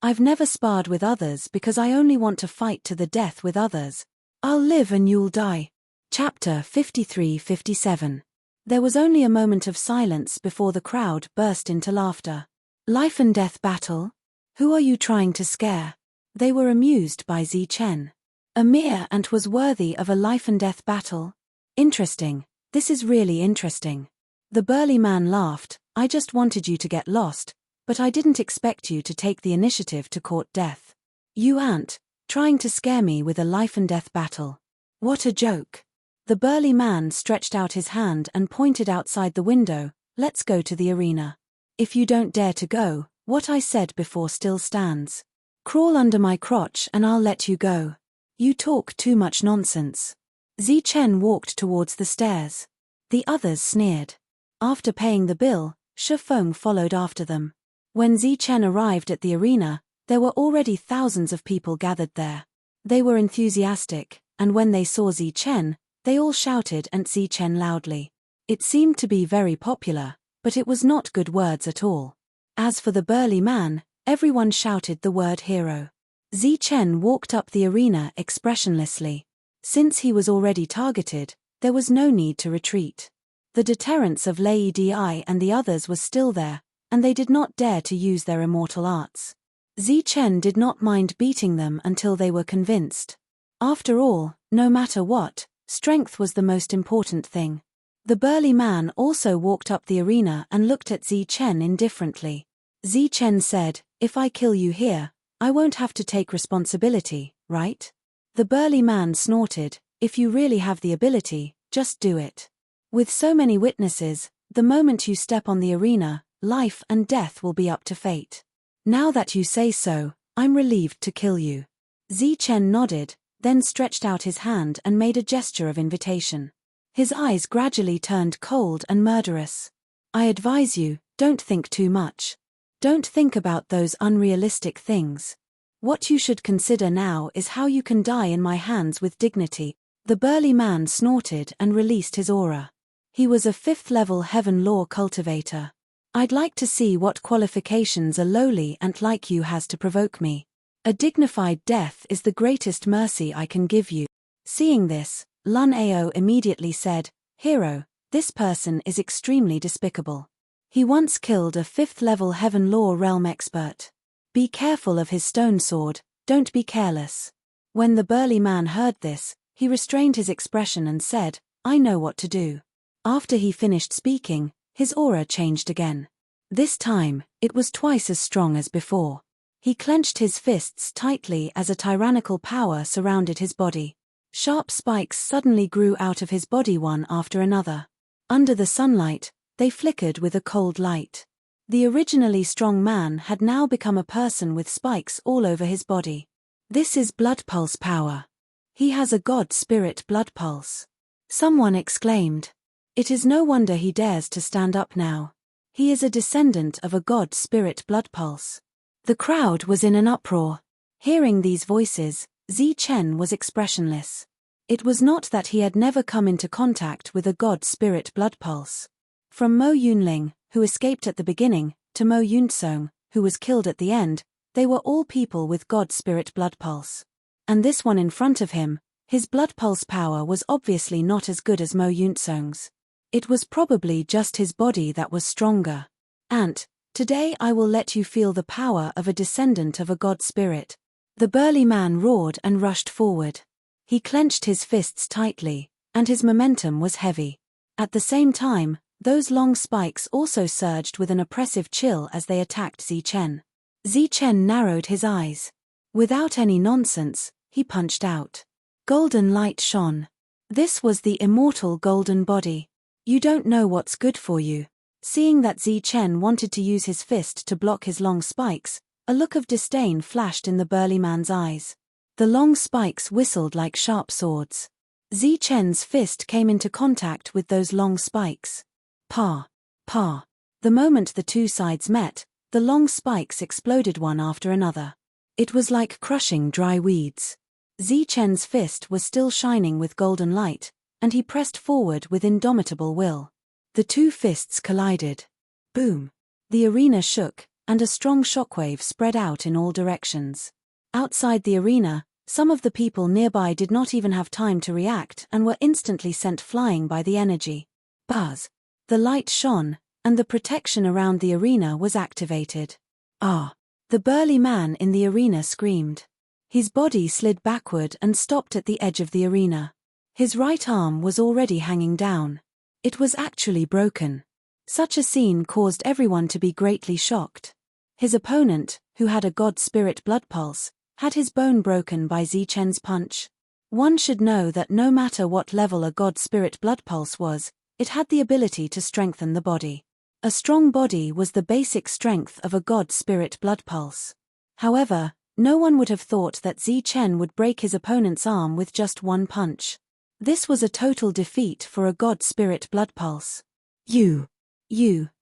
I've never sparred with others because I only want to fight to the death with others. I'll live and you'll die. Chapter 53-57. There was only a moment of silence before the crowd burst into laughter. Life and death battle? Who are you trying to scare? They were amused by Zichen. A mere ant was worthy of a life and death battle? Interesting. This is really interesting. The burly man laughed. I just wanted you to get lost, but I didn't expect you to take the initiative to court death. You ant, trying to scare me with a life and death battle. What a joke. The burly man stretched out his hand and pointed outside the window. Let's go to the arena. If you don't dare to go, what I said before still stands. Crawl under my crotch and I'll let you go. You talk too much nonsense. Zichen walked towards the stairs. The others sneered. After paying the bill, Shifeng followed after them. When Zichen arrived at the arena, there were already thousands of people gathered there. They were enthusiastic, and when they saw Zichen, they all shouted Ant Zichen loudly. It seemed to be very popular, but it was not good words at all. As for the burly man, everyone shouted the word hero. Zichen walked up the arena expressionlessly. Since he was already targeted, there was no need to retreat. The deterrence of Lei Di and the others was still there, and they did not dare to use their immortal arts. Zichen did not mind beating them until they were convinced. After all, no matter what, strength was the most important thing. The burly man also walked up the arena and looked at Zichen indifferently. Zichen said, if I kill you here, I won't have to take responsibility, right? The burly man snorted, if you really have the ability, just do it. With so many witnesses, the moment you step on the arena, life and death will be up to fate. Now that you say so, I'm relieved to kill you. Zichen nodded, then stretched out his hand and made a gesture of invitation. His eyes gradually turned cold and murderous. I advise you, don't think too much. Don't think about those unrealistic things. What you should consider now is how you can die in my hands with dignity. The burly man snorted and released his aura. He was a 5th-level heaven law cultivator. I'd like to see what qualifications a lowly ant like you has to provoke me. A dignified death is the greatest mercy I can give you. Seeing this, Lun Ao immediately said, Hero, this person is extremely despicable. He once killed a 5th-level heaven law realm expert. Be careful of his stone sword, don't be careless. When the burly man heard this, he restrained his expression and said, I know what to do. After he finished speaking, his aura changed again. This time, it was twice as strong as before. He clenched his fists tightly as a tyrannical power surrounded his body. Sharp spikes suddenly grew out of his body one after another. Under the sunlight, they flickered with a cold light. The originally strong man had now become a person with spikes all over his body. This is blood pulse power. He has a god spirit blood pulse. Someone exclaimed. It is no wonder he dares to stand up now. He is a descendant of a god spirit blood pulse. The crowd was in an uproar. Hearing these voices, Zichen was expressionless. It was not that he had never come into contact with a god spirit blood pulse. From Mo Yunling, who escaped at the beginning, to Mo Yunsong, who was killed at the end, they were all people with god spirit blood pulse. And this one in front of him, his blood pulse power was obviously not as good as Mo Yunsong's. It was probably just his body that was stronger. Ant, today I will let you feel the power of a descendant of a god spirit. The burly man roared and rushed forward. He clenched his fists tightly, and his momentum was heavy. At the same time, those long spikes also surged with an oppressive chill as they attacked Zichen. Zichen narrowed his eyes. Without any nonsense, he punched out. Golden light shone. This was the immortal golden body. You don't know what's good for you. Seeing that Zichen wanted to use his fist to block his long spikes, a look of disdain flashed in the burly man's eyes. The long spikes whistled like sharp swords. Zichen's fist came into contact with those long spikes. Pa! Pa! The moment the two sides met, the long spikes exploded one after another. It was like crushing dry weeds. Zichen's fist was still shining with golden light, and he pressed forward with indomitable will. The two fists collided. Boom! The arena shook, and a strong shockwave spread out in all directions. Outside the arena, some of the people nearby did not even have time to react and were instantly sent flying by the energy. Buzz! The light shone, and the protection around the arena was activated. Ah! The burly man in the arena screamed. His body slid backward and stopped at the edge of the arena. His right arm was already hanging down. It was actually broken. Such a scene caused everyone to be greatly shocked. His opponent, who had a god spirit blood pulse, had his bone broken by Zichen's punch. One should know that no matter what level a god spirit blood pulse was, it had the ability to strengthen the body. A strong body was the basic strength of a god spirit blood pulse. However, no one would have thought that Zichen would break his opponent's arm with just one punch. This was a total defeat for a god spirit blood pulse. You,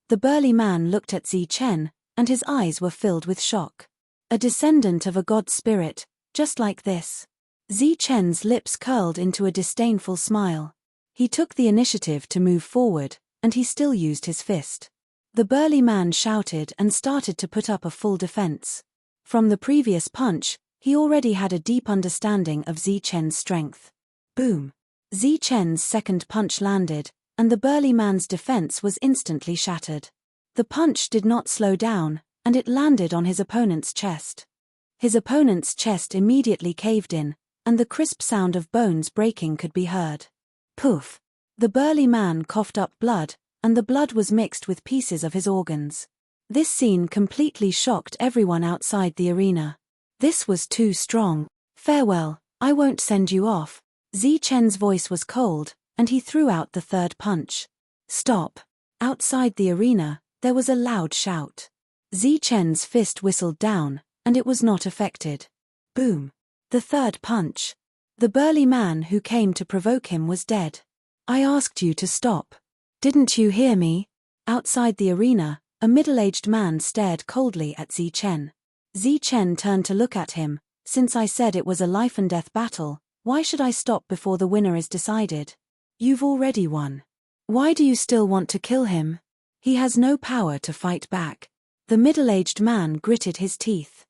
the burly man looked at Zichen, and his eyes were filled with shock. A descendant of a god spirit, just like this. Zichen's lips curled into a disdainful smile. He took the initiative to move forward, and he still used his fist. The burly man shouted and started to put up a full defense. From the previous punch, he already had a deep understanding of Zichen's strength. Boom! Zichen's second punch landed, and the burly man's defense was instantly shattered. The punch did not slow down, and it landed on his opponent's chest. His opponent's chest immediately caved in, and the crisp sound of bones breaking could be heard. Poof! The burly man coughed up blood, and the blood was mixed with pieces of his organs. This scene completely shocked everyone outside the arena. This was too strong. Farewell, I won't send you off. Zichen's voice was cold, and he threw out the third punch. Stop! Outside the arena, there was a loud shout. Chen's fist whistled down, and it was not affected. Boom. The third punch. The burly man who came to provoke him was dead. I asked you to stop. Didn't you hear me? Outside the arena, a middle-aged man stared coldly at Chen. Chen turned to look at him. Since I said it was a life-and-death battle, why should I stop before the winner is decided? You've already won. Why do you still want to kill him? He has no power to fight back. The middle-aged man gritted his teeth.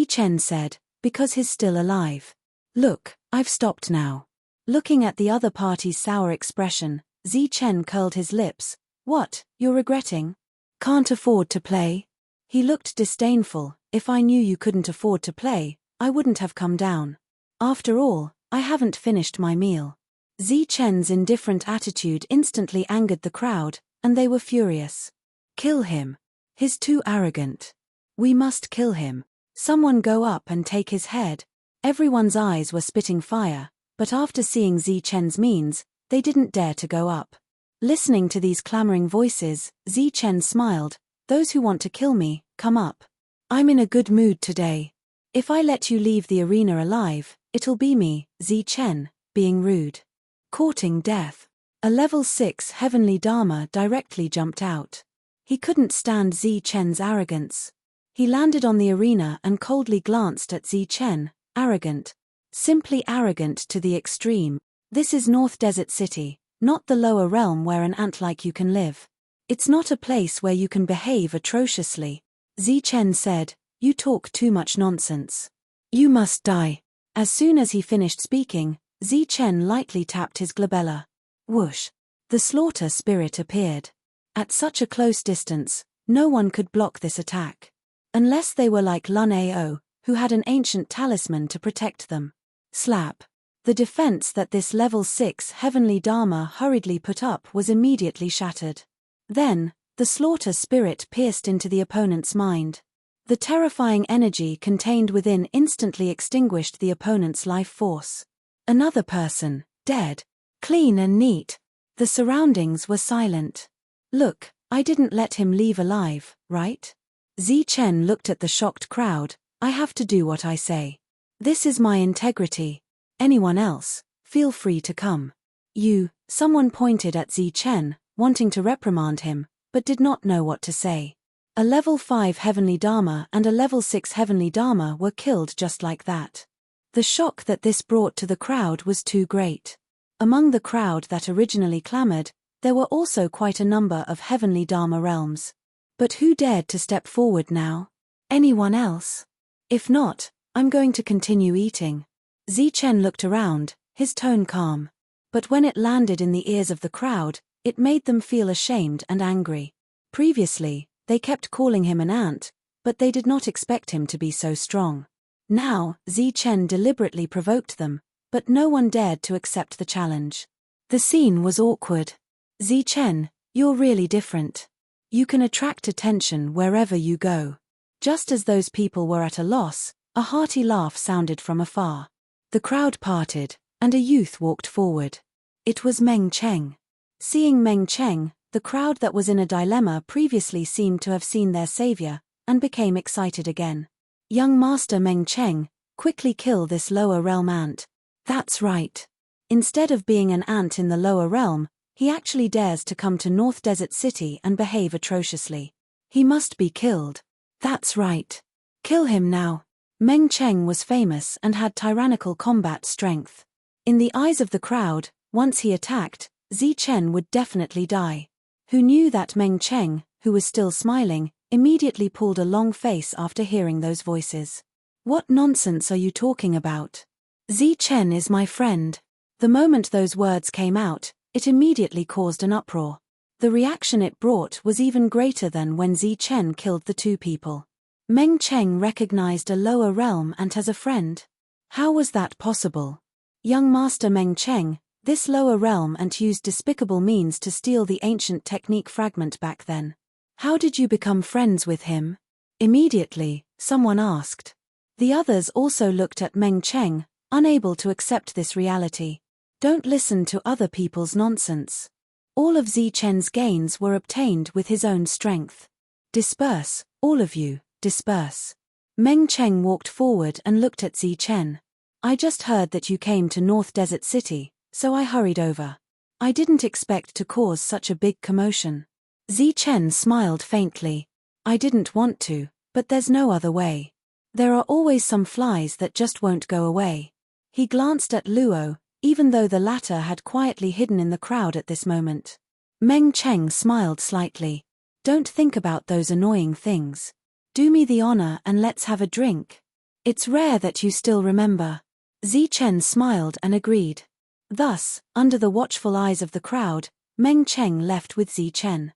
Chen said, because he's still alive. Look, I've stopped now. Looking at the other party's sour expression, Chen curled his lips. What, you're regretting? Can't afford to play? He looked disdainful. If I knew you couldn't afford to play, I wouldn't have come down. After all, I haven't finished my meal. Chen's indifferent attitude instantly angered the crowd, and they were furious. Kill him. He's too arrogant. We must kill him. Someone go up and take his head. Everyone's eyes were spitting fire, but after seeing Chen's means, they didn't dare to go up. Listening to these clamoring voices, Chen smiled. Those who want to kill me, come up. I'm in a good mood today. If I let you leave the arena alive, it'll be me, Chen, being rude. Courting death. A level 6 heavenly Dharma directly jumped out. He couldn't stand Chen's arrogance. He landed on the arena and coldly glanced at Chen, arrogant. Simply arrogant to the extreme. This is North Desert City, not the lower realm where an ant like you can live. It's not a place where you can behave atrociously. Chen said, you talk too much nonsense. You must die. As soon as he finished speaking, Chen lightly tapped his glabella. Whoosh. The slaughter spirit appeared. At such a close distance, no one could block this attack. Unless they were like Lun Ao, who had an ancient talisman to protect them. Slap. The defense that this level 6 heavenly Dharma hurriedly put up was immediately shattered. Then, the slaughter spirit pierced into the opponent's mind. The terrifying energy contained within instantly extinguished the opponent's life force. Another person, dead. Clean and neat. The surroundings were silent. Look, I didn't let him leave alive, right? Chen looked at the shocked crowd. I have to do what I say. This is my integrity. Anyone else, feel free to come. Someone pointed at Chen, wanting to reprimand him, but did not know what to say. A level 5 heavenly Dharma and a level 6 heavenly Dharma were killed just like that. The shock that this brought to the crowd was too great. Among the crowd that originally clamored, there were also quite a number of heavenly Dharma realms. But who dared to step forward now? Anyone else? If not, I'm going to continue eating. Chen looked around, his tone calm. But when it landed in the ears of the crowd, it made them feel ashamed and angry. Previously, they kept calling him an ant, but they did not expect him to be so strong. Now, Chen deliberately provoked them, but no one dared to accept the challenge. The scene was awkward. Chen, you're really different. You can attract attention wherever you go. Just as those people were at a loss, a hearty laugh sounded from afar. The crowd parted, and a youth walked forward. It was Meng Cheng. Seeing Meng Cheng, the crowd that was in a dilemma previously seemed to have seen their savior, and became excited again. Young Master Meng Cheng, quickly kill this lower realm ant. That's right. Instead of being an ant in the lower realm, he actually dares to come to North Desert City and behave atrociously. He must be killed. That's right. Kill him now. Meng Cheng was famous and had tyrannical combat strength. In the eyes of the crowd, once he attacked, Chen would definitely die. Who knew that Meng Cheng, who was still smiling, immediately pulled a long face after hearing those voices. What nonsense are you talking about? Chen is my friend. The moment those words came out, it immediately caused an uproar. The reaction it brought was even greater than when Chen killed the two people. Meng Cheng recognized a lower realm and as a friend. How was that possible? Young Master Meng Cheng, this lower realm and used despicable means to steal the ancient technique fragment back then. How did you become friends with him? Immediately, someone asked. The others also looked at Meng Cheng, unable to accept this reality. Don't listen to other people's nonsense. All of Chen's gains were obtained with his own strength. Disperse, all of you, disperse. Meng Cheng walked forward and looked at Zi Chen. I just heard that you came to North Desert City, so I hurried over. I didn't expect to cause such a big commotion. Zi Chen smiled faintly. I didn't want to, but there's no other way. There are always some flies that just won't go away. He glanced at Luo, even though the latter had quietly hidden in the crowd at this moment. Meng Cheng smiled slightly. Don't think about those annoying things. Do me the honor and let's have a drink. It's rare that you still remember. Zi Chen smiled and agreed. Thus, under the watchful eyes of the crowd, Meng Cheng left with Zi Chen.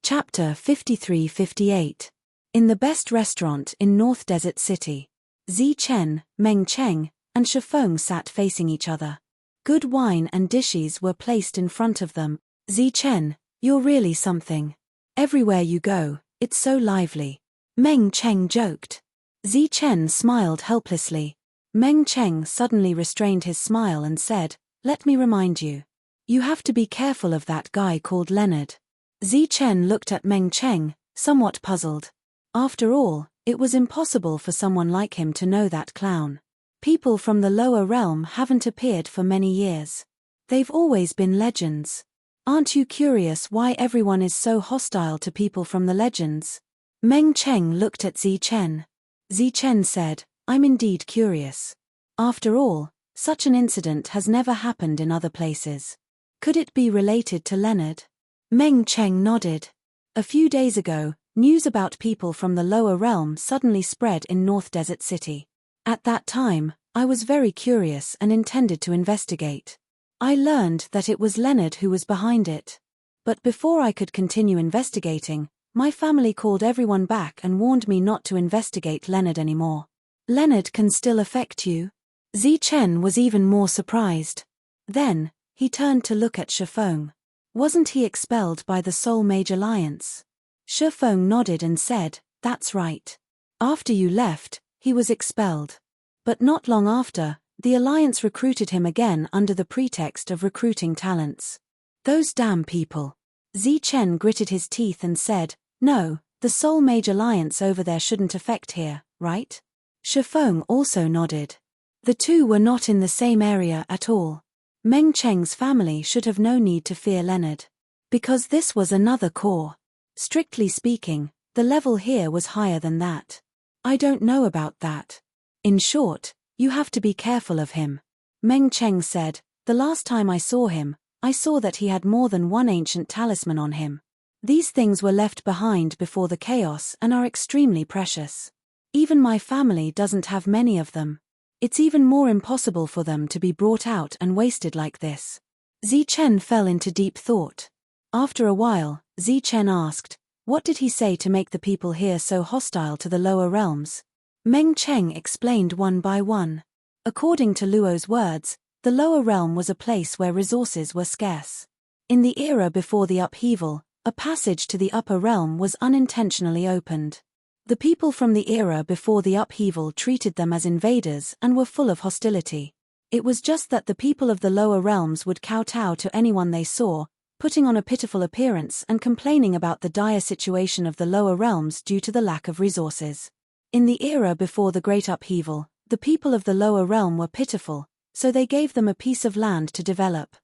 Chapter 53-58. In the best restaurant in North Desert City. Zi Chen, Meng Cheng, and Shifeng sat facing each other. Good wine and dishes were placed in front of them. Zi Chen, you're really something. Everywhere you go, it's so lively. Meng Cheng joked. Zi Chen smiled helplessly. Meng Cheng suddenly restrained his smile and said, let me remind you. You have to be careful of that guy called Leonard. Zi Chen looked at Meng Cheng, somewhat puzzled. After all, it was impossible for someone like him to know that clown. People from the lower realm haven't appeared for many years. They've always been legends. Aren't you curious why everyone is so hostile to people from the legends? Meng Cheng looked at Zi Chen. Zi Chen said, I'm indeed curious. After all, such an incident has never happened in other places. Could it be related to Leonard? Meng Cheng nodded. A few days ago, news about people from the lower realm suddenly spread in North Desert City. At that time, I was very curious and intended to investigate. I learned that it was Leonard who was behind it. But before I could continue investigating, my family called everyone back and warned me not to investigate Leonard anymore. Leonard can still affect you? Zi Chen was even more surprised. Then, he turned to look at Shifeng. Wasn't he expelled by the Soul Mage Alliance? Shifeng nodded and said, that's right. After you left, he was expelled. But not long after, the Alliance recruited him again under the pretext of recruiting talents. Those damn people. Zi Chen gritted his teeth and said, no, the Soul Mage Alliance over there shouldn't affect here, right? Shifeng also nodded. The two were not in the same area at all. Meng Cheng's family should have no need to fear Leonard. Because this was another core. Strictly speaking, the level here was higher than that. I don't know about that. In short, you have to be careful of him. Meng Cheng said, the last time I saw him, I saw that he had more than one ancient talisman on him. These things were left behind before the chaos and are extremely precious. Even my family doesn't have many of them. It's even more impossible for them to be brought out and wasted like this. Zi Chen fell into deep thought. After a while, Zi Chen asked, what did he say to make the people here so hostile to the lower realms? Meng Cheng explained one by one. According to Luo's words, the lower realm was a place where resources were scarce. In the era before the upheaval, a passage to the upper realm was unintentionally opened. The people from the era before the upheaval treated them as invaders and were full of hostility. It was just that the people of the lower realms would kowtow to anyone they saw, putting on a pitiful appearance and complaining about the dire situation of the lower realms due to the lack of resources. In the era before the great upheaval, the people of the lower realm were pitiful, so they gave them a piece of land to develop.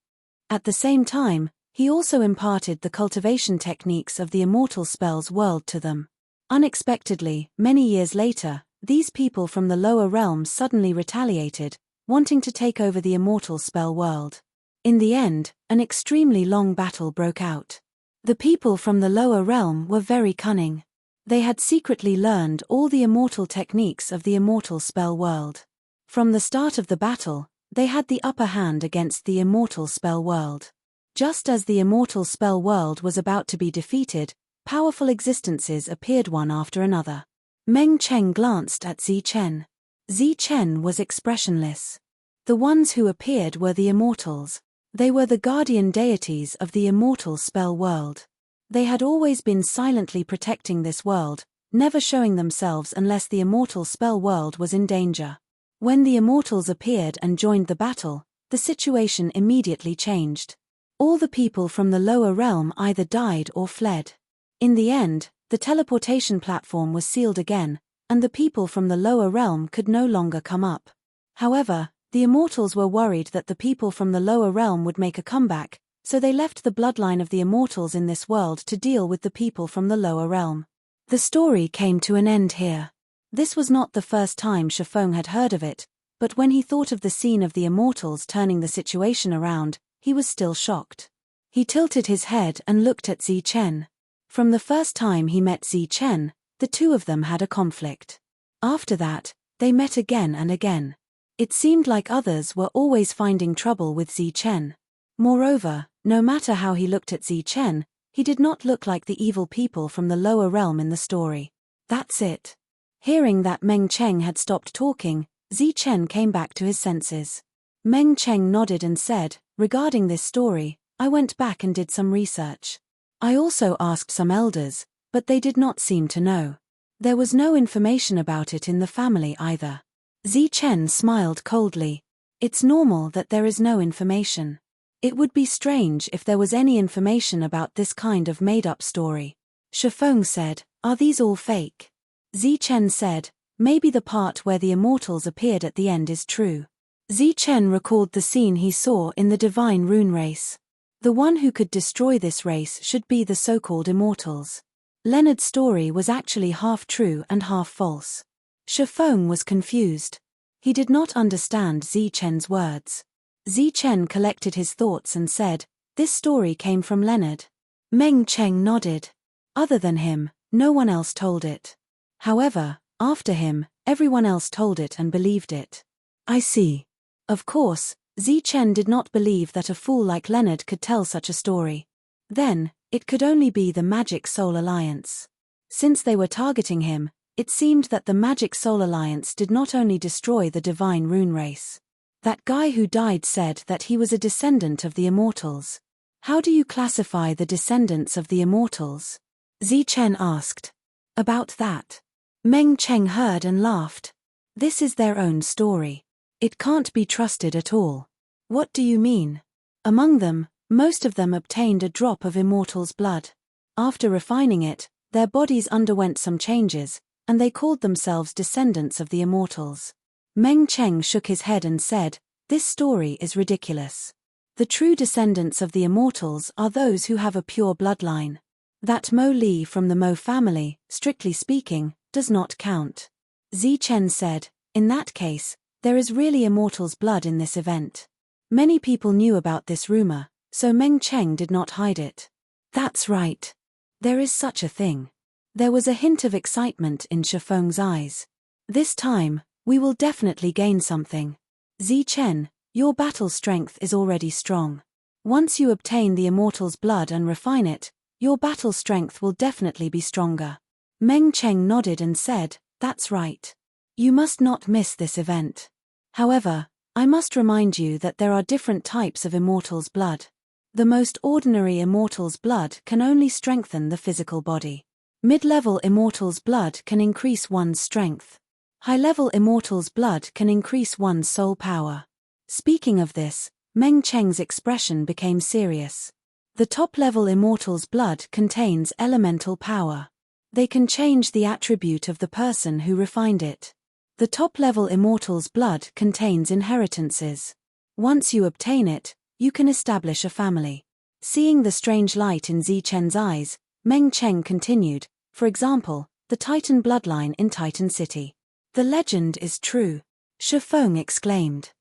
At the same time, he also imparted the cultivation techniques of the immortal spells world to them. Unexpectedly, many years later, these people from the lower realms suddenly retaliated, wanting to take over the immortal spell world. In the end, an extremely long battle broke out. The people from the lower realm were very cunning. They had secretly learned all the immortal techniques of the immortal spell world. From the start of the battle, they had the upper hand against the immortal spell world. Just as the immortal spell world was about to be defeated, powerful existences appeared one after another. Meng Cheng glanced at Zi Chen. Zi Chen was expressionless. The ones who appeared were the immortals. They were the guardian deities of the immortal spell world. They had always been silently protecting this world, never showing themselves unless the immortal spell world was in danger. When the immortals appeared and joined the battle, the situation immediately changed. All the people from the lower realm either died or fled. In the end, the teleportation platform was sealed again, and the people from the lower realm could no longer come up. However, the immortals were worried that the people from the lower realm would make a comeback, so they left the bloodline of the immortals in this world to deal with the people from the lower realm. The story came to an end here. This was not the first time Shifeng had heard of it, but when he thought of the scene of the immortals turning the situation around, he was still shocked. He tilted his head and looked at Zi Chen. From the first time he met Zi Chen, the two of them had a conflict. After that, they met again and again. It seemed like others were always finding trouble with Zi Chen. Moreover, no matter how he looked at Zi Chen, he did not look like the evil people from the lower realm in the story. That's it. Hearing that Meng Cheng had stopped talking, Zi Chen came back to his senses. Meng Cheng nodded and said, "Regarding this story, I went back and did some research. I also asked some elders, but they did not seem to know. There was no information about it in the family either." Zi Chen smiled coldly. "It's normal that there is no information. It would be strange if there was any information about this kind of made-up story." Shifeng said, "Are these all fake?" Zi Chen said, "Maybe the part where the immortals appeared at the end is true." Zi Chen recalled the scene he saw in the divine rune race. The one who could destroy this race should be the so-called immortals. Leonard's story was actually half true and half false. Shifeng was confused. He did not understand Zi Chen's words. Zi Chen collected his thoughts and said, "This story came from Leonard." Meng Cheng nodded. Other than him, no one else told it. However, after him, everyone else told it and believed it. "I see." Of course, Zi Chen did not believe that a fool like Leonard could tell such a story. Then, it could only be the Magic Soul Alliance. Since they were targeting him, it seemed that the Magic Soul Alliance did not only destroy the divine rune race. That guy who died said that he was a descendant of the immortals. How do you classify the descendants of the immortals? Zi Chen asked. About that. Meng Cheng heard and laughed. This is their own story. It can't be trusted at all. What do you mean? Among them, most of them obtained a drop of immortal's blood. After refining it, their bodies underwent some changes, and they called themselves descendants of the immortals. Meng Cheng shook his head and said, "This story is ridiculous. The true descendants of the immortals are those who have a pure bloodline. That Mo Li from the Mo family, strictly speaking, does not count." Zi Chen said, "In that case, there is really immortal's blood in this event." Many people knew about this rumor, so Meng Cheng did not hide it. "That's right. There is such a thing." There was a hint of excitement in Shifeng's eyes. "This time, we will definitely gain something. Zi Chen, your battle strength is already strong. Once you obtain the immortal's blood and refine it, your battle strength will definitely be stronger." Meng Cheng nodded and said, "That's right. You must not miss this event. However, I must remind you that there are different types of immortal's blood. The most ordinary immortal's blood can only strengthen the physical body. Mid-level immortal's blood can increase one's strength. High-level immortal's blood can increase one's soul power." Speaking of this, Meng Cheng's expression became serious. The top-level immortal's blood contains elemental power. They can change the attribute of the person who refined it. The top-level immortal's blood contains inheritances. Once you obtain it, you can establish a family. Seeing the strange light in Zi Chen's eyes, Meng Cheng continued, "For example, the Titan bloodline in Titan City. The legend is true," Shifeng exclaimed.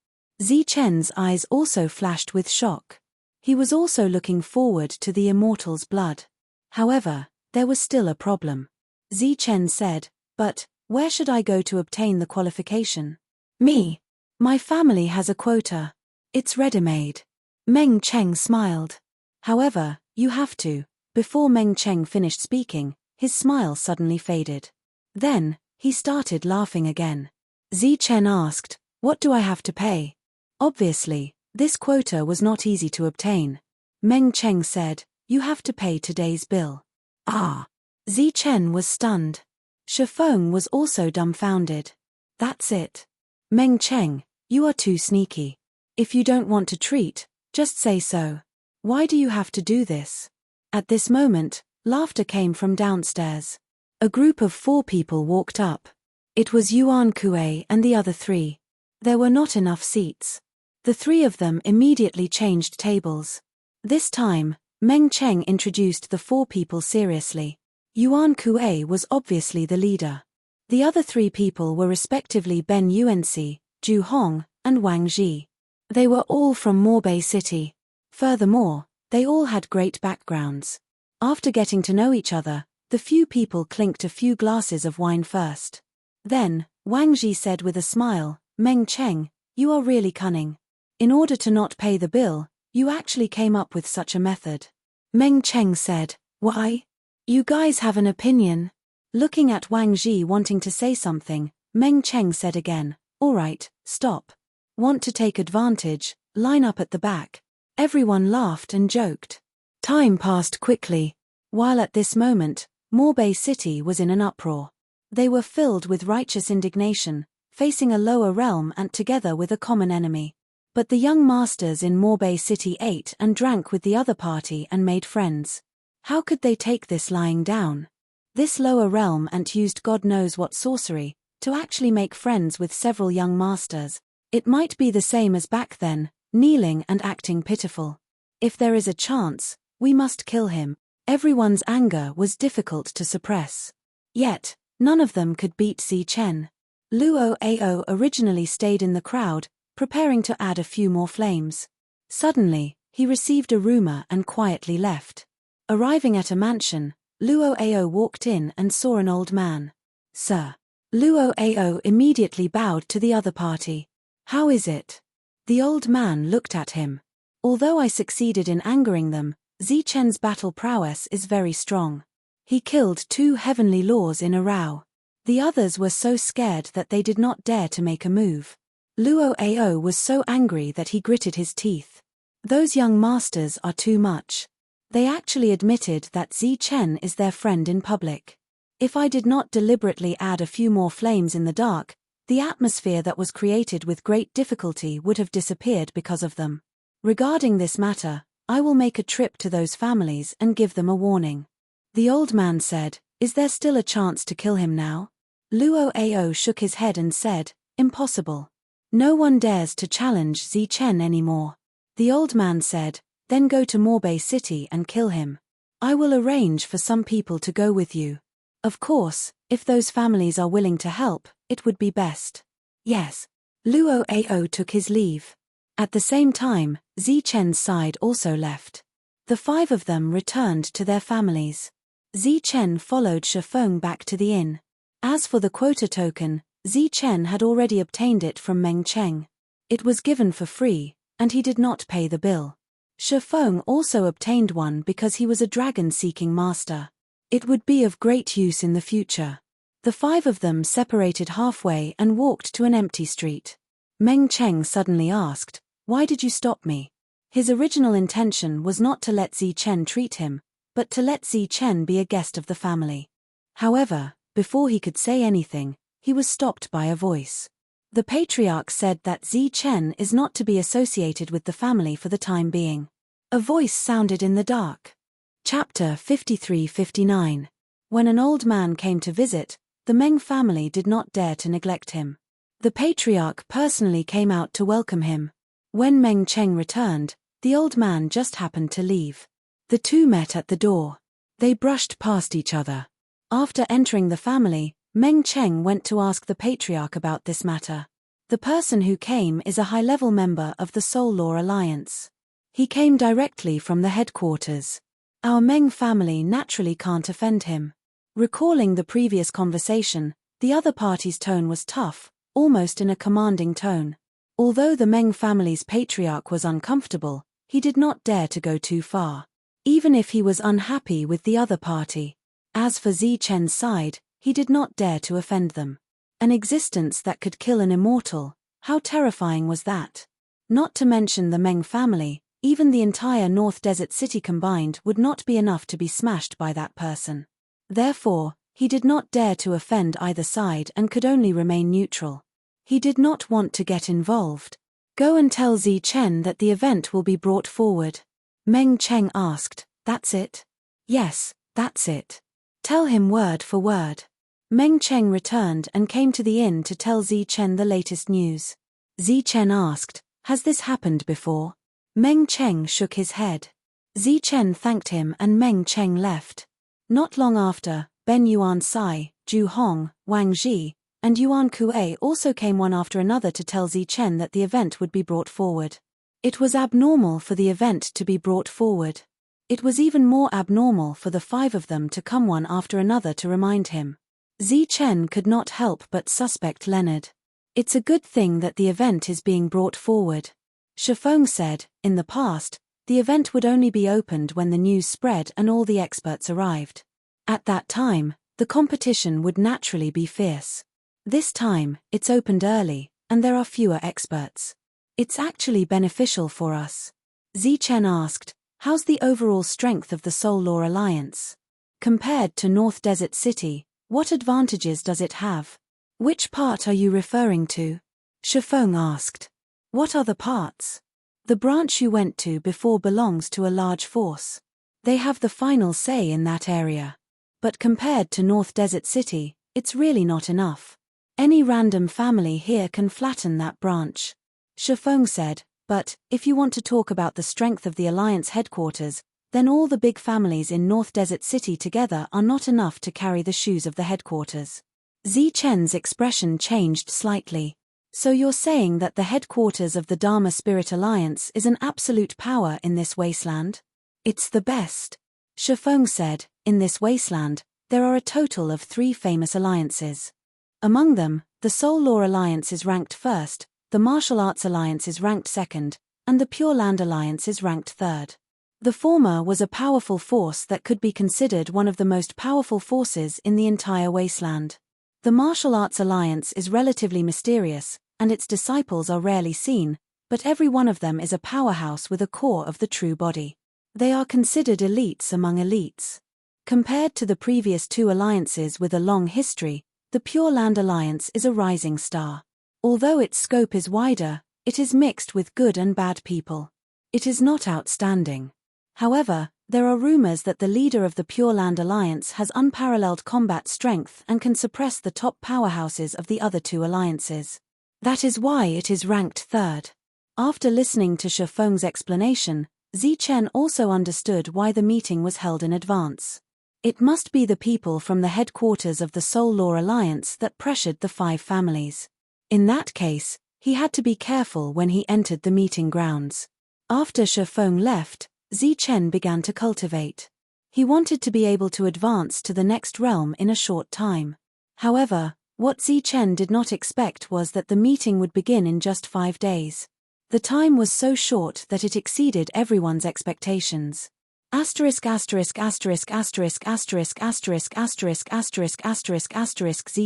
Zi Chen's eyes also flashed with shock. He was also looking forward to the immortal's blood. However, there was still a problem. Zi Chen said, "But, where should I go to obtain the qualification?" "Me. My family has a quota. It's ready-made." Meng Cheng smiled. "However, you have to." Before Meng Cheng finished speaking, his smile suddenly faded. Then, he started laughing again. Zi Chen asked, "What do I have to pay?" Obviously, this quota was not easy to obtain. Meng Cheng said, "You have to pay today's bill." Ah! Zi Chen was stunned. Shifeng was also dumbfounded. "That's it. Meng Cheng, you are too sneaky. If you don't want to treat, just say so. Why do you have to do this?" At this moment, laughter came from downstairs. A group of 4 people walked up. It was Yuan Kuei and the other 3. There were not enough seats. The 3 of them immediately changed tables. This time, Meng Cheng introduced the 4 people seriously. Yuan Kuei was obviously the leader. The other 3 people were respectively Ben Yuanxi, Zhu Hong, and Wang Ji. They were all from Morbei City. Furthermore, they all had great backgrounds. After getting to know each other, the few people clinked a few glasses of wine first. Then, Wang Ji said with a smile, "Meng Cheng, you are really cunning. In order to not pay the bill, you actually came up with such a method." Meng Cheng said, "Why? You guys have an opinion?" Looking at Wang Ji wanting to say something, Meng Cheng said again, "All right, stop. Want to take advantage, line up at the back." Everyone laughed and joked. Time passed quickly. While at this moment, Morbei City was in an uproar. They were filled with righteous indignation, facing a lower realm and together with a common enemy. But the young masters in Morbei City ate and drank with the other party and made friends. How could they take this lying down? This lower realm ant used God knows what sorcery to actually make friends with several young masters. It might be the same as back then, kneeling and acting pitiful. If there is a chance, we must kill him. Everyone's anger was difficult to suppress. Yet, none of them could beat Zi Chen. Luo Ao originally stayed in the crowd, preparing to add a few more flames. Suddenly, he received a rumor and quietly left. Arriving at a mansion, Luo Ao walked in and saw an old man. "Sir." Luo Ao immediately bowed to the other party. "How is it?" The old man looked at him. "Although I succeeded in angering them, Zi Chen's battle prowess is very strong. He killed 2 heavenly lords in a row. The others were so scared that they did not dare to make a move." Luo Ao was so angry that he gritted his teeth. Those young masters are too much. They actually admitted that Zi Chen is their friend in public. If I did not deliberately add a few more flames in the dark, the atmosphere that was created with great difficulty would have disappeared because of them. Regarding this matter, I will make a trip to those families and give them a warning. The old man said, "Is there still a chance to kill him now?" Luo Ao shook his head and said, "Impossible. No one dares to challenge Zi Chen anymore." The old man said, "Then go to Morbei City and kill him. I will arrange for some people to go with you. Of course, if those families are willing to help, it would be best." "Yes." Luo Ao took his leave. At the same time, Zi Chen's side also left. The 5 of them returned to their families. Zi Chen followed Shifeng back to the inn. As for the quota token, Zi Chen had already obtained it from Meng Cheng. It was given for free, and he did not pay the bill. Shifeng also obtained one because he was a dragon-seeking master. It would be of great use in the future. The 5 of them separated halfway and walked to an empty street. Meng Cheng suddenly asked, "Why did you stop me?" His original intention was not to let Zi Chen treat him, but to let Zi Chen be a guest of the family. However, before he could say anything, he was stopped by a voice. The patriarch said that Zi Chen is not to be associated with the family for the time being. A voice sounded in the dark. Chapter 53-59. When an old man came to visit, the Meng family did not dare to neglect him. The patriarch personally came out to welcome him. When Meng Cheng returned, the old man just happened to leave. The 2 met at the door. They brushed past each other. After entering the family, Meng Cheng went to ask the patriarch about this matter. The person who came is a high-level member of the Soul Law Alliance. He came directly from the headquarters. Our Meng family naturally can't offend him. Recalling the previous conversation, the other party's tone was tough, almost in a commanding tone. Although the Meng family's patriarch was uncomfortable, he did not dare to go too far. Even if he was unhappy with the other party. As for Zi Chen's side, he did not dare to offend them. An existence that could kill an immortal, how terrifying was that? Not to mention the Meng family, even the entire North Desert City combined would not be enough to be smashed by that person. Therefore, he did not dare to offend either side and could only remain neutral. He did not want to get involved. "Go and tell Zi Chen that the event will be brought forward." Meng Cheng asked, "That's it?" "Yes, that's it." Tell him word for word. Meng Cheng returned and came to the inn to tell Zi Chen the latest news. Zi Chen asked, "Has this happened before?" Meng Cheng shook his head. Zi Chen thanked him and Meng Cheng left. Not long after, Ben Yuan Sai, Zhu Hong, Wang Ji, and Yuan Kuei also came one after another to tell Zi Chen that the event would be brought forward. It was abnormal for the event to be brought forward. It was even more abnormal for the 5 of them to come one after another to remind him. Zi Chen could not help but suspect Leonard. It's a good thing that the event is being brought forward. Shifeng said, in the past, the event would only be opened when the news spread and all the experts arrived. At that time, the competition would naturally be fierce. This time, it's opened early, and there are fewer experts. It's actually beneficial for us. Zi Chen asked, "How's the overall strength of the Soul Law Alliance? Compared to North Desert City, what advantages does it have?" "Which part are you referring to?" Shifeng asked. "What are the parts?" "The branch you went to before belongs to a large force. They have the final say in that area. But compared to North Desert City, it's really not enough. Any random family here can flatten that branch." Shifeng said, "But, if you want to talk about the strength of the Alliance headquarters, then all the big families in North Desert City together are not enough to carry the shoes of the headquarters." Zi Chen's expression changed slightly. "So you're saying that the headquarters of the Dharma Spirit Alliance is an absolute power in this wasteland?" "It's the best." Shifeng said, "In this wasteland, there are a total of 3 famous alliances. Among them, the Soul Law Alliance is ranked first, the Martial Arts Alliance is ranked second, and the Pure Land Alliance is ranked third. The former was a powerful force that could be considered one of the most powerful forces in the entire wasteland. The Martial Arts Alliance is relatively mysterious, and its disciples are rarely seen, but every one of them is a powerhouse with a core of the true body. They are considered elites among elites. Compared to the previous 2 alliances with a long history, the Pure Land Alliance is a rising star. Although its scope is wider, it is mixed with good and bad people. It is not outstanding. However, there are rumors that the leader of the Pure Land Alliance has unparalleled combat strength and can suppress the top powerhouses of the other 2 alliances. That is why it is ranked third." After listening to Shifeng's explanation, Zi Chen also understood why the meeting was held in advance. It must be the people from the headquarters of the Soul Law Alliance that pressured the 5 families. In that case, he had to be careful when he entered the meeting grounds. After Shifeng left, Zi Chen began to cultivate. He wanted to be able to advance to the next realm in a short time. However, what Zi Chen did not expect was that the meeting would begin in just 5 days. The time was so short that it exceeded everyone's expectations. Zi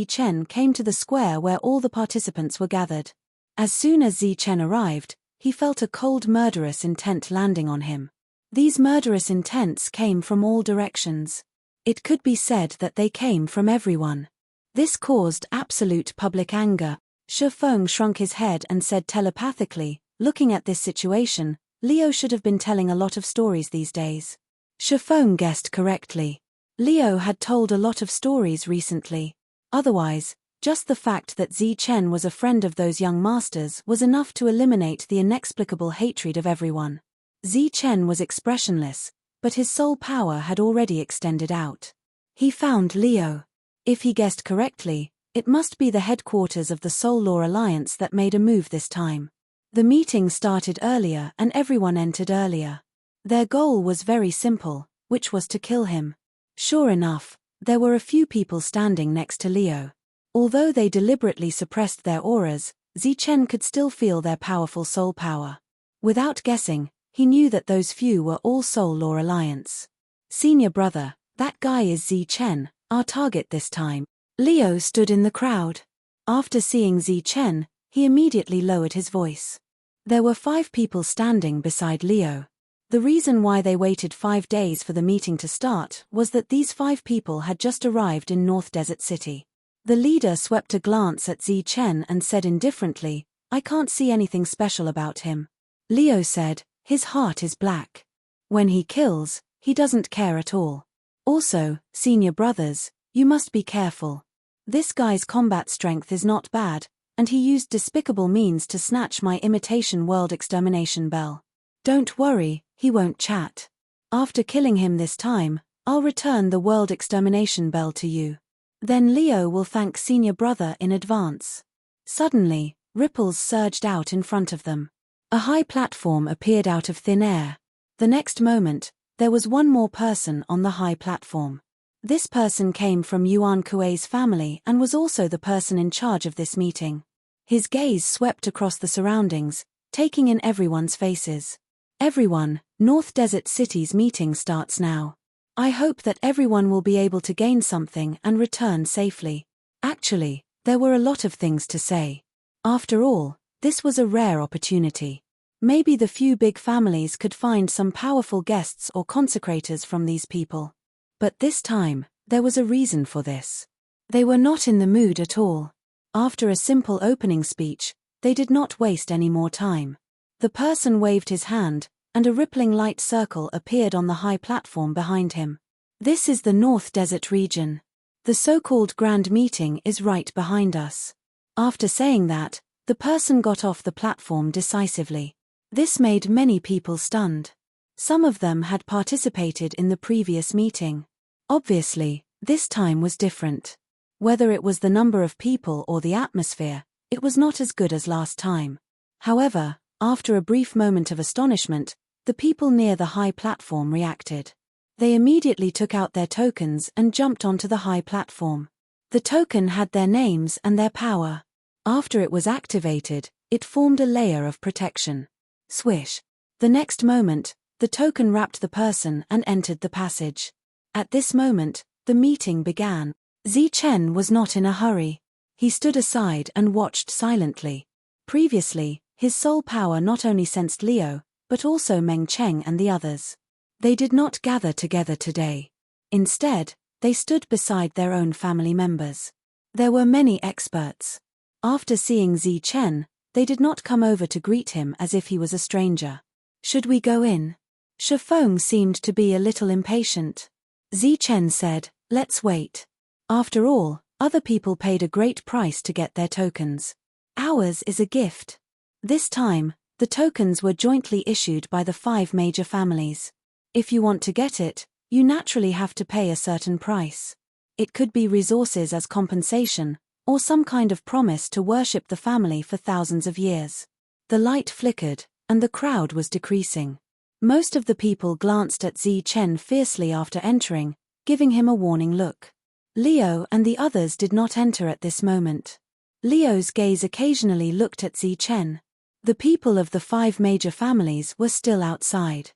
Chen came to the square where all the participants were gathered. As soon as Zi Chen arrived, he felt a cold murderous intent landing on him. These murderous intents came from all directions. It could be said that they came from everyone. This caused absolute public anger. Shifeng shrunk his head and said telepathically, "Looking at this situation, Leo should have been telling a lot of stories these days." Shifeng guessed correctly. Leo had told a lot of stories recently. Otherwise, just the fact that Zi Chen was a friend of those young masters was enough to eliminate the inexplicable hatred of everyone. Zi Chen was expressionless, but his soul power had already extended out. He found Leo. If he guessed correctly, it must be the headquarters of the Soul Law Alliance that made a move this time. The meeting started earlier and everyone entered earlier. Their goal was very simple, which was to kill him. Sure enough, there were a few people standing next to Leo. Although they deliberately suppressed their auras, Zi Chen could still feel their powerful soul power. Without guessing, he knew that those few were all Soul Law Alliance. "Senior brother, that guy is Zi Chen, our target this time." Leo stood in the crowd. After seeing Zi Chen, he immediately lowered his voice. There were 5 people standing beside Leo. The reason why they waited 5 days for the meeting to start was that these 5 people had just arrived in North Desert City. The leader swept a glance at Zi Chen and said indifferently, "I can't see anything special about him." Leo said, "His heart is black. When he kills, he doesn't care at all." Also, senior brothers, you must be careful. This guy's combat strength is not bad, and he used despicable means to snatch my imitation world extermination bell. Don't worry, he won't chat. After killing him this time, I'll return the world extermination bell to you. Then Leo will thank senior brother in advance. Suddenly, ripples surged out in front of them. A high platform appeared out of thin air. The next moment, there was one more person on the high platform. This person came from Yuan Kuei's family and was also the person in charge of this meeting. His gaze swept across the surroundings, taking in everyone's faces. Everyone, North Desert City's meeting starts now. I hope that everyone will be able to gain something and return safely. Actually, there were a lot of things to say. After all, this was a rare opportunity. Maybe the few big families could find some powerful guests or consecrators from these people. But this time, there was a reason for this. They were not in the mood at all. After a simple opening speech, they did not waste any more time. The person waved his hand, and a rippling light circle appeared on the high platform behind him. This is the North Desert region. The so-called Grand Meeting is right behind us. After saying that, the person got off the platform decisively. This made many people stunned. Some of them had participated in the previous meeting. Obviously, this time was different. Whether it was the number of people or the atmosphere, it was not as good as last time. However, after a brief moment of astonishment, the people near the high platform reacted. They immediately took out their tokens and jumped onto the high platform. The token had their names and their power. After it was activated, it formed a layer of protection. Swish. The next moment, the token wrapped the person and entered the passage. At this moment, the meeting began. Zichen was not in a hurry. He stood aside and watched silently. Previously, his soul power not only sensed Leo, but also Meng Cheng and the others. They did not gather together today. Instead, they stood beside their own family members. There were many experts. After seeing Zichen, they did not come over to greet him as if he was a stranger. Should we go in? Shifeng seemed to be a little impatient. Zichen said, let's wait. After all, other people paid a great price to get their tokens. Ours is a gift. This time, the tokens were jointly issued by the 5 major families. If you want to get it, you naturally have to pay a certain price. It could be resources as compensation, or some kind of promise to worship the family for thousands of years. The light flickered, and the crowd was decreasing. Most of the people glanced at Zichen fiercely after entering, giving him a warning look. Leo and the others did not enter at this moment. Leo's gaze occasionally looked at Zichen. The people of the 5 major families were still outside.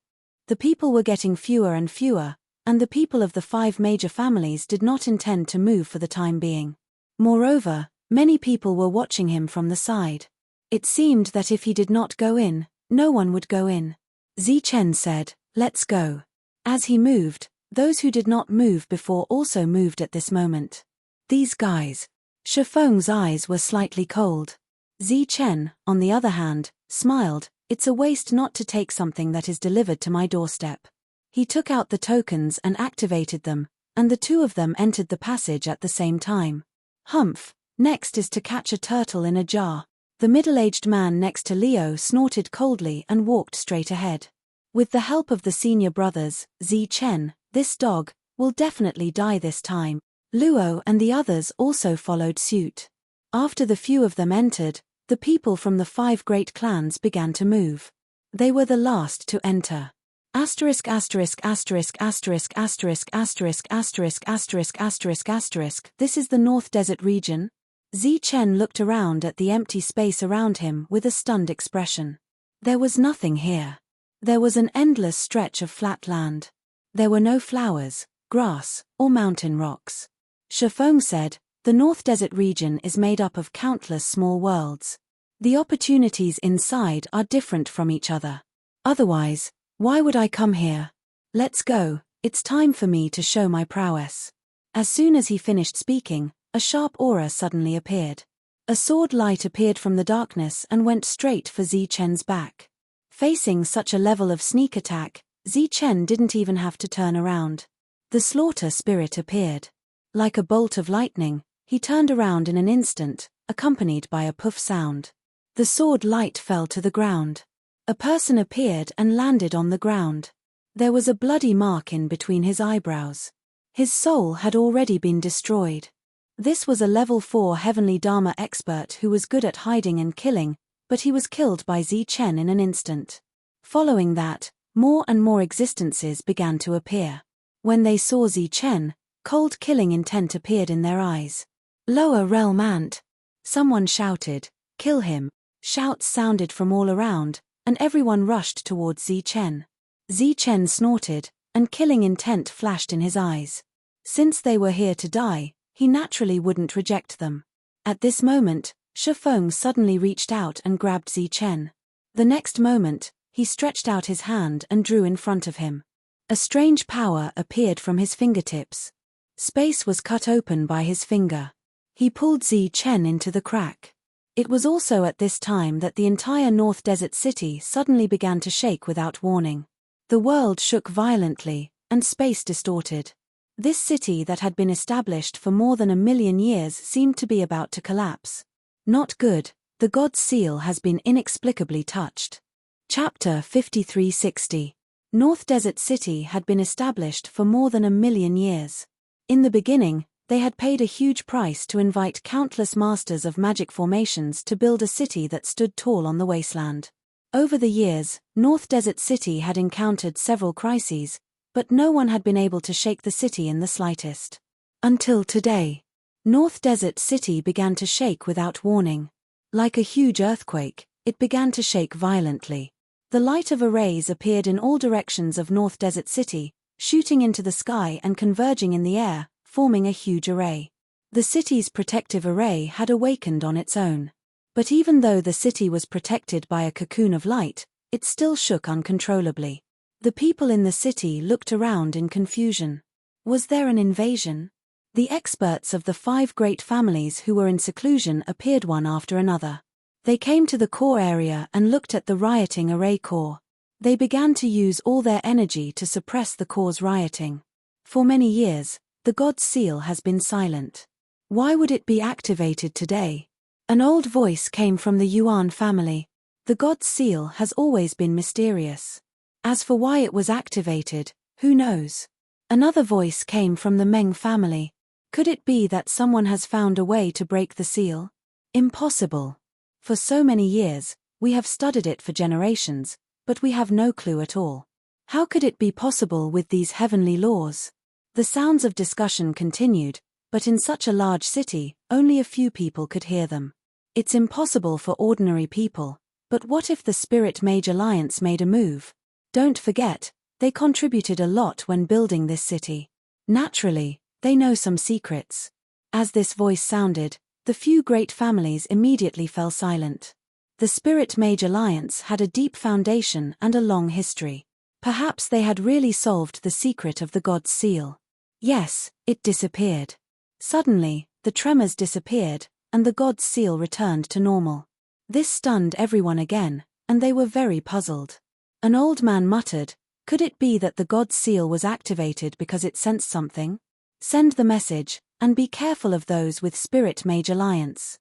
The people were getting fewer and fewer, and the people of the 5 major families did not intend to move for the time being. Moreover, many people were watching him from the side. It seemed that if he did not go in, no one would go in. Zichen said, let's go. As he moved, those who did not move before also moved at this moment. These guys. Shifeng's eyes were slightly cold. Zichen, on the other hand, smiled. It's a waste not to take something that is delivered to my doorstep. He took out the tokens and activated them, and the 2 of them entered the passage at the same time. Humph, next is to catch a turtle in a jar. The middle-aged man next to Leo snorted coldly and walked straight ahead. With the help of the senior brothers, Zichen, this dog, will definitely die this time. Luo and the others also followed suit. After the few of them entered, the people from the 5 great clans began to move. They were the last to enter. Asterisk asterisk asterisk asterisk asterisk asterisk asterisk asterisk asterisk asterisk. This is the North Desert region? Zichen looked around at the empty space around him with a stunned expression. There was nothing here. There was an endless stretch of flat land. There were no flowers, grass, or mountain rocks. Shifeng said, the North Desert region is made up of countless small worlds. The opportunities inside are different from each other. Otherwise, why would I come here? Let's go, it's time for me to show my prowess. As soon as he finished speaking, a sharp aura suddenly appeared. A sword light appeared from the darkness and went straight for Zichen's back. Facing such a level of sneak attack, Zichen didn't even have to turn around. The slaughter spirit appeared. Like a bolt of lightning, he turned around in an instant, accompanied by a poof sound. The sword light fell to the ground. A person appeared and landed on the ground. There was a bloody mark in between his eyebrows. His soul had already been destroyed. This was a level 4 heavenly Dharma expert who was good at hiding and killing, but he was killed by Chen in an instant. Following that, more and more existences began to appear. When they saw Chen, cold killing intent appeared in their eyes. Lower realm ant! Someone shouted, "Kill him!" Shouts sounded from all around, and everyone rushed towards Chen. Chen snorted, and killing intent flashed in his eyes. Since they were here to die, he naturally wouldn't reject them. At this moment, Shifeng suddenly reached out and grabbed Chen. The next moment, he stretched out his hand and drew in front of him. A strange power appeared from his fingertips. Space was cut open by his finger. He pulled Chen into the crack. It was also at this time that the entire North Desert City suddenly began to shake without warning. The world shook violently, and space distorted. This city that had been established for more than 1,000,000 years seemed to be about to collapse. Not good, the God's seal has been inexplicably touched. Chapter 5360. North Desert City had been established for more than 1,000,000 years. In the beginning, they had paid a huge price to invite countless masters of magic formations to build a city that stood tall on the wasteland. Over the years, North Desert City had encountered several crises, but no one had been able to shake the city in the slightest. Until today. North Desert City began to shake without warning. Like a huge earthquake, it began to shake violently. The light of arrays appeared in all directions of North Desert City, shooting into the sky and converging in the air, forming a huge array. The city's protective array had awakened on its own. But even though the city was protected by a cocoon of light, it still shook uncontrollably. The people in the city looked around in confusion. Was there an invasion? The experts of the 5 great families who were in seclusion appeared one after another. They came to the core area and looked at the rioting array core. They began to use all their energy to suppress the core's rioting. For many years, the God's seal has been silent. Why would it be activated today? An old voice came from the Yuan family. The God's seal has always been mysterious. As for why it was activated, who knows? Another voice came from the Meng family. Could it be that someone has found a way to break the seal? Impossible. For so many years, we have studied it for generations, but we have no clue at all. How could it be possible with these heavenly laws? The sounds of discussion continued, but in such a large city, only a few people could hear them. It's impossible for ordinary people, but what if the Spirit Mage Alliance made a move? Don't forget, they contributed a lot when building this city. Naturally, they know some secrets. As this voice sounded, the few great families immediately fell silent. The Spirit Mage Alliance had a deep foundation and a long history. Perhaps they had really solved the secret of the God's seal. Yes, it disappeared. Suddenly, the tremors disappeared, and the God's seal returned to normal. This stunned everyone again, and they were very puzzled. An old man muttered, "Could it be that the God's seal was activated because it sensed something? Send the message, and be careful of those with Spirit Mage Alliance."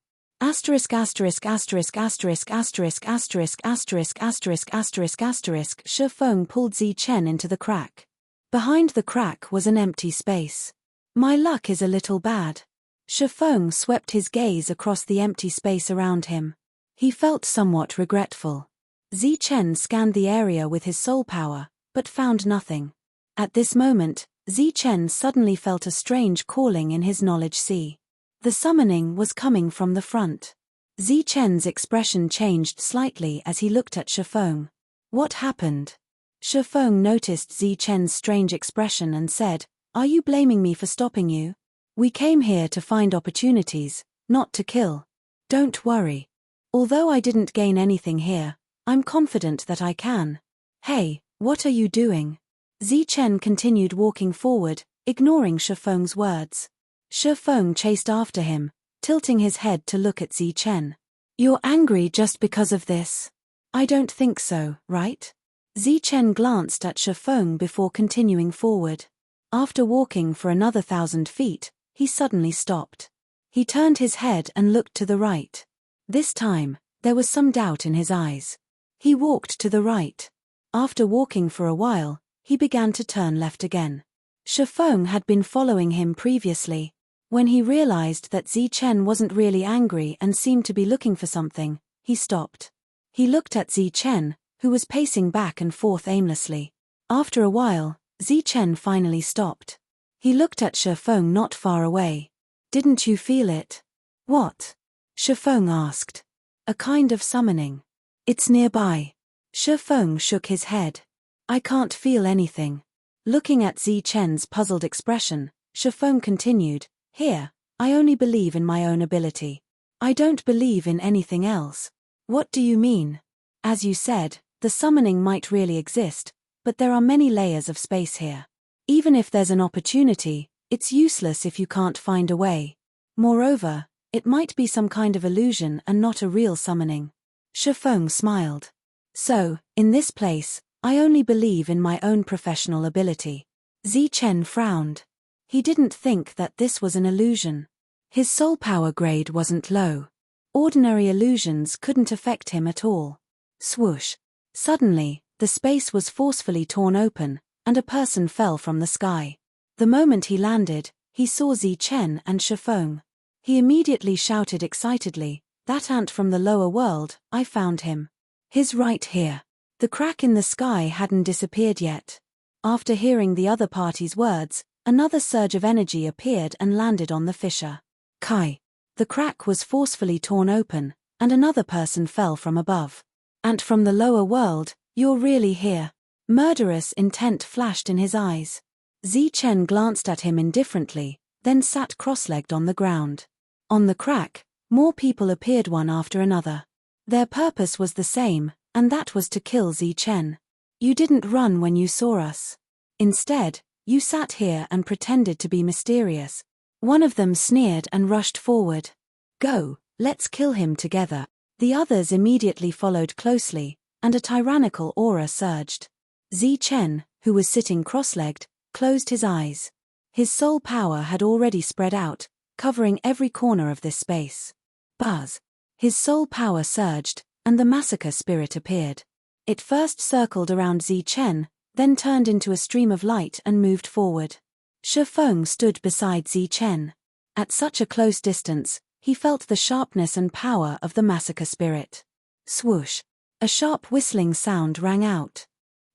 Shifeng pulled Chen into the crack. Behind the crack was an empty space. My luck is a little bad. Shifeng swept his gaze across the empty space around him. He felt somewhat regretful. Chen scanned the area with his soul power, but found nothing. At this moment, Chen suddenly felt a strange calling in his knowledge sea. The summoning was coming from the front. Chen's expression changed slightly as he looked at Shifeng. What happened? Shifeng noticed Chen's strange expression and said, "Are you blaming me for stopping you? We came here to find opportunities, not to kill. Don't worry. Although I didn't gain anything here, I'm confident that I can." "Hey, what are you doing?" Chen continued walking forward, ignoring Shifeng's words. Shifeng chased after him, tilting his head to look at Chen. "You're angry just because of this? I don't think so, right?" Chen glanced at Shifeng before continuing forward. After walking for another 1,000 feet, he suddenly stopped. He turned his head and looked to the right. This time, there was some doubt in his eyes. He walked to the right. After walking for a while, he began to turn left again. Shifeng had been following him previously. When he realized that Zichen wasn't really angry and seemed to be looking for something, he stopped. He looked at Zichen, who was pacing back and forth aimlessly. After a while, Zichen finally stopped. He looked at Shifeng not far away. "Didn't you feel it?" "What?" Shifeng asked. "A kind of summoning. It's nearby." Shifeng shook his head. "I can't feel anything." Looking at Zichen's puzzled expression, Shifeng continued, "Here, I only believe in my own ability. I don't believe in anything else." "What do you mean?" "As you said, the summoning might really exist, but there are many layers of space here. Even if there's an opportunity, it's useless if you can't find a way. Moreover, it might be some kind of illusion and not a real summoning." Shifeng smiled. "So, in this place, I only believe in my own professional ability." Zichen frowned. He didn't think that this was an illusion. His soul power grade wasn't low. Ordinary illusions couldn't affect him at all. Swoosh. Suddenly, the space was forcefully torn open, and a person fell from the sky. The moment he landed, he saw Zichen and Shifeng. He immediately shouted excitedly, "That ant from the lower world, I found him. He's right here." The crack in the sky hadn't disappeared yet. After hearing the other party's words, another surge of energy appeared and landed on the fissure. Kai. The crack was forcefully torn open, and another person fell from above. "Ant from the lower world, you're really here." Murderous intent flashed in his eyes. Zichen glanced at him indifferently, then sat cross-legged on the ground. On the crack, more people appeared one after another. Their purpose was the same, and that was to kill Zichen. "You didn't run when you saw us. Instead, you sat here and pretended to be mysterious." One of them sneered and rushed forward. "Go, let's kill him together." The others immediately followed closely, and a tyrannical aura surged. Zichen, who was sitting cross-legged, closed his eyes. His soul power had already spread out, covering every corner of this space. Buzz. His soul power surged, and the massacre spirit appeared. It first circled around Zichen, then turned into a stream of light and moved forward. Shifeng stood beside Zichen. At such a close distance, he felt the sharpness and power of the massacre spirit. Swoosh. A sharp whistling sound rang out.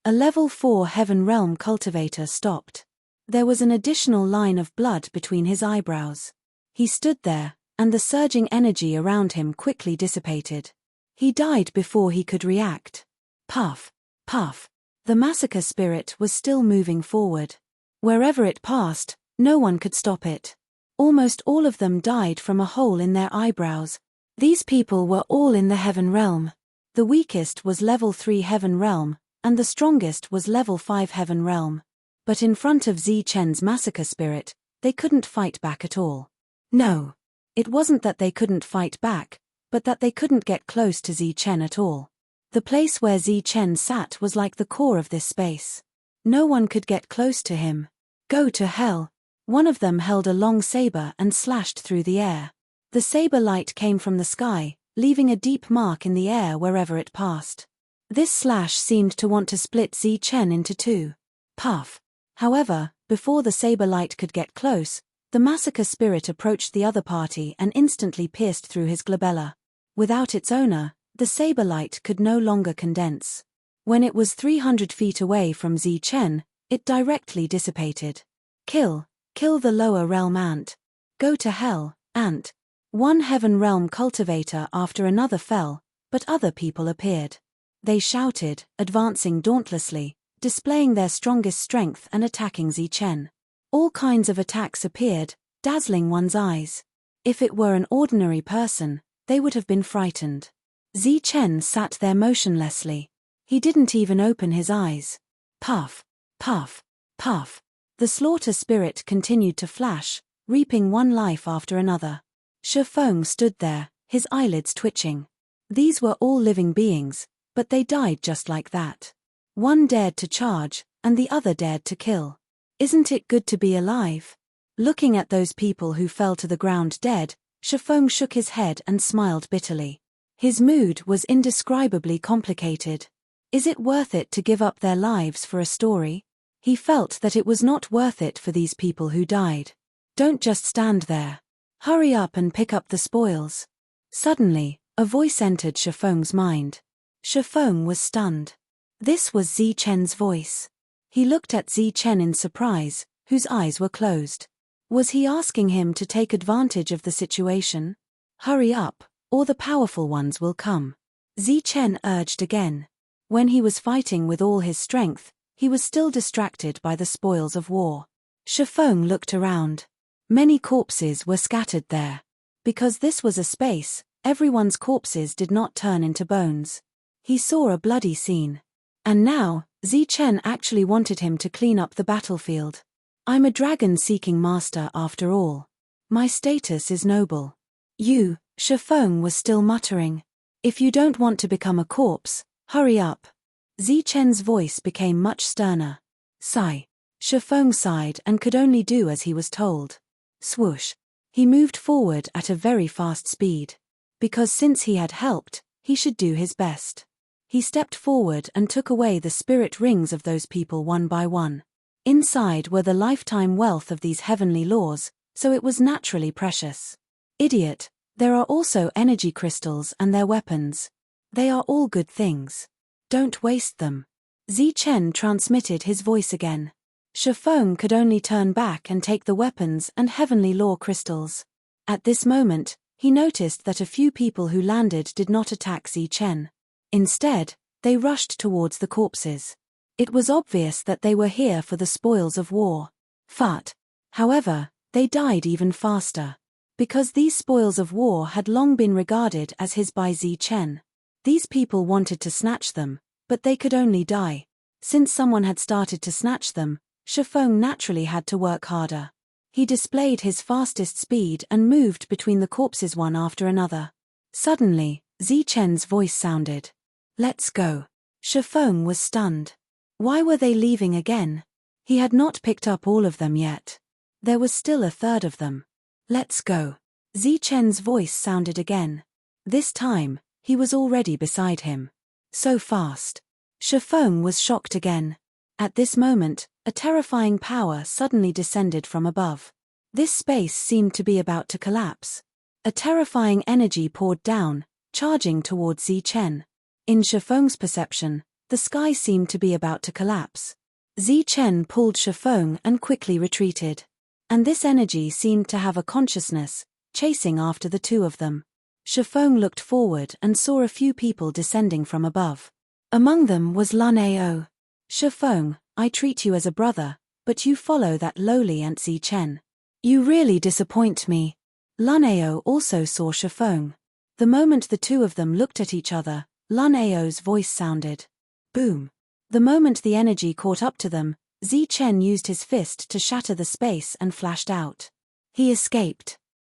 A level 4 heaven realm cultivator stopped. There was an additional line of blood between his eyebrows. He stood there, and the surging energy around him quickly dissipated. He died before he could react. Puff, puff. The massacre spirit was still moving forward. Wherever it passed, no one could stop it. Almost all of them died from a hole in their eyebrows. These people were all in the heaven realm. The weakest was level 3 heaven realm, and the strongest was level 5 heaven realm. But in front of Zichen's massacre spirit, they couldn't fight back at all. No. It wasn't that they couldn't fight back, but that they couldn't get close to Zichen at all. The place where Zichen sat was like the core of this space. No one could get close to him. "Go to hell." One of them held a long saber and slashed through the air. The saber light came from the sky, leaving a deep mark in the air wherever it passed. This slash seemed to want to split Zichen into two. Puff. However, before the saber light could get close, the massacre spirit approached the other party and instantly pierced through his glabella. Without its owner, the saber light could no longer condense. When it was 300 feet away from Zichen, it directly dissipated. Kill the lower realm ant. Go to hell, ant. One heaven realm cultivator after another fell, but other people appeared. They shouted, advancing dauntlessly, displaying their strongest strength and attacking Zichen. All kinds of attacks appeared, dazzling one's eyes. If it were an ordinary person, they would have been frightened. Zichen sat there motionlessly. He didn't even open his eyes. Puff, puff, puff. The slaughter spirit continued to flash, reaping one life after another. Shifeng stood there, his eyelids twitching. These were all living beings, but they died just like that. One dared to charge, and the other dared to kill. Isn't it good to be alive? Looking at those people who fell to the ground dead, Shifeng shook his head and smiled bitterly. His mood was indescribably complicated. Is it worth it to give up their lives for a story? He felt that it was not worth it for these people who died. Don't just stand there. Hurry up and pick up the spoils. Suddenly, a voice entered Shifeng's mind. Shifeng was stunned. This was Zi Chen's voice. He looked at Zi Chen in surprise, whose eyes were closed. Was he asking him to take advantage of the situation? Hurry up, or the powerful ones will come. Zi Chen urged again. When he was fighting with all his strength, he was still distracted by the spoils of war. Shifeng looked around. Many corpses were scattered there. Because this was a space, everyone's corpses did not turn into bones. He saw a bloody scene. And now, Zi Chen actually wanted him to clean up the battlefield. I'm a dragon-seeking master after all. My status is noble. You, Shifeng was still muttering. If you don't want to become a corpse, hurry up. Zi Chen's voice became much sterner. Sigh. Shifeng sighed and could only do as he was told. Swoosh. He moved forward at a very fast speed. Because since he had helped, he should do his best. He stepped forward and took away the spirit rings of those people one by one. Inside were the lifetime wealth of these heavenly laws, so it was naturally precious. Idiot, there are also energy crystals and their weapons. They are all good things. Don't waste them. Zi Chen transmitted his voice again. Shifeng could only turn back and take the weapons and heavenly law crystals. At this moment, he noticed that a few people who landed did not attack Zi Chen. Instead, they rushed towards the corpses. It was obvious that they were here for the spoils of war. However, they died even faster. Because these spoils of war had long been regarded as his by Zi Chen. These people wanted to snatch them, but they could only die. Since someone had started to snatch them, Shifeng naturally had to work harder. He displayed his fastest speed and moved between the corpses one after another. Suddenly, Zi Chen's voice sounded. Let's go. Shifeng was stunned. Why were they leaving again? He had not picked up all of them yet. There was still a third of them. Let's go. Zi Chen's voice sounded again. This time, he was already beside him. So fast. Shifeng was shocked again. At this moment, a terrifying power suddenly descended from above. This space seemed to be about to collapse. A terrifying energy poured down, charging towards Zi Chen. In Shifeng's perception, the sky seemed to be about to collapse. Zi Chen pulled Shifeng and quickly retreated. And this energy seemed to have a consciousness, chasing after the two of them. Shifeng looked forward and saw a few people descending from above. Among them was Lun Ao. Shifeng, I treat you as a brother, but you follow that lowly Ant Zi Chen. You really disappoint me. Lun Ao also saw Shifeng. The moment the two of them looked at each other, Lun Ao's voice sounded. Boom. The moment the energy caught up to them, Zi Chen used his fist to shatter the space and flashed out. He escaped.